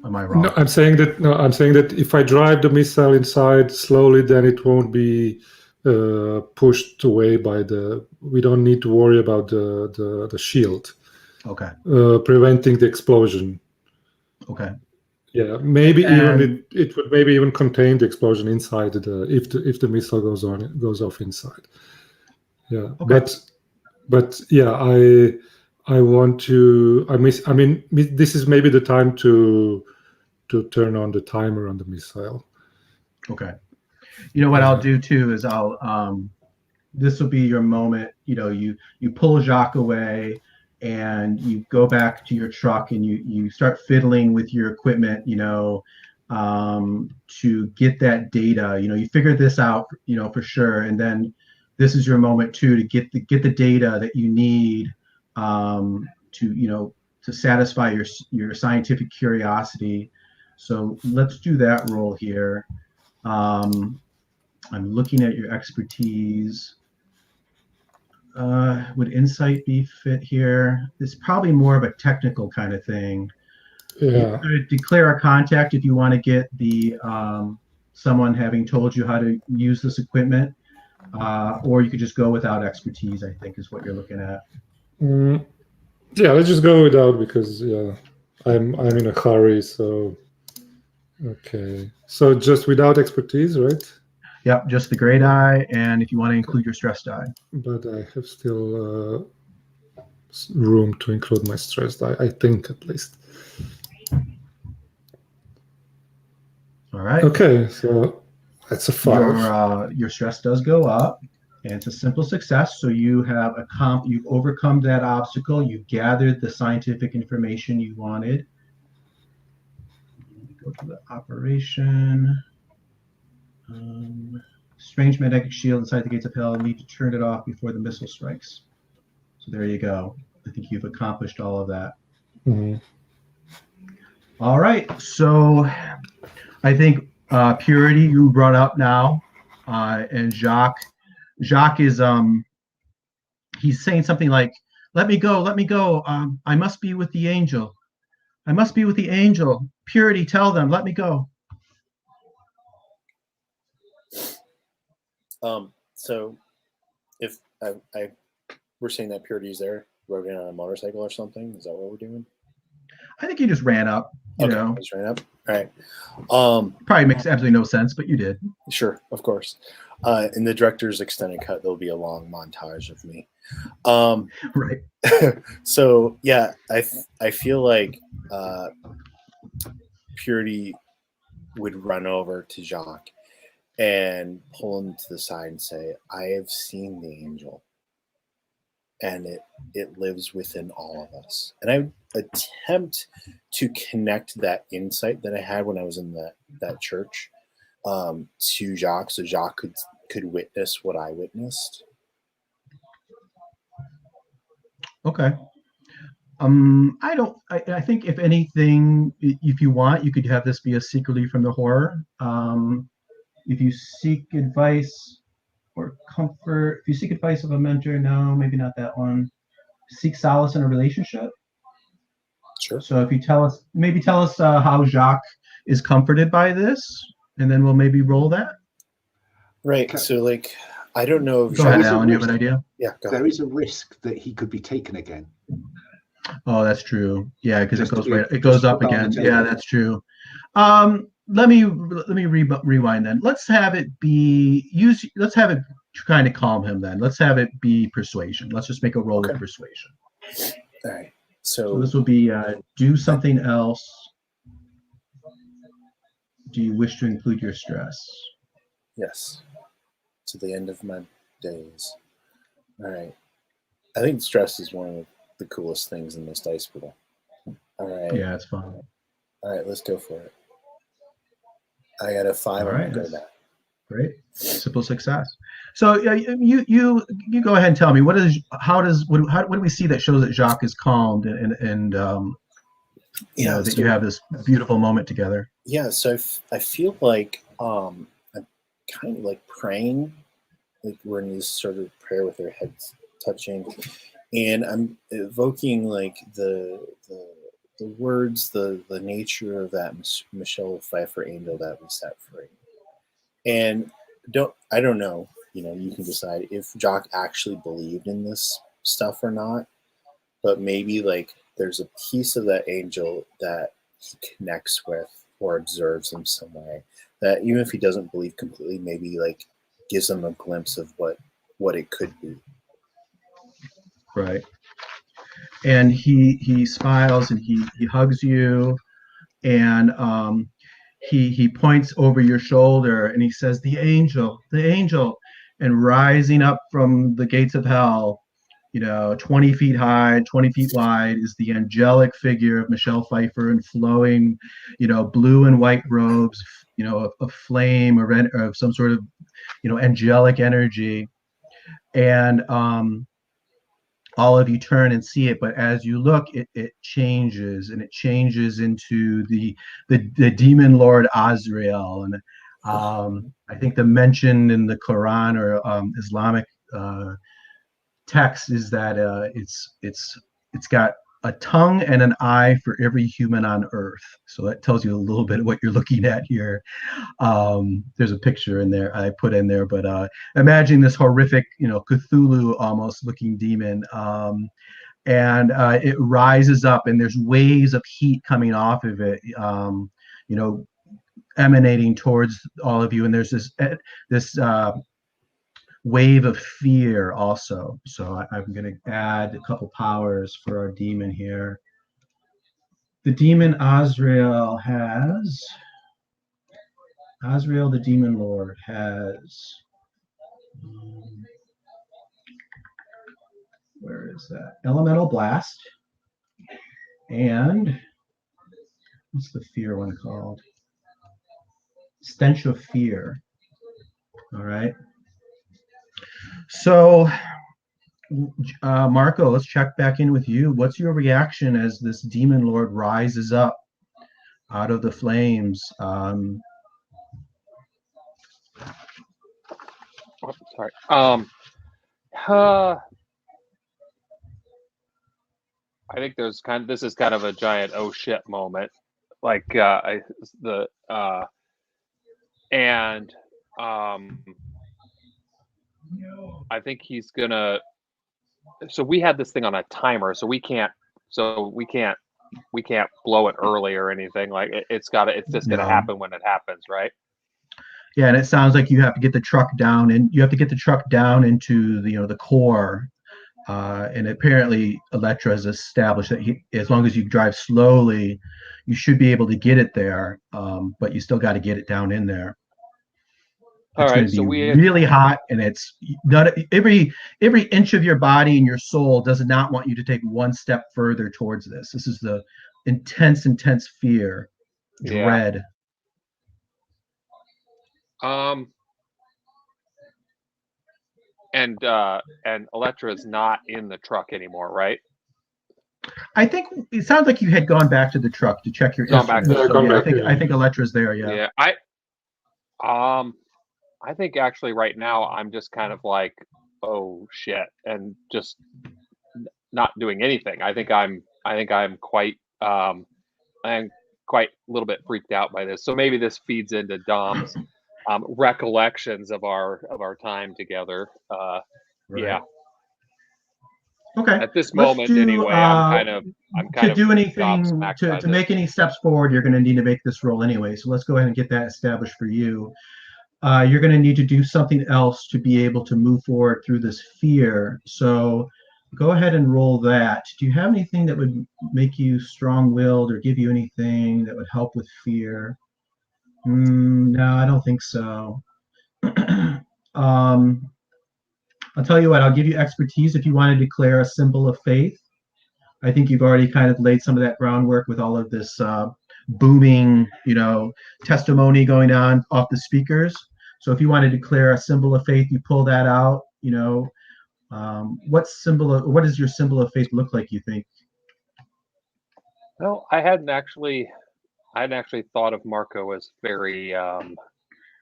am I wrong? No, I'm saying that if I drive the missile inside slowly, then it won't be pushed away by we don't need to worry about the shield. Okay. Preventing the explosion. Okay. Yeah, maybe even it would maybe even contain the explosion inside if the missile goes off inside. Yeah. Okay. But yeah, I want to. I mean, this is maybe the time to turn on the timer on the missile. Okay. You know what I'll do too is this will be your moment. You pull Jacques away, and you go back to your truck, and you start fiddling with your equipment, to get that data. You figure this out, for sure, and then this is your moment too to get the data that you need to satisfy your scientific curiosity. So let's do that roll here. I'm looking at your expertise. Would insight be fit here? It's probably more of a technical kind of thing. Yeah. You could declare a contact if you want to get the someone having told you how to use this equipment, or you could just go without expertise, I think is what you're looking at. Yeah, let's just go without, because I'm in a hurry. So okay, so just without expertise, right? Yep, just the gray die, and if you want to include your stress die. But I have still room to include my stress die, I think, at least. All right. Okay, so that's a 5. Your stress does go up, and it's a simple success. So you've overcome that obstacle. You've gathered the scientific information you wanted. Go to the operation. Strange magnetic shield inside the gates of hell. Need to turn it off before the missile strikes. So there you go. I think you've accomplished all of that. Mm-hmm. All right. So I think Purity you brought up now, and Jacques. Jacques is he's saying something like, "Let me go, let me go. I must be with the angel. I must be with the angel. Purity, tell them, let me go." So if I we're saying that Purity's there, rode in on a motorcycle or something, is that what we're doing? I think you just ran up. You know, I just ran up. All right. probably makes absolutely no sense, but you did. Sure, of course. In the director's extended cut, there'll be a long montage of me. Right. So yeah, I feel like Purity would run over to Jacques and pull him to the side and say, "I have seen the angel, and it lives within all of us." And I would attempt to connect that insight that I had when I was in that church to Jacques, so Jacques could witness what I witnessed. Okay. I don't. I think if anything, if you want, you could have this be a secretly from the horror. If you seek advice or comfort, if you seek advice of a mentor, no, maybe not that one. Seek solace in a relationship. Sure. So if you maybe tell us how Jacques is comforted by this, and then we'll maybe roll that. Right. Okay. So like, I don't know if Go ahead, There's a Alan. You have an risk. idea? Yeah, go There ahead. is a risk that he could be taken again. Oh, that's true. Yeah, because it Just to goes be- right. It just goes to up put that on again. the Yeah, table. that's true. Let me rewind then. Let's have it be use. Let's have it kind of calm him then. Let's have it be persuasion. Let's just make a roll with Okay. persuasion. All right. So So this will be do something else. Do you wish to include your stress? yes, to the end of my days. All right. I think stress is one of the coolest things in this dice pool. All right. Yeah, it's fun. All right. Let's go for it. I got a 5 All on my right, go that's back. great. Simple success. So you go ahead and tell me what do we see that shows that Jacques is calmed and you know Yeah. that So you have this beautiful moment together. yeah. So I feel like I'm kind of like praying, like we're in this sort of prayer with our heads touching, and I'm evoking like the words, the nature of that Michelle Pfeiffer angel that we set free. And I don't know, you can decide if Jock actually believed in this stuff or not, but maybe like there's a piece of that angel that he connects with or observes in some way that even if he doesn't believe completely, maybe like gives him a glimpse of what it could be. Right. And he smiles and he hugs you and he points over your shoulder and he says, the angel, and rising up from the gates of hell, 20 feet high, 20 feet wide, is the angelic figure of Michelle Pfeiffer in flowing, blue and white robes, of flame or of some sort of, angelic energy. And all of you turn and see it, but as you look, it changes, and it changes into the demon lord Azrael. And I think the mention in the Quran or Islamic text is that it's got a tongue and an eye for every human on earth. So that tells you a little bit of what you're looking at here. There's a picture in there I put in there, but imagine this horrific, Cthulhu almost looking demon. And it rises up, and there's waves of heat coming off of it, emanating towards all of you. And there's this wave of fear also. So I'm going to add a couple powers for our demon here. The demon Azrael, the demon lord, has, where is that? Elemental blast. And what's the fear one called? Stench of fear. All right. So, Marco, let's check back in with you. What's your reaction as this demon lord rises up out of the flames. Sorry. I think this is kind of a giant oh shit moment. Like I think he's gonna. So we had this thing on a timer, so we can't blow it early or anything. Like it's just gonna happen when it happens, right? Yeah, and it sounds like you have to get the truck down, and you have to get the truck down into the core. And apparently, Electra has established that as long as you drive slowly, you should be able to get it there. But you still got to get it down in there. It's going to be really hot, and it's not every inch of your body and your soul does not want you to take one step further towards this. This is the intense fear, dread. And Electra is not in the truck anymore, right? I think it sounds like you had gone back to the truck to check your instruments. I think Electra's there. Yeah. I think actually right now I'm just kind of like, oh shit, and just not doing anything. I think I'm quite a little bit freaked out by this. So maybe this feeds into Dom's recollections of our time together. Right. Yeah. Okay. At this moment, anyway, I'm kind to do anything to make any steps forward. You're going to need to make this roll anyway. So let's go ahead and get that established for you. You're going to need to do something else to be able to move forward through this fear. So go ahead and roll that. Do you have anything that would make you strong-willed or give you anything that would help with fear? No, I don't think so. I'll tell you what, I'll give you expertise if you want to declare a symbol of faith. I think you've already kind of laid some of that groundwork with all of this booming, testimony going on off the speakers. So if you want to declare a symbol of faith, you pull that out. What does your symbol of faith look like, you think? Well, I hadn't actually thought of Marco as very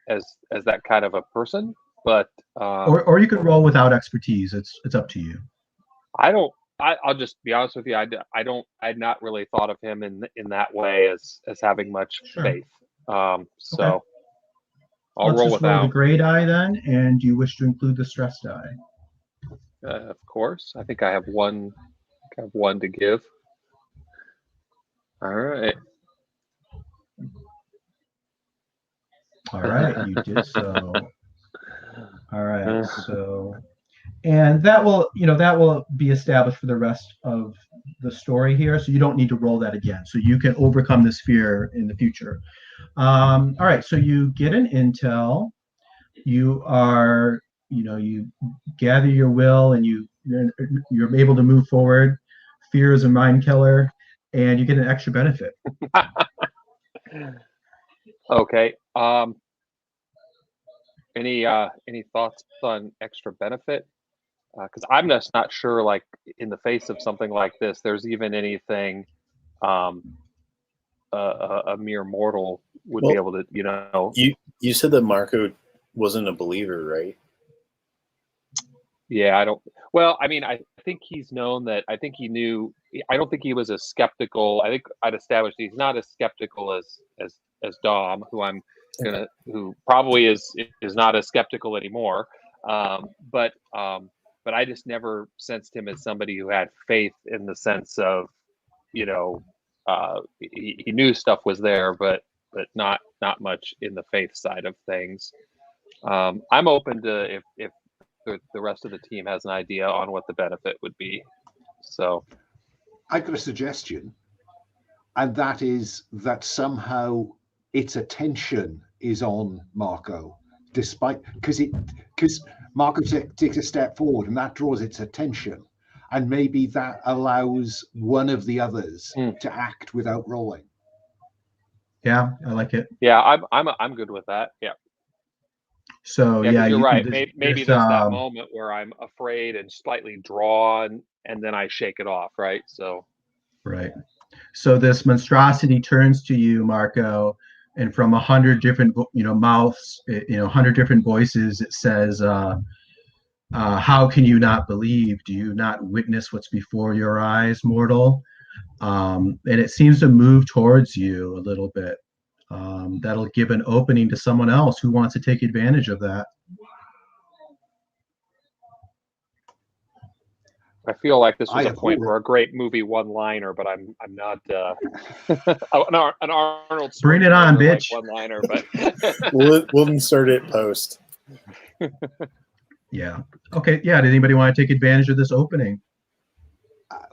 as that kind of a person, but or you could roll without expertise. It's up to you. I'll just be honest with you. I'd not really thought of him in that way as having much faith. So okay. I'll roll without. Roll the gray die then, and do you wish to include the stress die? Of course. I think I have one. To give. All right. All right, you did so. All right, so, and that will be established for the rest of the story here. So you don't need to roll that again. So you can overcome this fear in the future. All right, so you get an intel. You are, you gather your will, and you're able to move forward. Fear is a mind killer, and you get an extra benefit. Okay. Any thoughts on extra benefit? Because I'm just not sure, like, in the face of something like this, there's even anything a mere mortal would be able to, You said that Marco wasn't a believer, right? Yeah, I don't. Well, I mean, I think he's known that. I think he knew. I don't think he was as skeptical. I think I'd established he's not as skeptical as Dom, who probably is not as skeptical anymore. But I just never sensed him as somebody who had faith in the sense of, he knew stuff was there, but not much in the faith side of things. I'm open to if the rest of the team has an idea on what the benefit would be. So I've got a suggestion, and that is that somehow its attention is on Marco, because Marco takes a step forward and that draws its attention, and maybe that allows one of the others to act without rolling. Yeah, I like it. Yeah, I'm good with that. Yeah. So yeah, you're right. Maybe there's that moment where I'm afraid and slightly drawn, and then I shake it off. Right. So. Right. So this monstrosity turns to you, Marco, and from 100 different mouths, 100 different voices, it says, how can you not believe? Do you not witness what's before your eyes, mortal? And it seems to move towards you a little bit. That'll give an opening to someone else who wants to take advantage of that. I feel like this was I a point abhor for a great movie one-liner, but I'm not an Arnold Bring it on, Schwarzenegger, like, bitch. one-liner, but We'll insert it post. Yeah. Okay. Yeah. Did anybody want to take advantage of this opening?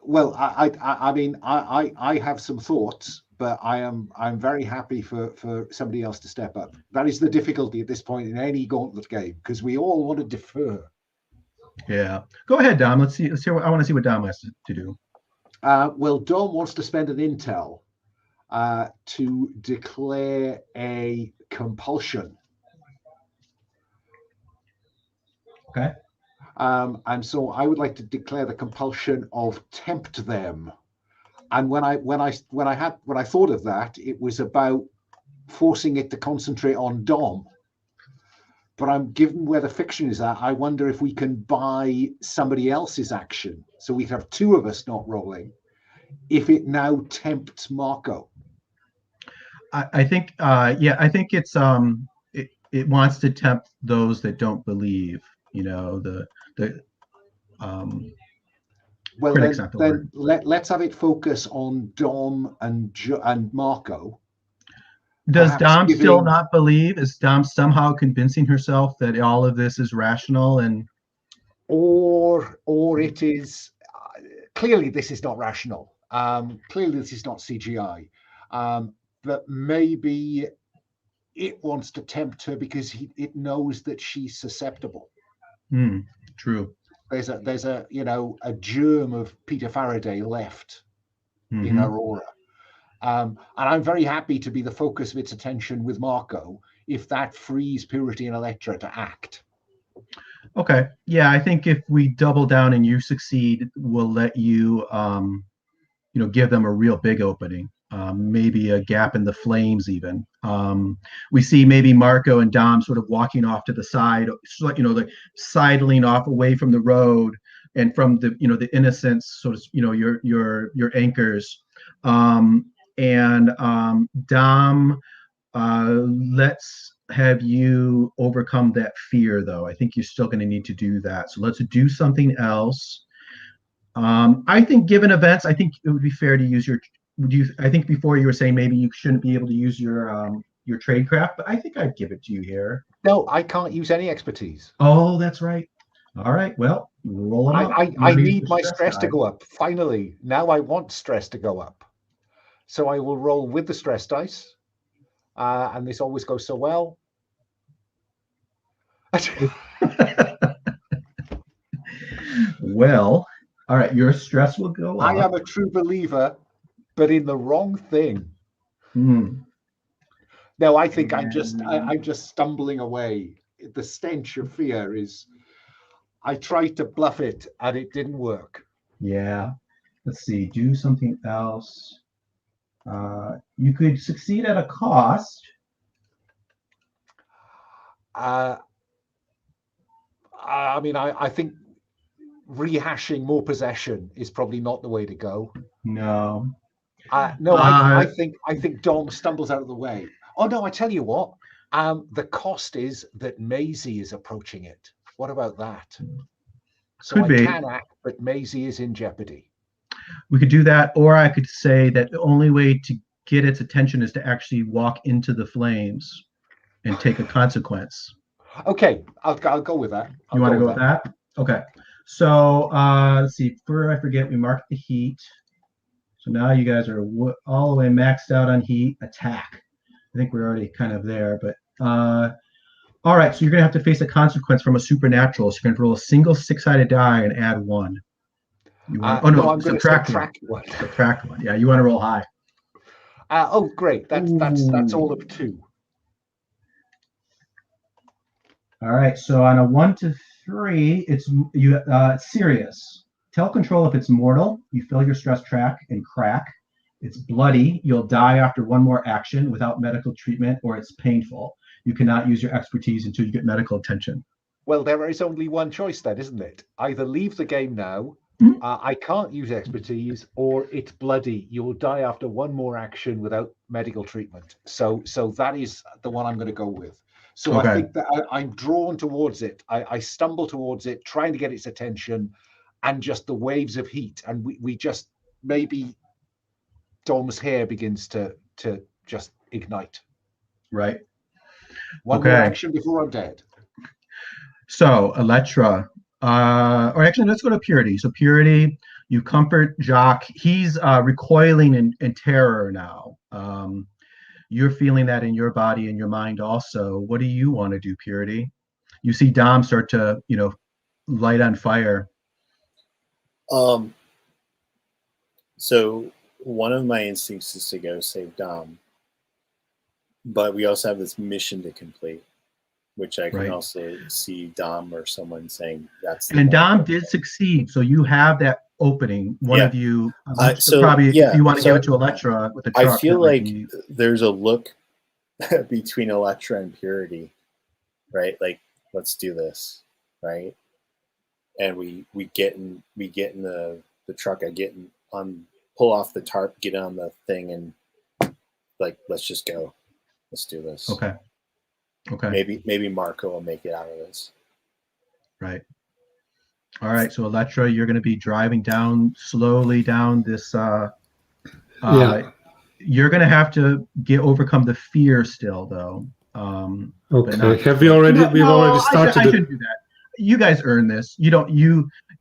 Well, I mean, I have some thoughts, but I'm very happy for somebody else to step up. That is the difficulty at this point in any gauntlet game, because we all want to defer. Yeah. Go ahead, Dom. Let's see. Let's hear what I want to see what Dom has to do. Well, Dom wants to spend an intel to declare a compulsion. Okay. And so I would like to declare the compulsion of tempt them. And when I thought of that, it was about forcing it to concentrate on Dom. But I'm given where the fiction is at, I wonder if we can buy somebody else's action, so we can have two of us not rolling, if it now tempts Marco. I think I think it wants to tempt those that don't believe, the Well, critics, not the word. let's have it focus on Dom and Marco. Does Perhaps Dom still giving- not believe? Is Dom somehow convincing herself that all of this is rational? And or it is clearly this is not rational. Clearly this is not CGI. But maybe it wants to tempt her because it knows that she's susceptible. True. There's a a germ of Peter Faraday left in Mhm. Aurora. And I'm very happy to be the focus of its attention with Marco if that frees Purity and Electra to act. Okay. Yeah, I think if we double down and you succeed, we'll let you, give them a real big opening. Maybe a gap in the flames, even. We see maybe Marco and Dom sort of walking off to the side, like sidling off away from the road and from the innocence, sort of, your anchors. Dom, let's have you overcome that fear, though. I think you're still going to need to do that. So let's do something else. I think given events, I think it would be fair to use I think before you were saying maybe you shouldn't be able to use your tradecraft, but I think I'd give it to you here. No, I can't use any expertise. Oh, that's right. All right. Well, roll it up. I need my stress to go up. Finally, now I want stress to go up. So I will roll with the stress dice. And this always goes so well. Well, all right. Your stress will go up. I am a true believer, but in the wrong thing. No, I think I'm just stumbling away. The stench of fear is. I tried to bluff it and it didn't work. Yeah. Let's see. Do something else. You could succeed at a cost. I mean, I think rehashing more possession is probably not the way to go. No. No, I think Dom stumbles out of the way. Oh no, I tell you what. The cost is that Maisie is approaching it. What about that? So Could be. I can act, but Maisie is in jeopardy. We could do that, or I could say that the only way to get its attention is to actually walk into the flames and take a consequence. Okay, I'll go with that. You want to go with that? Okay. So let's see. Before I forget, we marked the heat. So now you guys are all the way maxed out on heat. Attack. I think we're already kind of there, but all right. So you're gonna have to face a consequence from a supernatural. So you're gonna roll a single 6-sided die and add 1. You want? I'm going to subtract one. Subtract 1. Yeah, you want to roll high. Oh, great. That's all of 2. All right. So on a 1 to 3, it's serious. Tell control if it's mortal. You fill your stress track and crack. It's bloody. You'll die after one more action without medical treatment, or it's painful. You cannot use your expertise until you get medical attention. Well, there is only one choice then, isn't it? Either leave the game now, I can't use expertise, or it's bloody. You'll die after one more action without medical treatment. So that is the one I'm going to go with. So Okay. I think that I'm drawn towards it. I stumble towards it, trying to get its attention, and just the waves of heat. And we just, maybe Dom's hair begins to just ignite. Right. One more action before I'm dead. So Electra, or actually, let's go to Purity. So Purity, you comfort Jacques. He's recoiling in terror now. You're feeling that in your body and your mind also. What do you want to do, Purity? You see Dom start to, light on fire. So one of my instincts is to go save Dom, but we also have this mission to complete, which I can also see Dom or someone saying that's. And Dom did succeed, so you have that opening. One of you, if you want to give it to Electra with the truck. I feel like there's a look between Electra and Purity, right? Like, let's do this, right? And we get in the truck. Pull off the tarp, get on the thing, and like, let's just go. Let's do this. Okay. Maybe Marco will make it out of this. Right. All right. So Electra, you're going to be driving slowly down this. You're going to have to overcome the fear still, though. Okay. Have we already? We've already started. I should do that. You guys earn this.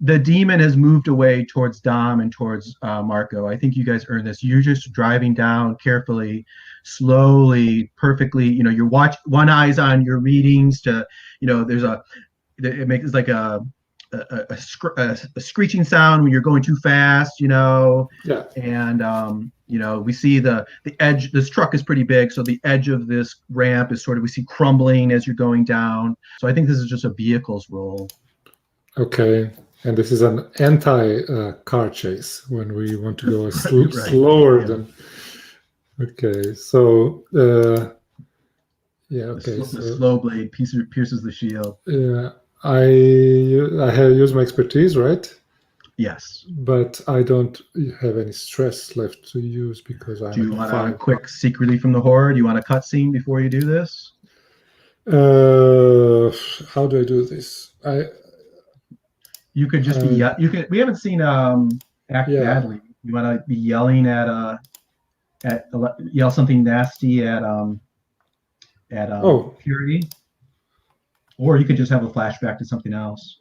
The demon has moved away towards Dom and towards Marco. I think you guys earn this. You're just driving down carefully, slowly, perfectly. You're one eye's on your readings to, it makes like a screeching sound when you're going too fast, Yeah. And, we see the edge. This truck is pretty big, so the edge of this ramp is we see crumbling as you're going down. So I think this is just a vehicles roll. Okay. And this is an anti-car chase when we want to go slower than. Okay, so okay. The slow blade pierces the shield. Yeah, I have used my expertise, right? Yes. But I don't have any stress left to use because I'm. Do you want a quick secretly from the horror? Do you want a cutscene before you do this? How do I do this? You could just be. We haven't seen act badly. You want to be yelling yell something nasty at Purity, or you could just have a flashback to something else.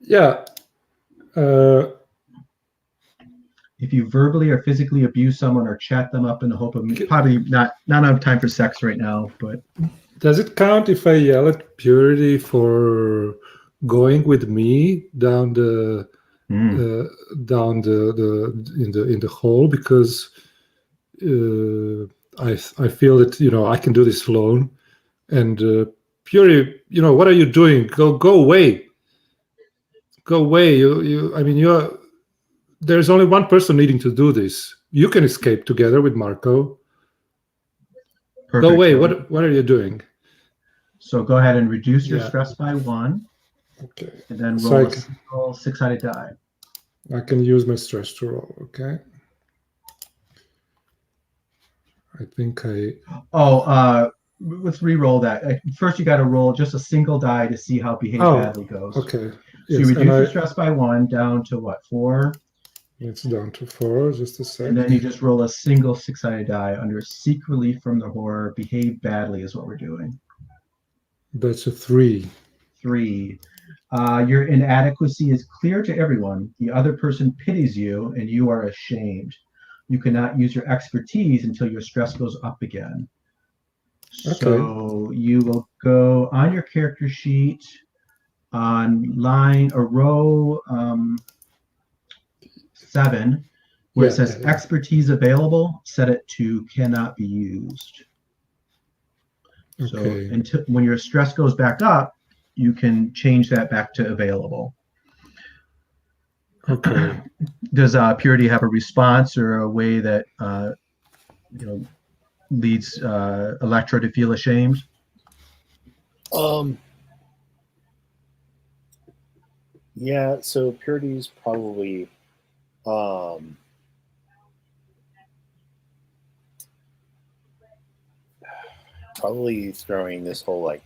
Yeah. If you verbally or physically abuse someone or chat them up in the hope of probably not enough time for sex right now, but does it count if I yell at Purity for going with me down the in the hole, because I feel that I can do this alone, and Purity, what are you doing? Go away! Go away! You're. There's only one person needing to do this. You can escape together with Marco. Perfect. Go away! What are you doing? So go ahead and reduce your stress by 1. Okay. And then roll a single 6-sided die. I can use my stress to roll. Okay. I think let's re-roll that. First, you got to roll just a single die to see how behave badly goes. Okay. So you reduce your stress by 1 down to what, 4? It's down to 4. Just a second. And then you just roll a single 6-sided die under seek relief from the horror. Behave badly is what we're doing. That's a 3. 3. Your inadequacy is clear to everyone. The other person pities you, and you are ashamed. You cannot use your expertise until your stress goes up again. Okay. So you will go on your character sheet on row 7, where it says expertise available, set it to cannot be used. Okay. So until when your stress goes back up, you can change that back to available. Okay. Does Purity have a response or a way that leads Electra to feel ashamed? Yeah, so Purity's probably probably throwing this whole like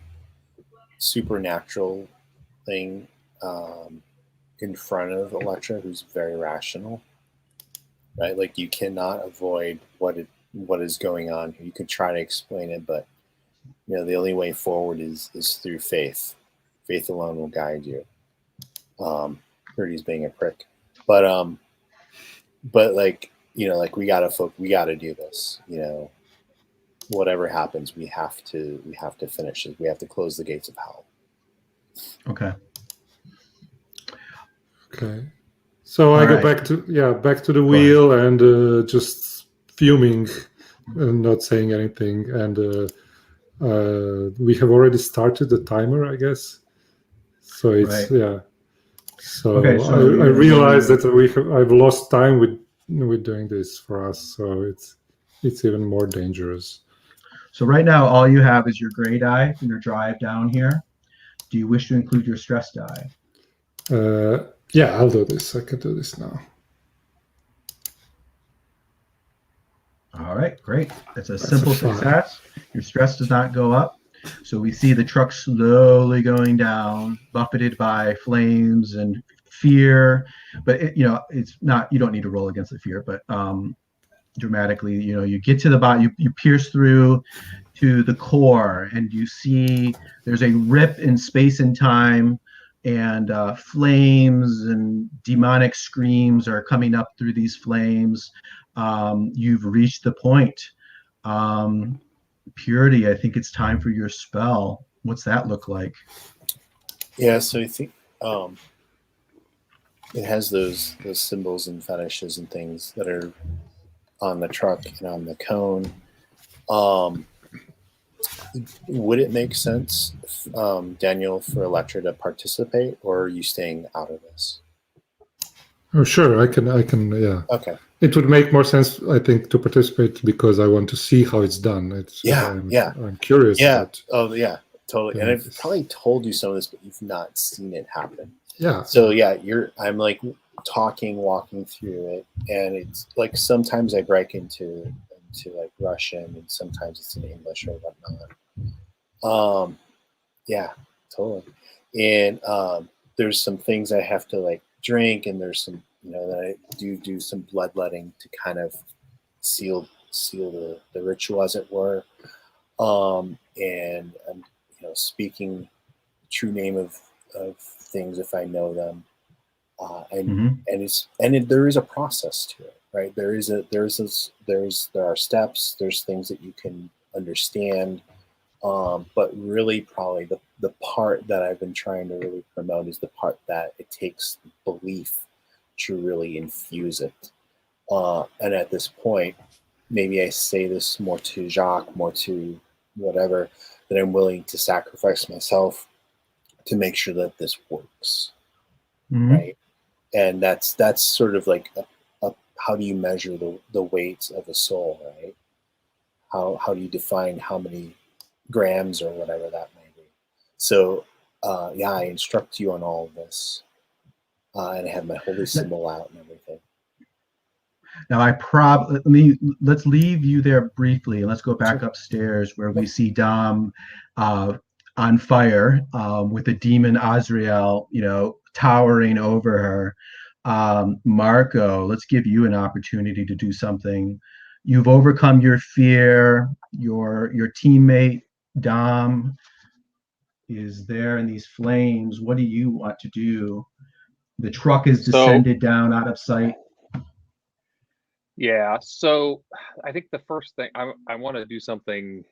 supernatural thing in front of Electra, who's very rational, right? Like you cannot avoid what is going on. You can try to explain it, but the only way forward is through faith. Faith alone will guide you. Purity's being a prick, but like like we gotta do this. Whatever happens, we have to finish it. We have to close the gates of hell. Okay. Okay. So I go back to the wheel and just fuming and not saying anything. And we have already started the timer, I guess. So it's So, I realize that I've lost time with doing this for us. So it's even more dangerous. So right now, all you have is your gray die from your drive down here. Do you wish to include your stress die? Yeah, I'll do this. I can do this now. All right, great. That's a simple success. Your stress does not go up. So we see the truck slowly going down, buffeted by flames and fear. But it's not. You don't need to roll against the fear, but dramatically, you get to the bottom. You pierce through to the core, and you see there's a rip in space and time, and flames and demonic screams are coming up through these flames. You've reached the point. Purity, I think it's time for your spell. What's that look like? Yeah, so I think it has those symbols and fetishes and things that are on the truck and on the cone. Would it make sense, Daniel, for Electra to participate, or are you staying out of this? Oh, sure. I can. Yeah. Okay. It would make more sense, I think, to participate because I want to see how it's done. I'm curious. Yeah. Oh, yeah. Totally. And I've probably told you some of this, but you've not seen it happen. Yeah. So yeah, I'm like walking through it, and it's like sometimes I break into like Russian, and sometimes it's in English or whatnot. Yeah, totally. And there's some things I have to like drink, and there's some that I do some bloodletting to kind of seal the ritual, as it were. And I'm speaking the true name of things if I know them. There is a process to it, right? There are steps, there's things that you can understand, but really probably the part that I've been trying to really promote is the part that it takes belief to really infuse it. And at this point, maybe I say this more to Jacques, more to whatever, that I'm willing to sacrifice myself to make sure that this works, right? And that's sort of like how do you measure the weight of a soul, right? How do you define how many grams or whatever that may be? So I instruct you on all of this, and I have my holy symbol out and everything. Now let's leave you there briefly and let's go back upstairs where we see Dom on fire with the demon Azrael, towering over her. Marco, let's give you an opportunity to do something. You've overcome your fear. Your teammate Dom is there in these flames. What do you want to do? The truck is descended down out of sight. Yeah, so I think the first thing I want to do something.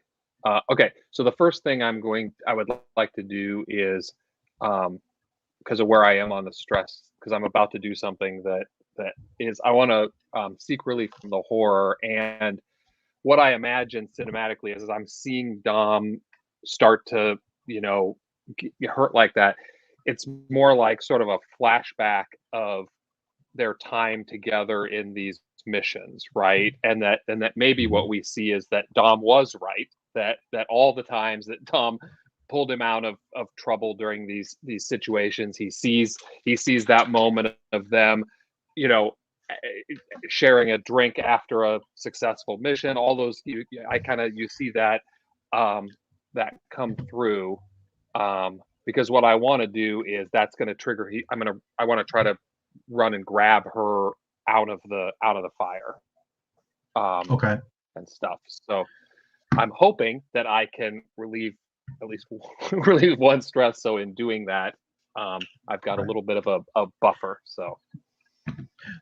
Okay, so the first thing I would like to do is, because of where I am on the stress, because I'm about to do something that is, I want to seek relief from the horror. And what I imagine cinematically is I'm seeing Dom start to get hurt like that. It's more like sort of a flashback of their time together in these missions, right? And that maybe what we see is that Dom was right, that all the times that Dom pulled him out of trouble during these situations, he sees that moment of them, you know, sharing a drink after a successful mission. All those you see that that come through, because what I want to do is that's going to trigger. I want to try to run and grab her out of the fire, Okay. and stuff. So I'm hoping that I can relieve at least relieve one stress. So in doing that, I've got a little bit of a buffer. So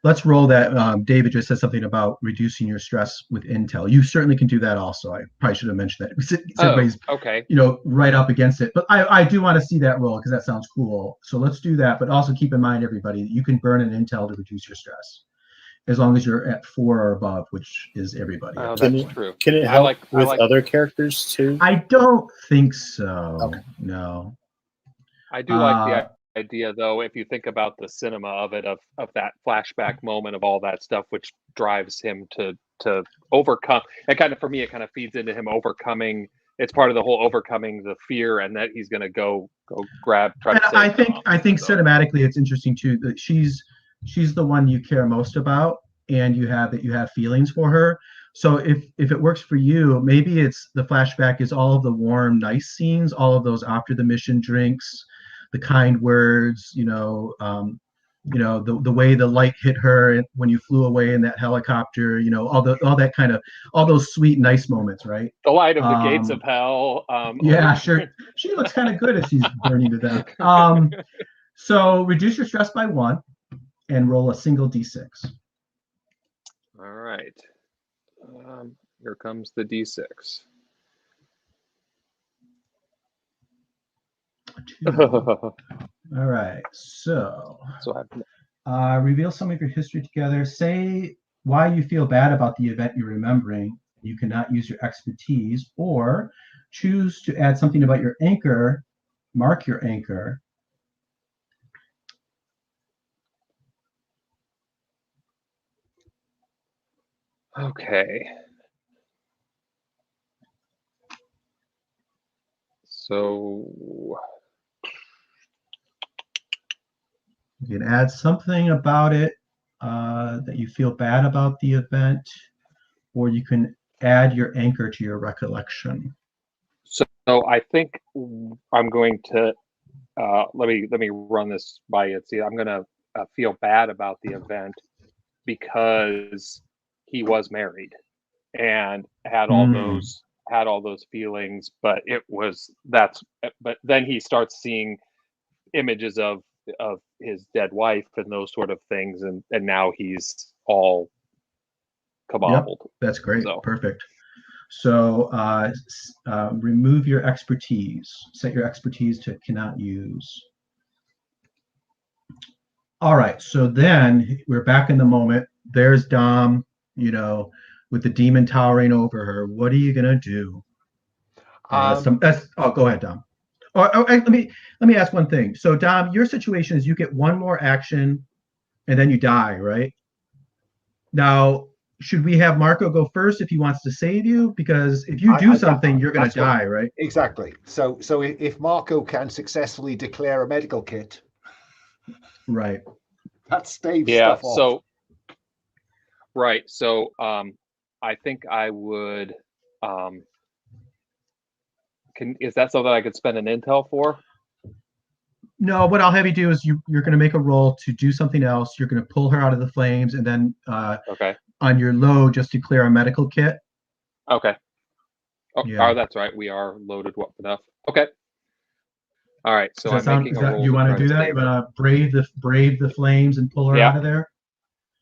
let's roll that. David just said something about reducing your stress with intel. You certainly can do that also. I probably should have mentioned that. Everybody's, okay. Right up against it. But I do want to see that roll because that sounds cool. So let's do that. But also keep in mind, everybody, you can burn an intel to reduce your stress as long as you're at 4 or above, which is everybody. Oh, that's true. Can it help with other characters too? I don't think so. Okay. No. I do like the idea, though, if you think about the cinema of it, of that flashback moment of all that stuff, which drives him to overcome. And kind of, for me, it kind of feeds into him overcoming. It's part of the whole overcoming the fear, and that he's going to go grab. Try to save I think cinematically, it's interesting too that she's the one you care most about, and you have feelings for her. So if it works for you, maybe it's the flashback is all of the warm, nice scenes, all of those after the mission drinks, the kind words, the way the light hit her when you flew away in that helicopter, all those sweet, nice moments, right? The light of the gates of hell. Yeah, sure. She looks kind of good if she's burning to death. So reduce your stress by 1 and roll a single d6. All right. Here comes the d6. 2. All right. So reveal some of your history together. Say why you feel bad about the event you're remembering. You cannot use your expertise, or choose to add something about your anchor. Mark your anchor. Okay. So you can add something about it that you feel bad about the event, or you can add your anchor to your recollection. So I think I'm going to let me run this by you. See, I'm going to feel bad about the event because he was married and had all those feelings, but but then he starts seeing images of his dead wife and those sort of things, and now he's all kabobbled. Yep, that's great. So. Perfect. So remove your expertise. Set your expertise to cannot use. All right. So then we're back in the moment. There's Dom, with the demon towering over her. What are you gonna do? Go ahead, Dom. Let me ask one thing. So Dom, your situation is you get one more action, and then you die, right? Now, should we have Marco go first if he wants to save you? Because if you do something, you're going to die, right? Exactly. So if Marco can successfully declare a medical kit, right, that staves stuff off. So right. So I think I would. Is that something I could spend an intel for? No, what I'll have you do is you're going to make a roll to do something else. You're going to pull her out of the flames, and then on your load, just declare a medical kit. Okay. Oh, that's right. We are loaded enough. Okay. All right. So making a roll. You want to do that? You want to brave the flames and pull her out of there?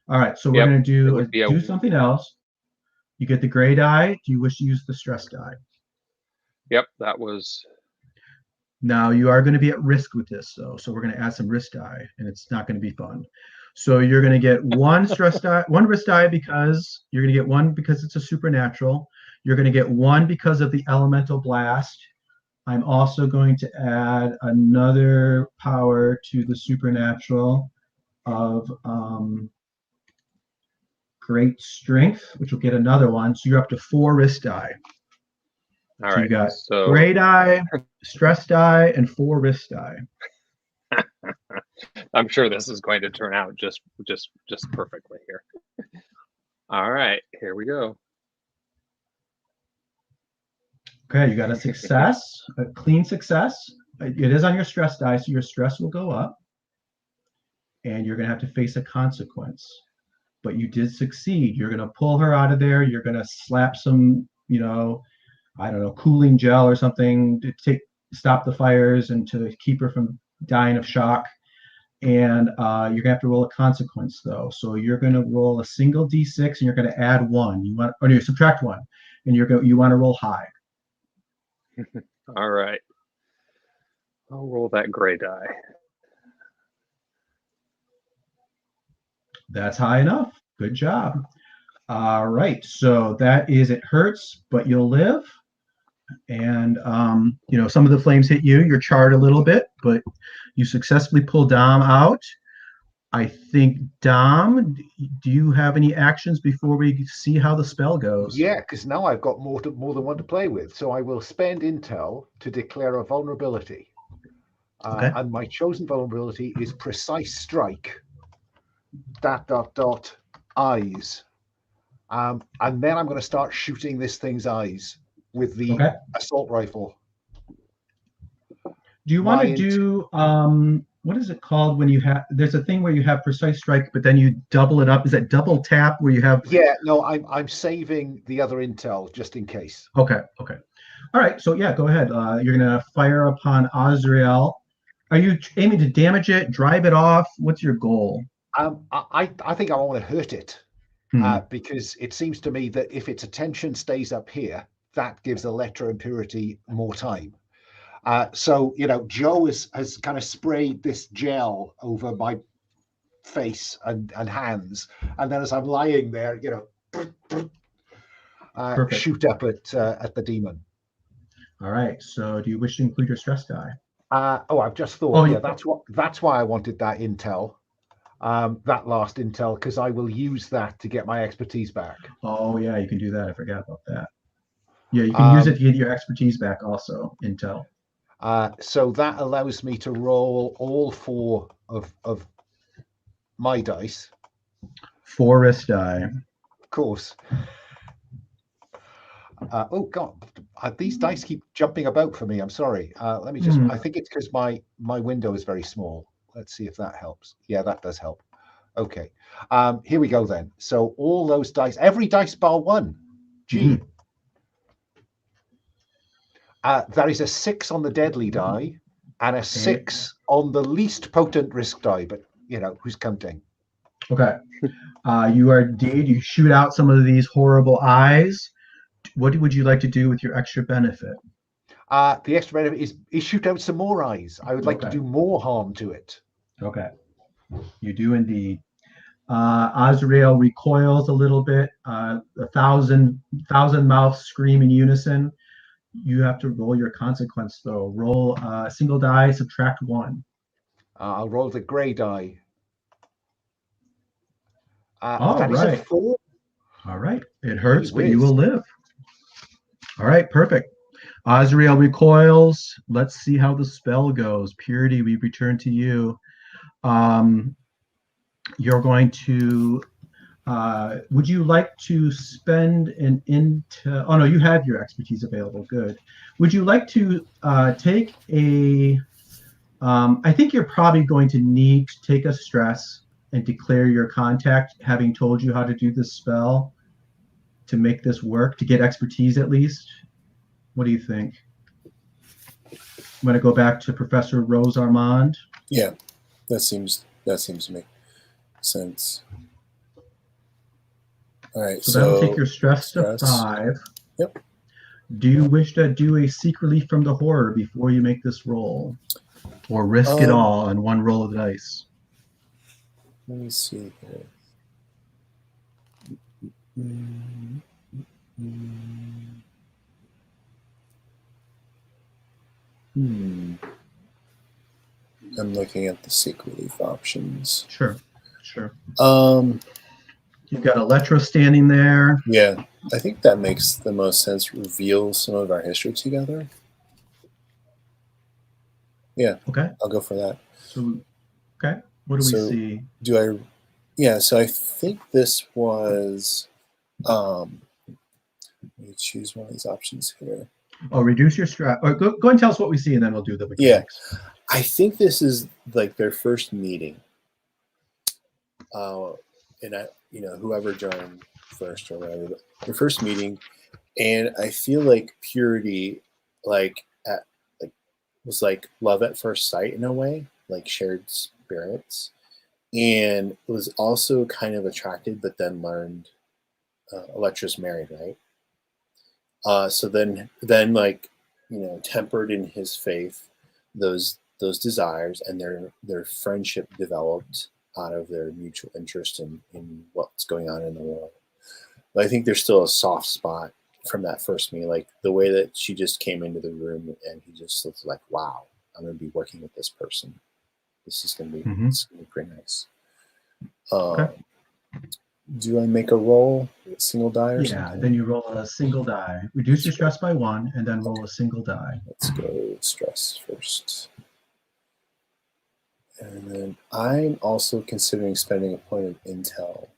All right. So we're going to do something else. You get the gray die. Do you wish to use the stress die? Yep, that was. Now you are going to be at risk with this, though. So we're going to add some risk die, and it's not going to be fun. So you're going to get one stress die, one risk die because you're going to get one because it's a supernatural. You're going to get one because of the elemental blast. I'm also going to add another power to the supernatural. of great strength, which will get another one. So you're up to 4 risk die. All So right. you got So gray die, stress die, and 4 risk die. I'm sure this is going to turn out just perfectly here. All right, here we go. Okay, you got a success, a clean success. It is on your stress die, so your stress will go up. And you're going to have to face a consequence. But you did succeed. You're going to pull her out of there. You're going to slap some, I don't know, cooling gel or something to stop the fires and to keep her from dying of shock. And you're gonna have to roll a consequence though. So you're gonna roll a single d6 and you're gonna add 1. You subtract 1, and you want to roll high. All right. I'll roll that gray die. That's high enough. Good job. All right. So that is, it hurts, but you'll live. And some of the flames hit you. You're charred a little bit, but you successfully pull Dom out. I think, Dom, do you have any actions before we see how the spell goes? Yeah, because now I've got more than one to play with. So I will spend intel to declare a vulnerability. Okay. And my chosen vulnerability is precise strike. ... eyes. And then I'm going to start shooting this thing's eyes with the assault rifle. Do you want to do what is it called when you have? There's a thing where you have precise strike, but then you double it up. Is that double tap where you have? Yeah, no, I'm saving the other intel just in case. Okay. All right. So yeah, go ahead. You're gonna fire upon Azrael. Are you aiming to damage it, drive it off? What's your goal? I think I want to hurt it. Because it seems to me that if its attention stays up here, that gives electroimpurity more time. So, Joe has kind of sprayed this gel over my face and hands. And then as I'm lying there, shoot up at the demon. All right. So do you wish to include your stress die? I've just thought, that's why I wanted that intel. That last intel, because I will use that to get my expertise back. Oh yeah, you can do that. I forgot about that. Yeah, you can use it to get your expertise back also, intel. So that allows me to roll all 4 of my dice. 4 risk die. Of course. Oh God, these dice keep jumping about for me. I'm sorry. Let me just. I think it's because my window is very small. Let's see if that helps. Yeah, that does help. Okay. Here we go then. So all those dice, every dice bar 1. Gee. There is a 6 on the deadly die and a 6 on the least potent risk die, but who's counting? Okay. You shoot out some of these horrible eyes. What would you like to do with your extra benefit? The extra benefit is shoot out some more eyes. I would like to do more harm to it. Okay. You do indeed. Azrael recoils a little bit. 1,000 mouths scream in unison. You have to roll your consequence, though. Roll a single die, subtract 1. I'll roll the gray die. That is a 4. All right. It hurts, but you will live. All right, perfect. Azrael recoils. Let's see how the spell goes. Purity, we return to you. You're going to would you like to spend an intel? Oh no, you have your expertise available. Good. Would you like to take a? I think you're probably going to need to take a stress and declare your contact, having told you how to do this spell, to make this work, to get expertise at least. What do you think? I'm going to go back to Professor Rose Armand. Yeah, that seems to make sense. All right, so that'll take your stress to 5. Yep. Do you wish to do a seek relief from the horror before you make this roll, or risk it all on one roll of the dice? Let me see here. I'm looking at the seek relief options. Sure. Sure. You've got Electra standing there. Yeah, I think that makes the most sense. Reveal some of our history together. Yeah. Okay. I'll go for that. So, okay. What do we see? So I think this was, let me choose one of these options here. Oh, reduce your stress. Or go and tell us what we see, and then we'll do the mechanics. Yeah. I think this is like their first meeting. And whoever joined first or whatever, their first meeting. And I feel like Purity, was like love at first sight in a way, like shared spirits, and was also kind of attracted, but then learned Electra's married, right? So then tempered in his faith those desires, and their friendship developed out of their mutual interest in what's going on in the world. But I think there's still a soft spot from that first meeting, like the way that she just came into the room and he just looked like, wow, I'm going to be working with this person. This is going to be, it's going to be pretty nice. Okay. Do I make a roll, single die or something? Yeah, then you roll a single die. Reduce your stress by 1, and then roll a single die. Let's go stress first. And then I'm also considering spending a point of intel.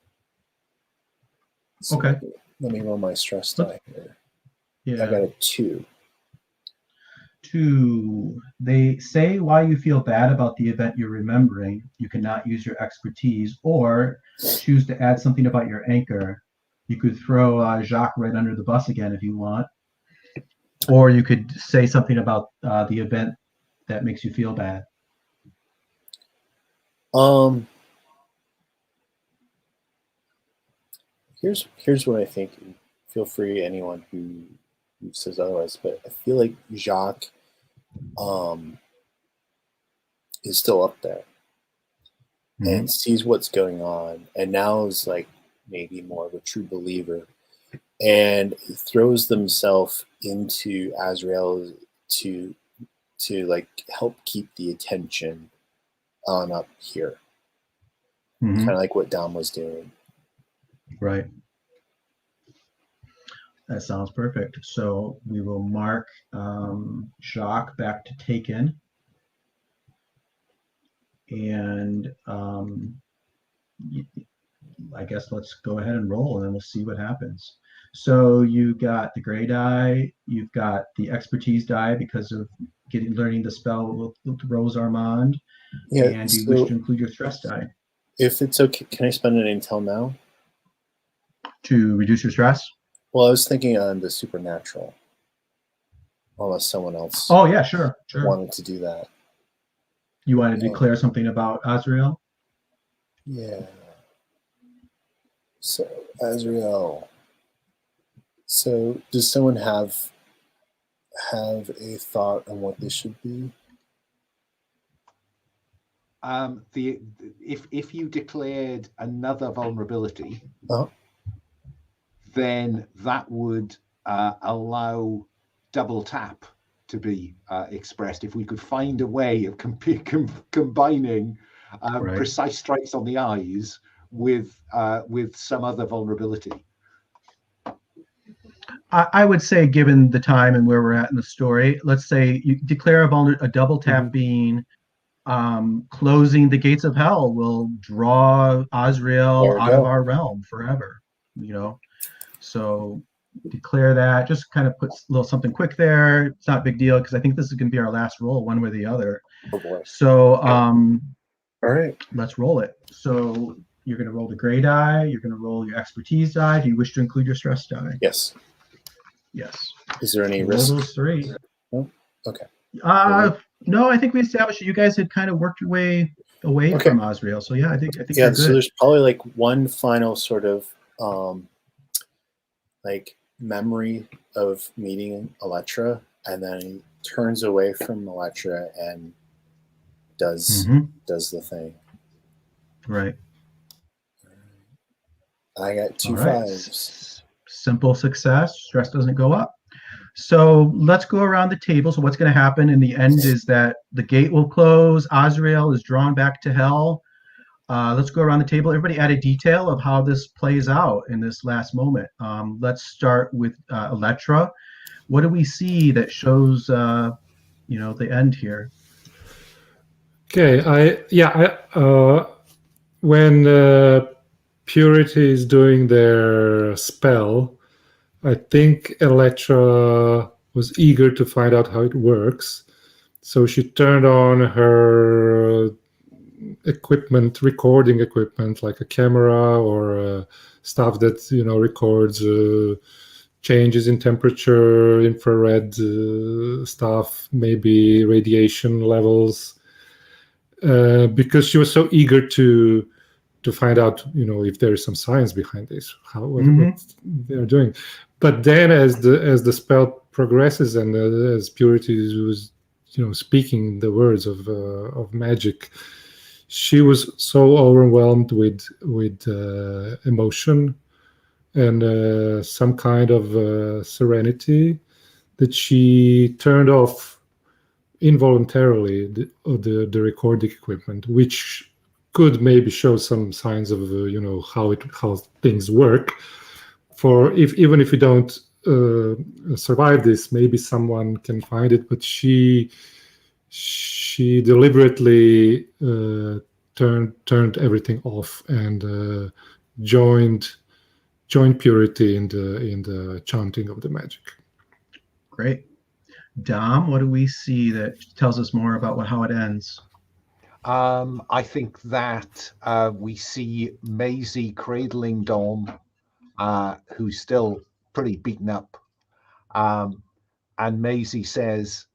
So okay. Let me roll my stress die here. Yeah. I got a 2. 2. They say why you feel bad about the event you're remembering. You cannot use your expertise, or choose to add something about your anchor. You could throw Jacques right under the bus again if you want. Or you could say something about the event that makes you feel bad. Here's what I think. Feel free, anyone who says otherwise, but I feel like Jacques is still up there and sees what's going on, and now is like maybe more of a true believer, and throws themselves into Azrael to like help keep the attention on up here, kind of like what Dom was doing. Right. That sounds perfect. So we will mark Jacques back to taken. And I guess let's go ahead and roll, and then we'll see what happens. So you got the gray die, you've got the expertise die because of learning the spell with Rose Armand, and you wish to include your stress die. If it's okay, can I spend an intel now? To reduce your stress? Well, I was thinking on the supernatural, unless someone else oh yeah, sure wanted to do that. You want to declare something about Azrael? Yeah. So Azrael. So does someone have a thought on what this should be? If you declared another vulnerability, then that would allow double tap to be expressed. If we could find a way of combining precise strikes on the eyes with some other vulnerability. I would say, given the time and where we're at in the story, let's say you declare a double tap being closing the gates of hell will draw Azrael out of our realm forever. So declare that. Just kind of put a little something quick there. It's not a big deal because I think this is going to be our last roll, one way or the other. Oh boy. So all right, let's roll it. So you're going to roll the gray die. You're going to roll your expertise die. Do you wish to include your stress die? Yes. Yes. Is there any roll risk? Those 3. No? Okay. No, I think we established that you guys had kind of worked your way away from Azrael. So yeah, I think you're good. So there's probably like one final sort of like memory of meeting Electra, and then he turns away from Electra and does the thing. Right. I got 2 5s. Simple success. Stress doesn't go up. So let's go around the table. So what's going to happen in the end is that the gate will close. Azrael is drawn back to hell. Let's go around the table. Everybody add a detail of how this plays out in this last moment. Let's start with Electra. What do we see that shows, the end here? Okay, when Purity is doing their spell, I think Electra was eager to find out how it works. So she turned on her equipment, recording equipment, like a camera or stuff that records changes in temperature, infrared stuff, maybe radiation levels, because she was so eager to find out, if there is some science behind this, what they're doing. But then, as the spell progresses and as Purity was, speaking the words of magic, she was so overwhelmed with emotion and some kind of serenity that she turned off involuntarily the recording equipment, which could maybe show some signs of how things work. For even if you don't survive this, maybe someone can find it. But she deliberately turned everything off and joined Purity in the chanting of the magic. Great. Dom, what do we see that tells us more about how it ends? I think that we see Maisie cradling Dom, who's still pretty beaten up. And Maisie says,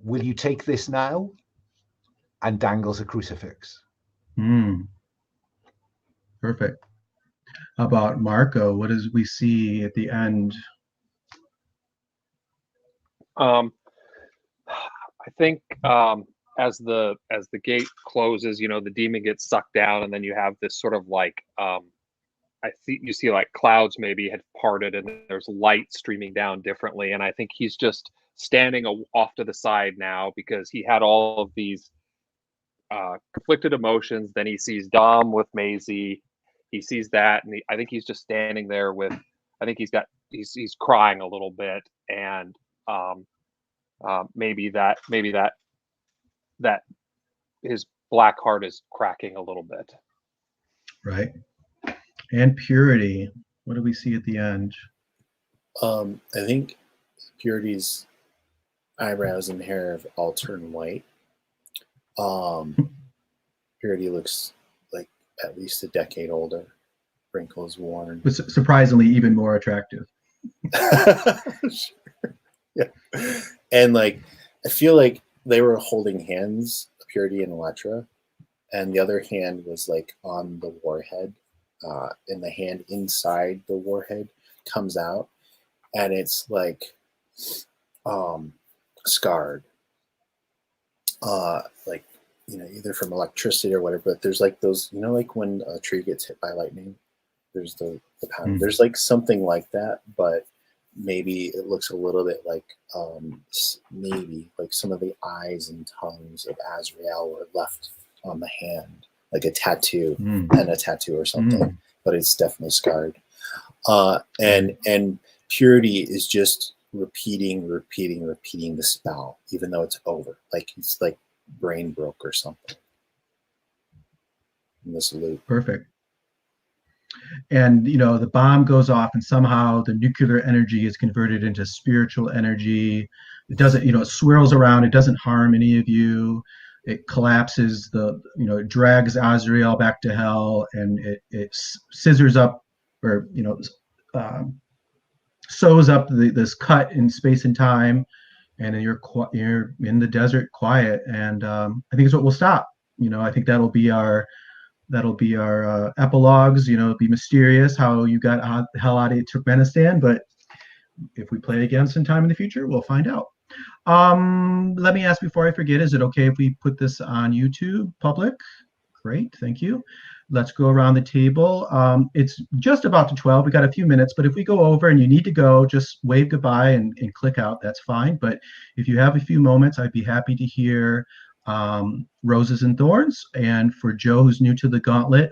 "Will you take this now?" and dangles a crucifix. Perfect. How about Marco? What does we see at the end? I think as the gate closes, the demon gets sucked down, and then you have this sort of like you see like clouds maybe had parted, and there's light streaming down differently. And I think he's just standing off to the side now because he had all of these conflicted emotions. Then he sees Dom with Maisie. He sees that, and I think he's just standing there with. I think he's crying a little bit, and maybe that his black heart is cracking a little bit. Right. And Purity, what do we see at the end? I think Purity's eyebrows and hair have all turned white. Purity looks like at least a decade older. Wrinkles worn. But surprisingly, even more attractive. Sure. Yeah. And I feel like they were holding hands, Purity and Electra, and the other hand was on the warhead, and the hand inside the warhead comes out, and it's scarred, either from electricity or whatever. But there's those, when a tree gets hit by lightning, there's the pattern. There's something like that, but maybe it looks a little bit maybe some of the eyes and tongues of Azrael were left on the hand, like a tattoo, and a tattoo or something, but it's definitely scarred. And Purity is just repeating the spell, even though it's over. It's brain broke or something in this loop. Perfect. And the bomb goes off, and somehow the nuclear energy is converted into spiritual energy. It doesn't, it swirls around. It doesn't harm any of you. It collapses it drags Azrael back to hell, and it scissors up, or sews up this cut in space and time, and then you're in the desert, quiet. And I think it's what we'll stop. I think that'll be our epilogues. It'll be mysterious how you got the hell out of Turkmenistan, but if we play again sometime in the future, we'll find out. Let me ask before I forget, is it okay if we put this on YouTube public? Great, thank you. Let's go around the table. It's just about to 12. We got a few minutes, but if we go over and you need to go, just wave goodbye and click out. That's fine. But if you have a few moments, I'd be happy to hear Roses and Thorns. And for Joe, who's new to the Gauntlet,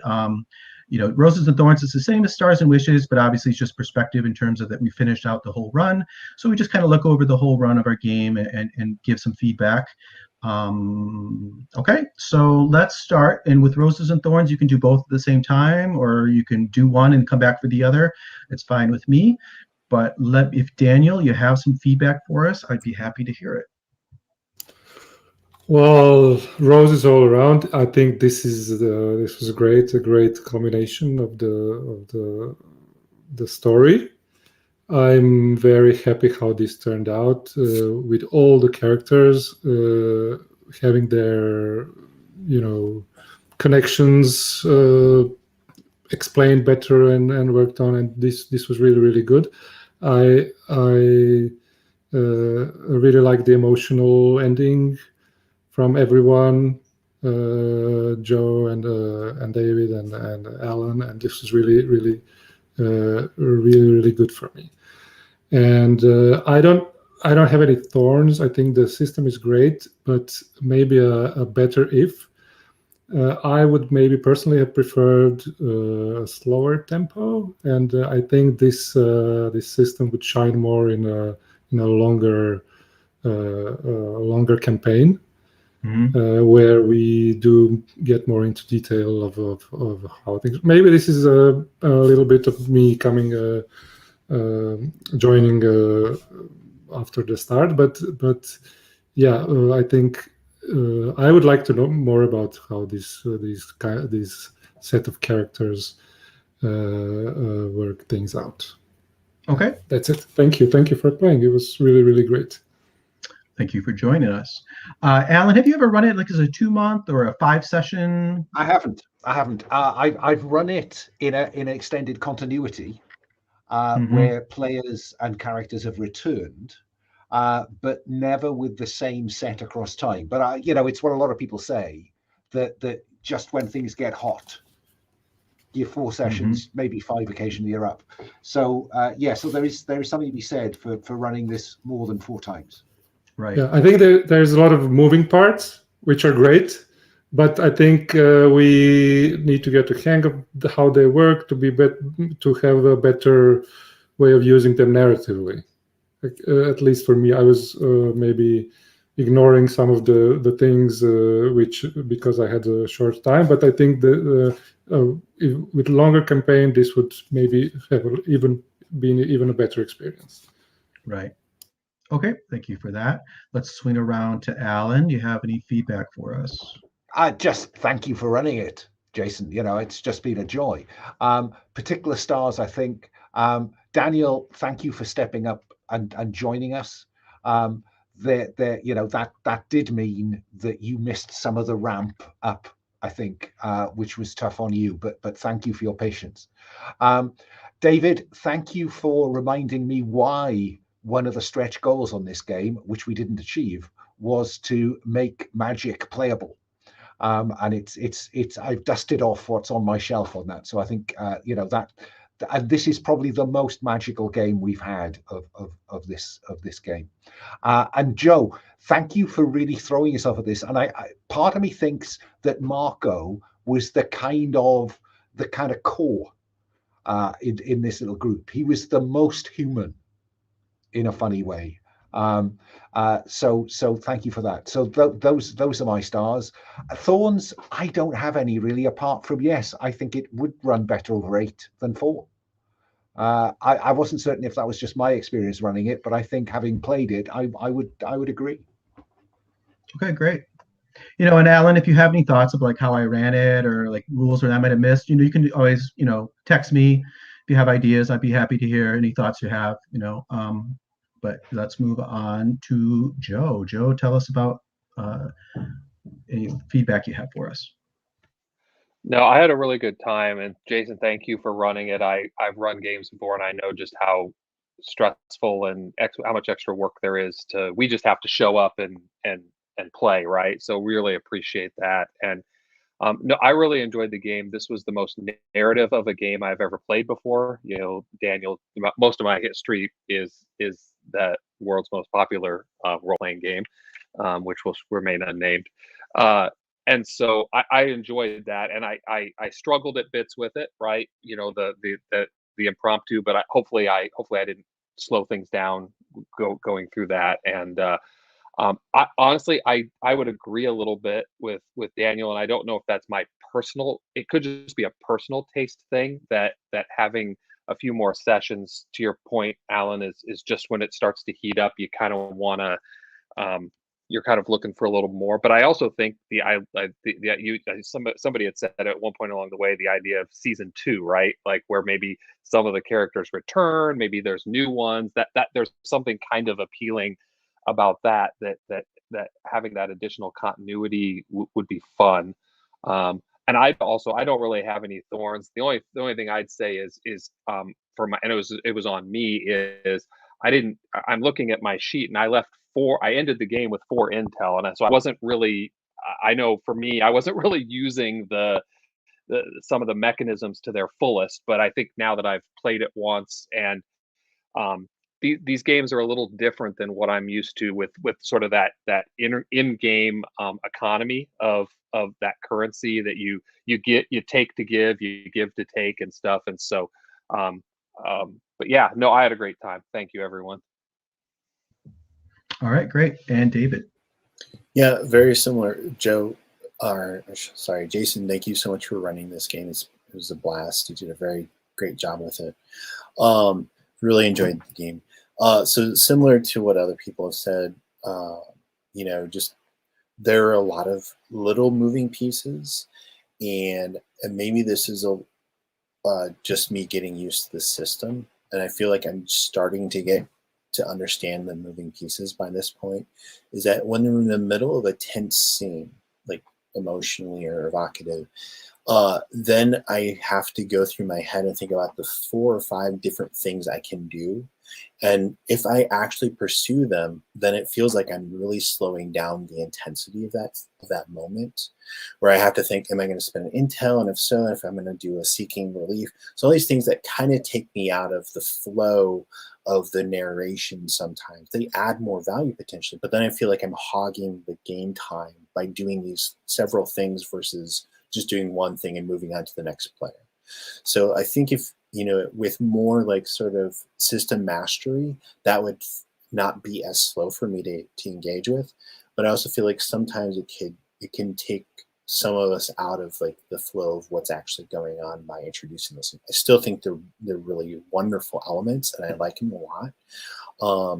Roses and Thorns is the same as Stars and Wishes, but obviously it's just perspective in terms of that we finished out the whole run. So we just kind of look over the whole run of our game and give some feedback. Okay, so let's start. And with Roses and Thorns, you can do both at the same time, or you can do one and come back for the other. It's fine with me. But if Daniel, you have some feedback for us, I'd be happy to hear it. Well, roses all around. I think this was a great combination of the story. I'm very happy how this turned out with all the characters having their connections explained better and worked on, and this was really good. I really like the emotional ending from everyone, Joe and David and Alan, and this was really good for me. And I don't have any thorns. I think the system is great, but maybe a better if. I would maybe personally have preferred a slower tempo, and I think this system would shine more in a longer campaign. Mm-hmm. Where we do get more into detail of how things. Maybe this is a little bit of me coming, joining after the start, but yeah, I think I would like to know more about how these set of characters work things out. Okay, that's it. Thank you for playing. It was really great. Thank you for joining us. Alan, have you ever run it like as a 2-month or a 5-session? I haven't. I've run it in an extended continuity where players and characters have returned, but never with the same set across time. But it's what a lot of people say, that just when things get hot, your 4 sessions, maybe 5 occasionally, you're up. So so there is something to be said for running this more than 4 times. Right. Yeah, I think there's a lot of moving parts, which are great, but I think we need to get the hang of how they work to have a better way of using them narratively. At least for me, I was maybe ignoring some of the things which because I had a short time. But I think with longer campaign, this would maybe have been even a better experience. Right. Okay, thank you for that. Let's swing around to Alan. Do you have any feedback for us? Just thank you for running it, Jason. It's just been a joy. Particular stars, I think. Daniel, thank you for stepping up and joining us. That did mean that you missed some of the ramp up, I think, which was tough on you. But thank you for your patience. David, thank you for reminding me why one of the stretch goals on this game, which we didn't achieve, was to make magic playable. And it's I've dusted off what's on my shelf on that. So I think and this is probably the most magical game we've had of this game. And Joe, thank you for really throwing yourself at this. And I part of me thinks that Marco was the kind of core in this little group. He was the most human in a funny way. So thank you for that. So those are my stars. Thorns, I don't have any really, apart from, yes, I think it would run better over 8 than 4. I wasn't certain if that was just my experience running it, but I think having played it, I would agree. Okay, great. And Alan, if you have any thoughts of like how I ran it or like rules that I might have missed, you can always, text me if you have ideas. I'd be happy to hear any thoughts you have, But let's move on to Joe. Joe, tell us about any feedback you have for us. No, I had a really good time, and Jason, thank you for running it. I've run games before, and I know just how stressful and how much extra work there is we just have to show up and play, right? So really appreciate that. And no, I really enjoyed the game. This was the most narrative of a game I've ever played before. Daniel, most of my history is the world's most popular role-playing game, which will remain unnamed. And so I enjoyed that, and I struggled at bits with it, right? You know, the impromptu, but hopefully I didn't slow things down going through that. And I honestly I would agree a little bit with Daniel, and I don't know if that's my personal. It could just be a personal taste thing that having a few more sessions, to your point, Alan, is just when it starts to heat up. You kind of want to you're kind of looking for a little more. But I also think somebody had said at one point along the way the idea of season 2, right? Like where maybe some of the characters return, maybe there's new ones. That there's something kind of appealing about that having that additional continuity would be fun. And I don't really have any thorns. The only thing I'd say is for my, and it was on me, is I'm looking at my sheet and I ended the game with 4 intel, and so I wasn't really, I know for me, I wasn't really using some of the mechanisms to their fullest. But I think now that I've played it once, and these games are a little different than what I'm used to with sort of that in-game economy of that currency that you take to give, you give to take and stuff. And so, but yeah, no, I had a great time. Thank you, everyone. All right, great. And David? Yeah, very similar. Jason, thank you so much for running this game. It was a blast. You did a very great job with it. Really enjoyed the game. So similar to what other people have said, just there are a lot of little moving pieces, and maybe this is just me getting used to the system, and I feel like I'm starting to get to understand the moving pieces by this point. Is that when they're in the middle of a tense scene, like emotionally or evocative, then I have to go through my head and think about the 4 or 5 different things I can do. And if I actually pursue them, then it feels like I'm really slowing down the intensity of that moment, where I have to think, am I going to spend an intel? And if so, if I'm going to do a seeking relief. So all these things that kind of take me out of the flow of the narration sometimes. They add more value potentially, but then I feel like I'm hogging the game time by doing these several things versus just doing one thing and moving on to the next player. So I think if, with more like sort of system mastery, that would not be as slow for me to engage with. But I also feel like sometimes it can take some of us out of like the flow of what's actually going on by introducing this. I still think they're really wonderful elements, and I like them a lot.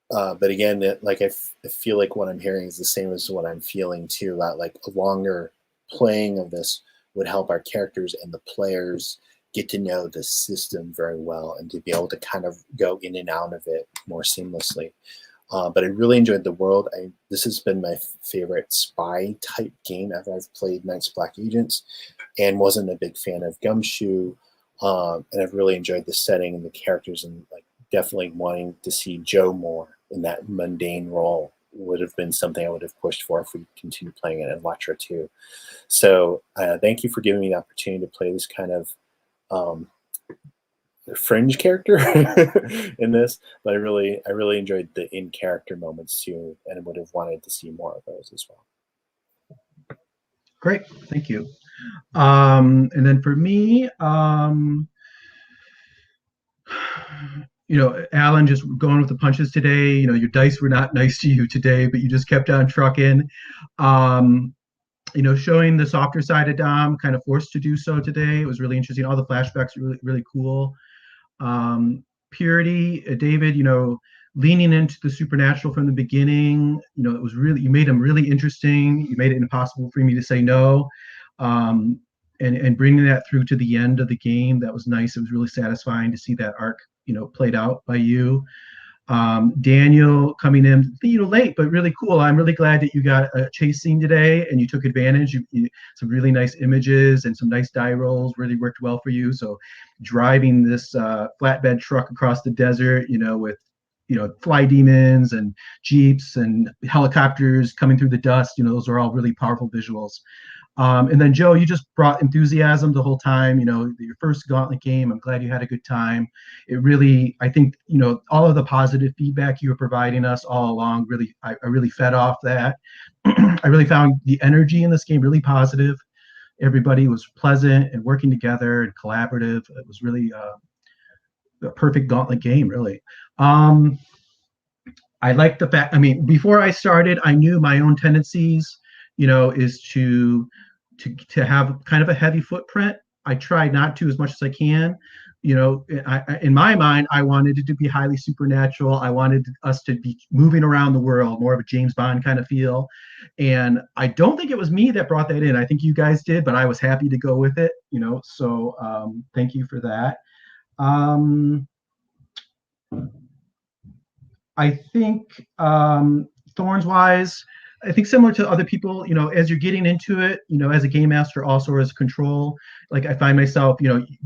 But again, I feel like what I'm hearing is the same as what I'm feeling too, about like a longer playing of this would help our characters and the players get to know the system very well and to be able to kind of go in and out of it more seamlessly. But I really enjoyed the world. This has been my favorite spy type game ever. I've played Knights of Black Agents and wasn't a big fan of Gumshoe. And I've really enjoyed the setting and the characters, and like definitely wanting to see Joe more in that mundane role would have been something I would have pushed for if we continued playing it in Electra too. So thank you for giving me the opportunity to play this kind of fringe character in this, but I really enjoyed the in-character moments too, and would have wanted to see more of those as well. Great, thank you. And then for me, Alan, just going with the punches today. Your dice were not nice to you today, but you just kept on trucking. Showing the softer side of Dom, kind of forced to do so today. It was really interesting. All the flashbacks were really, really cool. Purity, David, leaning into the supernatural from the beginning. It was really, you made them really interesting. You made it impossible for me to say no. And bringing that through to the end of the game, that was nice. It was really satisfying to see that arc, played out by you. Daniel coming in, late, but really cool. I'm really glad that you got a chase scene today and you took advantage. Some really nice images and some nice die rolls really worked well for you. So driving this flatbed truck across the desert, with fly demons and jeeps and helicopters coming through the dust, those are all really powerful visuals. And then Joe, you just brought enthusiasm the whole time. Your first Gauntlet game. I'm glad you had a good time. It really, I think, all of the positive feedback you were providing us all along, really, I really fed off that. I really found the energy in this game really positive. Everybody was pleasant and working together and collaborative. It was really a perfect Gauntlet game, really. I like the fact, before I started, I knew my own tendencies, is to have kind of a heavy footprint. I try not to as much as I can. In my mind, I wanted it to be highly supernatural. I wanted us to be moving around the world, more of a James Bond kind of feel. And I don't think it was me that brought that in. I think you guys did, but I was happy to go with it, so thank you for that. I think Thorns wise, I think similar to other people, as you're getting into it, as a game master, also as control, like I find myself,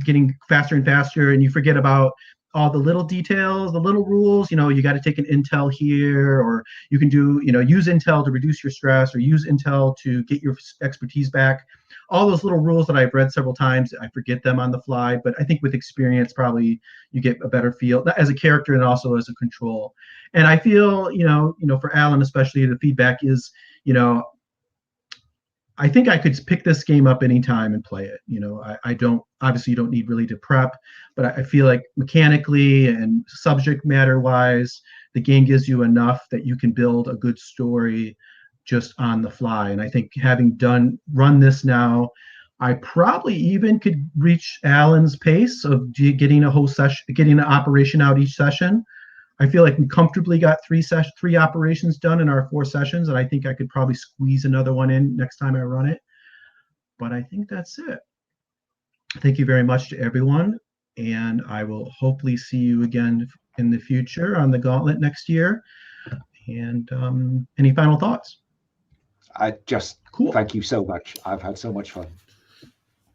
getting faster and faster, and you forget about all the little details, the little rules. You got to take an intel here, or you can do, use intel to reduce your stress, or use intel to get your expertise back. All those little rules that I've read several times, I forget them on the fly. But I think with experience, probably you get a better feel as a character and also as a control. And I feel, for Alan especially, the feedback is, I think I could pick this game up anytime and play it. I don't, obviously you don't need really to prep, but I feel like mechanically and subject matter wise, the game gives you enough that you can build a good story just on the fly. And I think having run this now, I probably even could reach Alan's pace of getting a whole session, getting an operation out each session. I feel like we comfortably got three operations done in our 4 sessions, and I think I could probably squeeze another one in next time I run it. But I think that's it. Thank you very much to everyone, and I will hopefully see you again in the future on the Gauntlet next year. And any final thoughts? Cool. Thank you so much. I've had so much fun.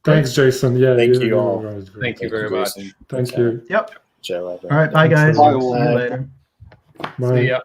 Thanks, Jason. Yeah, thank you all. Thank you very much. Thank you. Yep. Joe, all right, bye guys. Bye. See you later. Bye. See ya.